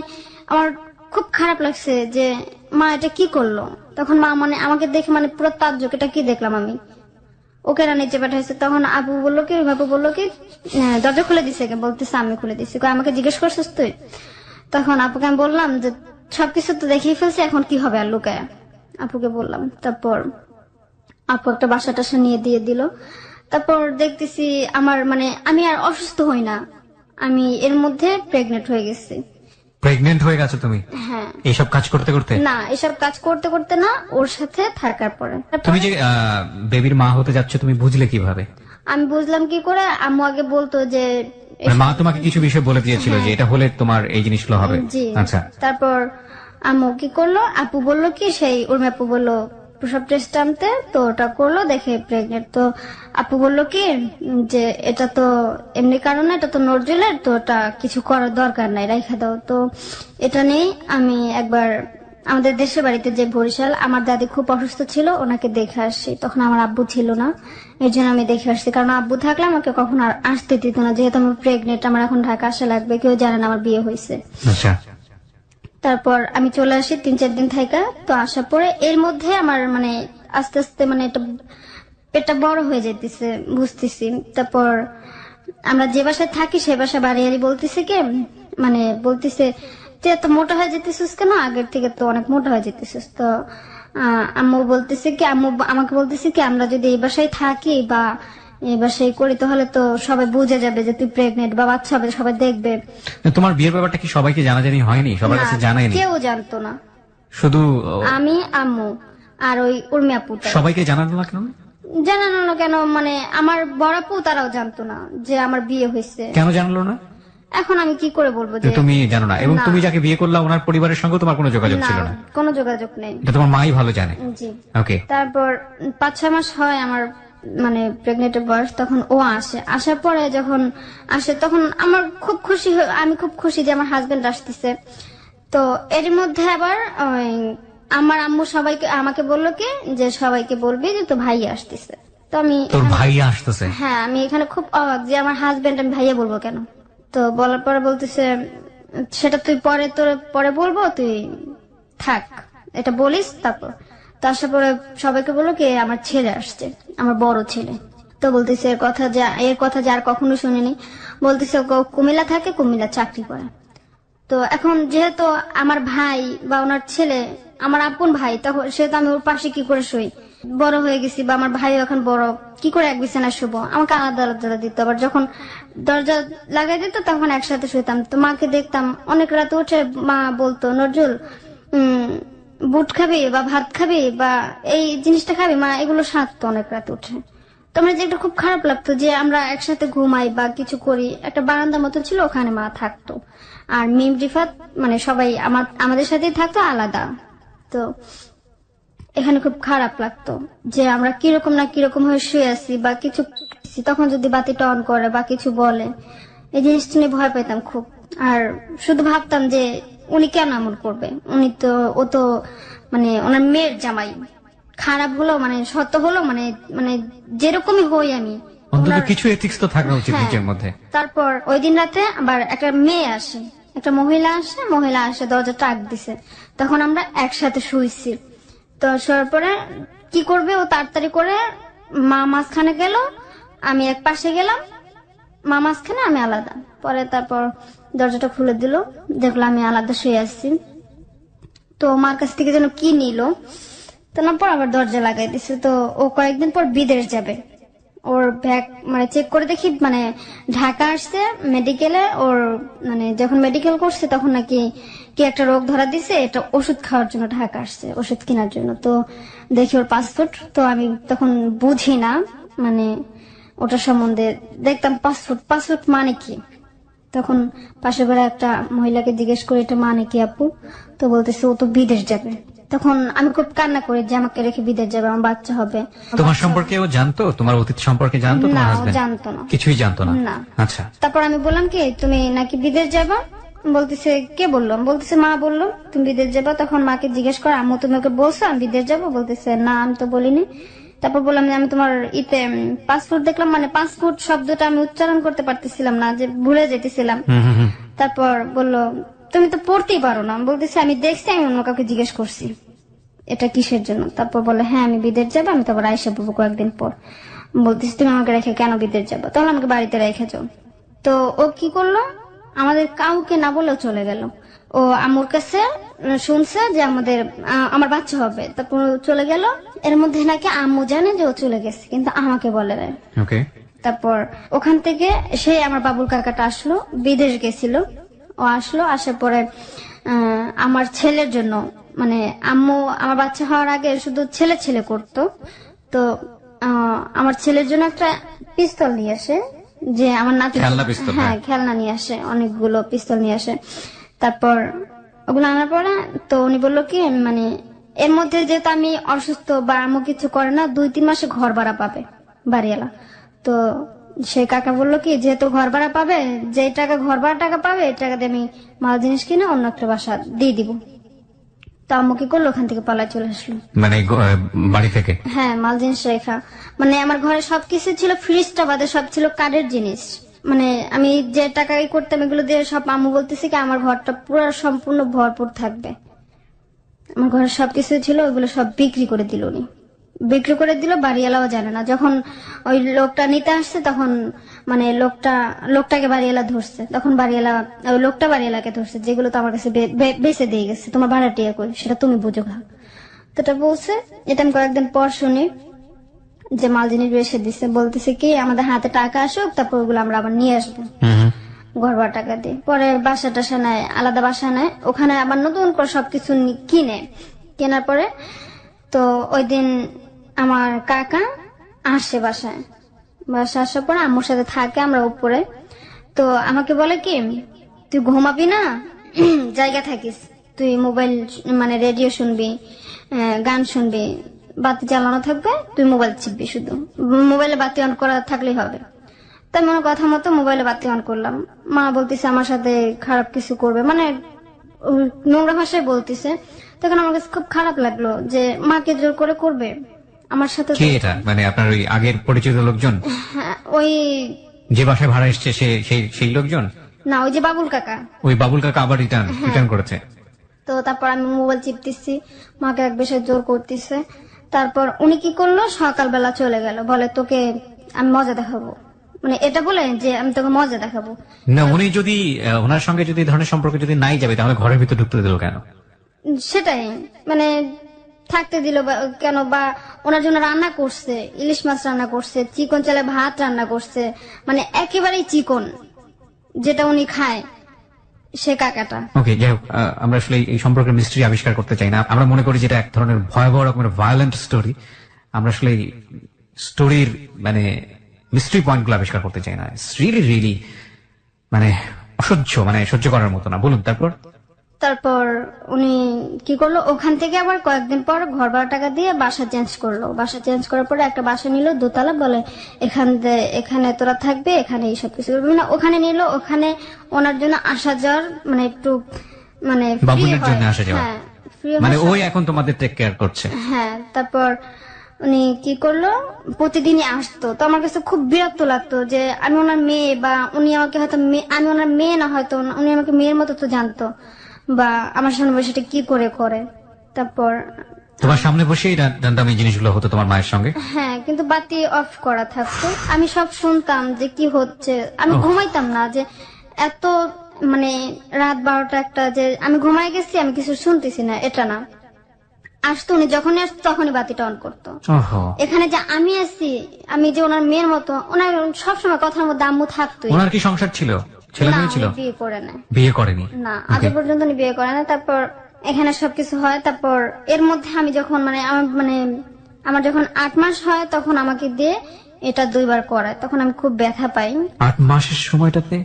আমার খুব খারাপ লাগছে যে মা এটা কি করলো। তখন মা মানে আমাকে দেখে মানে পুরো তাজ্জব, এটা কি দেখলাম আমি। ওকে না নিচে পাঠাইছে। তখন আপু বললো কি, আপু বললো কি দরজা খুলে দিছে, বলতেছে আমি খুলে দিচ্ছি। আমাকে জিজ্ঞেস করছিস তুই? তখন আপুকে আমি বললাম যে সবকিছু তো দেখেই ফেলছি, এখন কি হবে আর লুকায়, আপুকে বললাম। তারপর আপু একটা বাসা টাসা নিয়ে দিয়ে দিল। তারপর দেখতেছি আমার মানে আমি আর অসুস্থ হই না, আমি এর মধ্যে প্রেগনেন্ট হয়ে গেছি। প্রেগনেন্ট হয়ে গেছো তুমি হ্যাঁ, এইসব কাজ করতে করতে? না এসব কাজ করতে করতে না, ওর সাথে থাকার পরে। তুমি যে বেবির মা হতে যাচ্ছ তুমি বুঝলে কিভাবে? আমি বুঝলাম কি করে, আম্মু আগে বলতো যে মানে মা তোমাকে কিছু বিষয় বলে দিয়েছিল যে এটা হলে তোমার এই জিনিসগুলো হবে? জি। আচ্ছা, তারপর আম্মু কি করলো, আপু বললো কি, সেই উর্মি আপু বললো প্রসব টেস্ট আনতে, তো ওটা করলো, দেখে প্রেগনেন্ট। তো আপু বললো কি যে এটা তো এমনি কারণে, এটা তো নজরুলের, তো ওটা কিছু করার দরকার নাই, রাইখা দাও। তো এটা নেই আমি একবার আমাদের দেশের বাড়িতে যে বরিশাল, আমার দাদি খুব অসুস্থ ছিল, ওনাকে দেখে আসছি। তখন আমার আব্বু ছিল না, এর জন্য আমি দেখে আসছি। কারণ আব্বু থাকলে আমাকে কখনো আর আসতে দিত না, যেহেতু আমি প্রেগনেন্ট, আমার এখন ঢাকা আসা লাগবে, কেউ জানে না আমার বিয়ে হয়েছে। আচ্ছা। তারপর আমি চলে আসি 3-4 দিন থাকা। তো আসার পরে এর মধ্যে আমার মানে আস্তে আস্তে মানে এটা পেটটা বড় হয়ে যেতেছে, বুঝতেছি। তারপর আমরা যে বাসায় থাকি সে বাসা বাড়ি বলতেছে কি, মানে বলতেছে তুই এত মোটা হয়ে যেতেছিস কেন, আগের থেকে তো অনেক মোটা হয়ে যেতেছিস। তো আম্মু বলতেছে কি, আম্মু আমাকে বলতেছে কি আমরা যদি এই বাসায় থাকি বা এই বাসায় করি তাহলে তো সবাই বুঝে যাবে যে তুই প্রেগনেন্ট বা বাচ্চা হবে, সবাই দেখবে। তোমার বিয়ের ব্যাপারটা কি সবাইকে জানাজানি হয়নি? সবার কাছে না, জানায়নি? কেউ জানতো না, শুধু আমি, আম্মু আর ওই উর্মি আপুটা। সবাইকে জানানো না কেন? জানানো না কেন মানে আমার বড় আপু তারাও জানতো না যে আমার বিয়ে হয়েছে। কেন জানালো না? এখন আমি কি করে বলবো যে যে তুমি জানো না? এবং না। তুমি যাকে বিয়ে করলা ওনার পরিবারের সঙ্গে তোমার কোনো যোগাযোগ ছিল না? কোনো যোগাযোগ নেই। এটা তোমার মাই ভালো জানে। জি। ওকে। তারপর 5-6 মাস হয় আমার মানে প্রেগনেন্টের বয়স, তখন ও আসে। আসার পরে যখন আসে তখন আমার খুব খুশি আমি খুব খুশি যে আমার হাজবেন্ড আসতেছে। তো এর মধ্যে আবার আমার আম্মু সবাইকে আমাকে বললো কি যে সবাইকে বলবি যে তো ভাই আসতেছে। তো আমি তোর ভাইয়া আসতেছে? হ্যাঁ, আমি এখানে খুব অবাক যে আমার হাজবেন্ড, আমি ভাইয়া বলবো কেন। তো বলার পরে বলতেছে সেটা তুই পরে বলবো, তুই থাক, এটা বলিস। তারপর তো আসার পরে সবাইকে বললো কি আমার ছেলে আসছে, আমার বড় ছেলে। তো বলতেছে এর কথা যে আর কখনো শুনিনি। বলতেছে ও কুমিল্লা থাকে, কুমিল্লা চাকরি করে। তো এখন যেহেতু আমার ভাই বা ওনার ছেলে আমার আপন ভাই, তখন সেহেতু আমি ওর পাশে কি করে শুই, বড় হয়ে গেছি বা আমার ভাইও এখন বড়, কি করে এক বিছানায় শুবো, আমাকে আলাদা আলাদা দিত। আবার যখন দরজা লাগাই দিত তখন একসাথে শুইতাম। তো মাকে দেখতাম অনেক রাতে উঠে মা বলতো নজরুল বুট খাবি বা ভাত খাবি বা এই জিনিসটা খাবি, মা এগুলো সাধতো অনেক রাতে উঠে। তো আমার যে একটা খুব খারাপ লাগতো যে আমরা একসাথে ঘুমাই বা কিছু করি, একটা বারান্দার মতো ছিল, ওখানে মা থাকতো। আর মিম রিফাত মানে সবাই আমাদের সাথেই থাকতো আলাদা। তো এখানে খুব খারাপ লাগতো যে আমরা কিরকম না কিরকম হয়ে শুয়ে আছি বা কিছু, তখন যদি বাতিটা অন করে বা কিছু বলে, এই জিনিসটা নিয়ে ভয় পেতাম খুব। আর শুধু ভাবতাম যে উনি কেন এমন করবে, ও তো মানে ওনার মেয়ের জামাই, খারাপ হলো মানে সত্য হলো মানে মানে যেরকমই হই আমি, অন্তত ওনার- কিছু এথিক্স তো থাকা উচিত হ্যাঁ। নিজের মধ্যে। তারপর ওই দিন রাতে আবার একটা মেয়ে আসে, একটা মহিলা আসে দরজা টাক দিছে। তখন আমরা একসাথে শুইছি। তো শোয়ার পরে কি করবে, ও তাড়াতাড়ি করে মা মাঝখানে গেল, আমি এক পাশে গেলাম, মা মাঝখানে আমি আলাদা। পরে তারপর দরজাটা খুলে দিল, দেখলো আমি আলাদা শুয়ে আসছি। তো মার কাছ থেকে যেন কি নিল, তো না পর আবার দরজা লাগাই দিছে। তো ও কয়েকদিন পর বিদেশ যাবে, ওর ব্যাগ মানে চেক করে দেখি মানে ঢাকা আসছে মেডিকেলে, ওর মানে যখন মেডিকেল করছে তখন নাকি কি একটা রোগ ধরা দিছে, এটা ওষুধ খাওয়ার জন্য ঢাকা আসছে, ওষুধ কেনার জন্য। তো দেখি ওর পাসপোর্ট, তো আমি তখন বুঝি না মানে ওটা সম্বন্ধে, দেখতাম পাসপোর্ট মানে কি। তখন পাশে ঘরে একটা মহিলাকে জিজ্ঞেস করে এটা মানে কি আপু, তো বলতেছে ও তো বিদেশ যাবে। তখন আমি খুব কান্না করি যে আমাকে রেখে বিদেশ যাবে, আমার বাচ্চা হবে। তোমার সম্পর্কে ও জানতো? তোমার অতীত সম্পর্কে জানতো না, তোমার ও হাজবেন্ড? জানতো না। কিছুই জানতো না? না। আচ্ছা। তারপর আমি বললাম কি তুমি নাকি বিদেশ যাবা, বলতেছে কে বললো, বলতেছে মা বললো তুমি বিদেশ যাবা। তখন মাকে জিজ্ঞেস কর আম্মু তুমি ওকে বলছো আমি বিদেশ যাবো, বলতেছে না আমি তো বলিনি। তারপর বললাম যে আমি তোমার পাসপোর্ট দেখলাম, মানে পাসপোর্ট শব্দটা আমি উচ্চারণ করতে পারতেছিলাম না, যে ভুলে যেতেছিলাম। তারপর বললো তুমি তো পড়তেই পারো না, বলতেছে আমি দেখছি, আমি অন্য কাউকে জিজ্ঞেস করছি এটা কিসের জন্য। তারপর বলে হ্যাঁ আমি বিদেশ যাবো, আমি তারপর আয়সা বলবো কয়েকদিন পর। বলতেছি তুমি আমাকে রেখে কেন বিদেশ যাবো, তাহলে আমাকে বাড়িতে রেখে যাও। তো ও কি করলো, আমাদের কাউকে না বলেও চলে গেল। ও আম্মুর কাছে শুনছে যে আমার বাচ্চা হবে, তারপর ও চলে গেল। এর মধ্যে নাকি আম্মু জানে যে ও চলে গেছে, কিন্তু আমাকে বলে নাই। ওকে, তারপর ওখান থেকে আমার বাবুল কাকাটা আসলো, বিদেশ গেছিল। ও আসলো, আসার পরে আমার ছেলের জন্য, মানে আম্মু আমার বাচ্চা হওয়ার আগে শুধু ছেলে ছেলে করতো, তো আমার ছেলের জন্য একটা পিস্তল নিয়ে আসে, যে আমার নাতি, খেলনা পিস্তল, হ্যাঁ খেলনা নিয়ে আসে, অনেকগুলো পিস্তল নিয়ে আসে। তারপর ওগুলো আনার পরে তো উনি বললো কি, মানে এর মধ্যে যেহেতু আমি অসুস্থ বা আম্মু কিছু করে না, 2-3 মাসে ঘর ভাড়া পাবে বাড়িওয়ালা। তো সেই কাকা বললো কি, যেহেতু ঘর ভাড়া পাবে, যে টাকা ঘর ভাড়া টাকা পাবে, এই টাকা দিয়ে আমি মাল জিনিস কিনে অন্য একটা বাসা দিয়ে দিব। তো আম্মু কি করলো, ওখান থেকে পালায় চলে আসলো, মানে বাড়ি থেকে। হ্যাঁ মাল জিনিস রেখা। মানে আমার ঘরে সবকিছু ছিল, ফ্রিজটা বাদে সব ছিল কাঠের জিনিস। মানে আমি যে টাকাই করতাম এগুলো দিয়ে সব, আম্মু বলতেছে কি আমার ঘরটা পুরো সম্পূর্ণ ভরপুর থাকবে। আমার ঘরে সবকিছু ছিল, ওইগুলো সব বিক্রি করে দিল উনি, বিক্রি করে দিল। বাড়িওয়ালাও জানে না। যখন ওই লোকটা নিতে আসছে, তখন মানে লোকটাকে বাড়িওয়ালা ধরছে, তখন ওই লোকটা বাড়িওয়ালাকে ধরছে, যেগুলো তো আমার কাছে বেঁচে দিয়ে গেছে, তোমার ভাড়াটিয়া কই সেটা তুমি বুঝো খা। তো এটা বলছে। এটা আমি কয়েকদিন পর শুনি যে মাল জিনিস বেসে দিচ্ছে, বলতেছে কি আমাদের হাতে টাকা আসুক, তারপর ওগুলো আমরা আবার নিয়ে আসবো ঘর ভাড়া টাকা দিয়ে। পরে বাসা টাসা নেয়, আলাদা বাসা নেয়, ওখানে আবার নতুন করে সবকিছু কেনার পরে তো ওই দিন আমার কাকা আসে বাসা আসার পরে আম্মুর সাথে থাকে, আমরা উপরে। তো আমাকে বলে কি, তুই ঘুমাবি না, জায়গা থাকিস, তুই মোবাইল মানে রেডিও শুনবি, গান শুনবি, বাতি জ্বালানো থাকবে, তুই মোবাইল চিপবি, শুধু মোবাইলে বাতি অন করা থাকলেই হবে। তাই মনে কথা মতো মোবাইলে বাতি অন করলাম। মা বলতেছে আমার সাথে খারাপ কিছু করবে, মানে নোংরা ভাষায় বলতেছে। তখন আমার কাছে খুব খারাপ লাগলো যে মাকে জোর করে করবে আমার সাথে। কে এটা? মানে আপনার ওই আগের পরিচিত লোকজন? হ্যাঁ, ওই যে বাসায় ভাড়া এসছে সেই লোকজন না, ওই যে বাবুল কাকা। ওই বাবুল কাকা আবার রিটার্ন করেছে। তো তারপর আমি মোবাইল চিপতেছি, মাকে এক বেশে জোর করতেছে। তারপর উনি কি করলো, সকালবেলা চলে গেল, বলে তোকে আমি মজা দেখাবো, মানে এটা বলে যে আমি তোকে মজা দেখাবো। না, উনি যদি ওনার সঙ্গে যদি এই ধরনের সম্পর্ক যদি নাই যাবে, তাহলে ঘরের ভিতর ঢুকতে দিল কেন? সেটাই, মানে থাকতে দিল কেন, বা ওনার জন্য রান্না করছে, ইলিশ মাছ রান্না করছে, চিকন চালে ভাত রান্না করছে, মানে একেবারেই চিকন, যেটা উনি খায় সে কাকাটা। ওকে, যাই হোক, আমরা আসলে এই সম্পর্কের মিস্ট্রি আবিষ্কার করতে চাই না। আমরা মনে করি যেটা এক ধরনের ভয়াবহ রকমের ভায়োলেন্ট স্টোরি। আমরা আসলে স্টোরির মানে মিস্ট্রি পয়েন্ট গুলো আবিষ্কার করতে চাই না। রিয়েলি মানে অসহ্য, মানে সহ্য করার মতো না। বলুন তারপর উনি কি করলো, ওখান থেকে আবার কয়েকদিন পর ঘর ভাড়া টাকা দিয়ে বাসা চেঞ্জ করলো। বাসা চেঞ্জ করার পরে একটা বাসা নিল দোতলা, বলে এখানে তোরা থাকবে, এখানে এইসব কিছু করবি না। ওখানে নিল, ওখানে ওনার জন্য আসা যাওয়ার মানে একটু মানে বাবুলের জন্য আসা যাওয়া, হ্যাঁ ফ্রি, মানে ওই এখন তোমাদের টেক কেয়ার করছে। হ্যাঁ। তারপর উনি কি করলো, প্রতিদিনই আসতো। তো আমার কাছে খুব বিরক্ত লাগতো যে আমি ওনার মেয়ে, বা উনি আমাকে হয়তো আমি ওনার মেয়ে না, হয়তো উনি আমাকে মেয়ের মতো তো জানতো, বা আমার সামনে বসে এটা কি করে। তারপর তোমার সামনে বসেই দামি জিনিসগুলো হতো তোমার মায়ের সঙ্গে? হ্যাঁ, কিন্তু বাতি অফ করা থাকতো, আমি সব শুনতাম যে কি হচ্ছে। আমি ঘুমাইতাম না, যে এত মানে রাত 12টা 1টা যে আমি ঘুমাই গেছি, আমি কিছু শুনতেছি না, এটা না। আসতো, উনি যখনই আসতো তখনই বাতিটা অন করতো। এখানে যে আমি আছি, আমি যে ওনার মেয়ের মতো, ওনার সবসময় কথার মধ্যে আম্মু থাকতোই। ওনার কি সংসার ছিল, ছেলে মেয়ে ছিল? বিয়ে করে না, বিয়ে করেনি না, আজ পর্যন্ত উনি বিয়ে করে না। তারপর এখানে সবকিছু হয়। তারপর এর মধ্যে আমি যখন আমার যখন 8 মাস হয়, তখন আমাকে দিয়ে এটা 2 বার করায়। তখন আমি খুব ব্যথা পাই। 8 মাসের সময়টাতে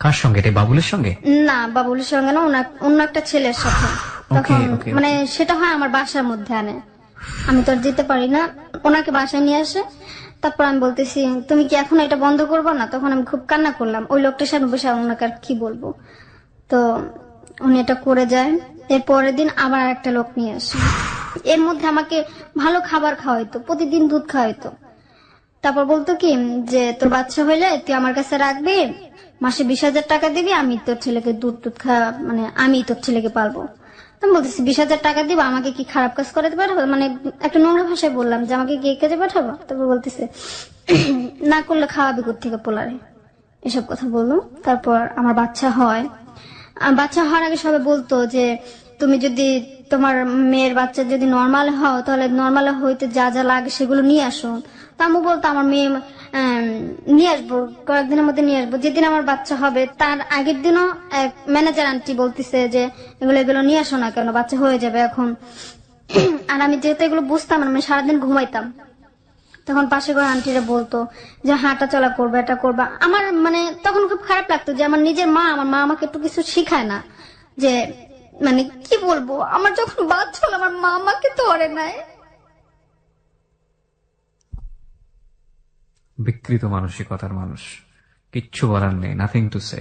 কার সঙ্গে? এটা বাবুলের সঙ্গে? না, বাবুলের সঙ্গে না, অন্য একটা ছেলের সাথে। তখন মানে সেটা হয় আমার বাসার মধ্যে আনে, আমি তো আর যেতে পারি না, ওনাকে বাসায় নিয়ে আসে। তারপর আমি বলতেছি তুমি কি এখন এটা বন্ধ করবো না? তখন আমি খুব কান্না করলাম, ওই লোকটার সামনে বসে ওনাকে আর কি বলবো। তো উনি এটা করে যায়। এর পরের দিন আবার একটা লোক নিয়ে আসে। এর মধ্যে আমাকে ভালো খাবার খাওয়াইতো, প্রতিদিন দুধ খাওয়াইতো। তারপর বলতো কি যে তোর বাচ্চা হইলে তুই আমার কাছে রাখবি, মাসে 20,000 টাকা দিবি, আমি তোর ছেলেকে দুধ মানে আমি তোর ছেলেকে পালবো। আমি বলতেছি 20,000 টাকা দিব, আমাকে কি খারাপ কাজ করাতে পাঠাবো? মানে একটা নোংরা ভাষায় বললাম যে আমাকে কি এই কাজে পাঠাবো? তারপর বলতেছে না করলে খাওয়াবি কোত্থেকে পোলারে, এসব কথা বললো। তারপর আমার বাচ্চা হয়, বাচ্চা হওয়ার আগে সবাই বলতো যে তুমি যদি তোমার মেয়ের বাচ্চা যদি নর্মাল হও তাহলে নর্মাল হইতে যা যা লাগে সেগুলো নিয়ে আসো। তা আমি বলতো আমার মেয়ে নিয়ে আসবো, কয়েকদিনের মধ্যে নিয়ে আসবো। যেদিন আমার বাচ্চা হবে তার আগের দিনও এক ম্যানেজার আন্টি বলতেছে যে এগুলো নিয়ে আসো না কেন, বাচ্চা হয়ে যাবে এখন। আর আমি যেহেতু এগুলো বুঝতাম না, আমি সারাদিন ঘুমাইতাম। তখন পাশে ঘর আন্টিরা বলতো যে হাঁটা চলা করবে, এটা করবা। আমার মানে তখন খুব খারাপ লাগতো যে আমার নিজের মা, আমার মা আমাকে একটু কিছু শিখায় না। যে মানে কি বলবো, আমার যখন বাচ্চা হলো আমার মা আমাকে ধরে নাই। বিকৃত মানসিকতার মানুষ, কিচ্ছু বলার নেই, নাথিং টু সে।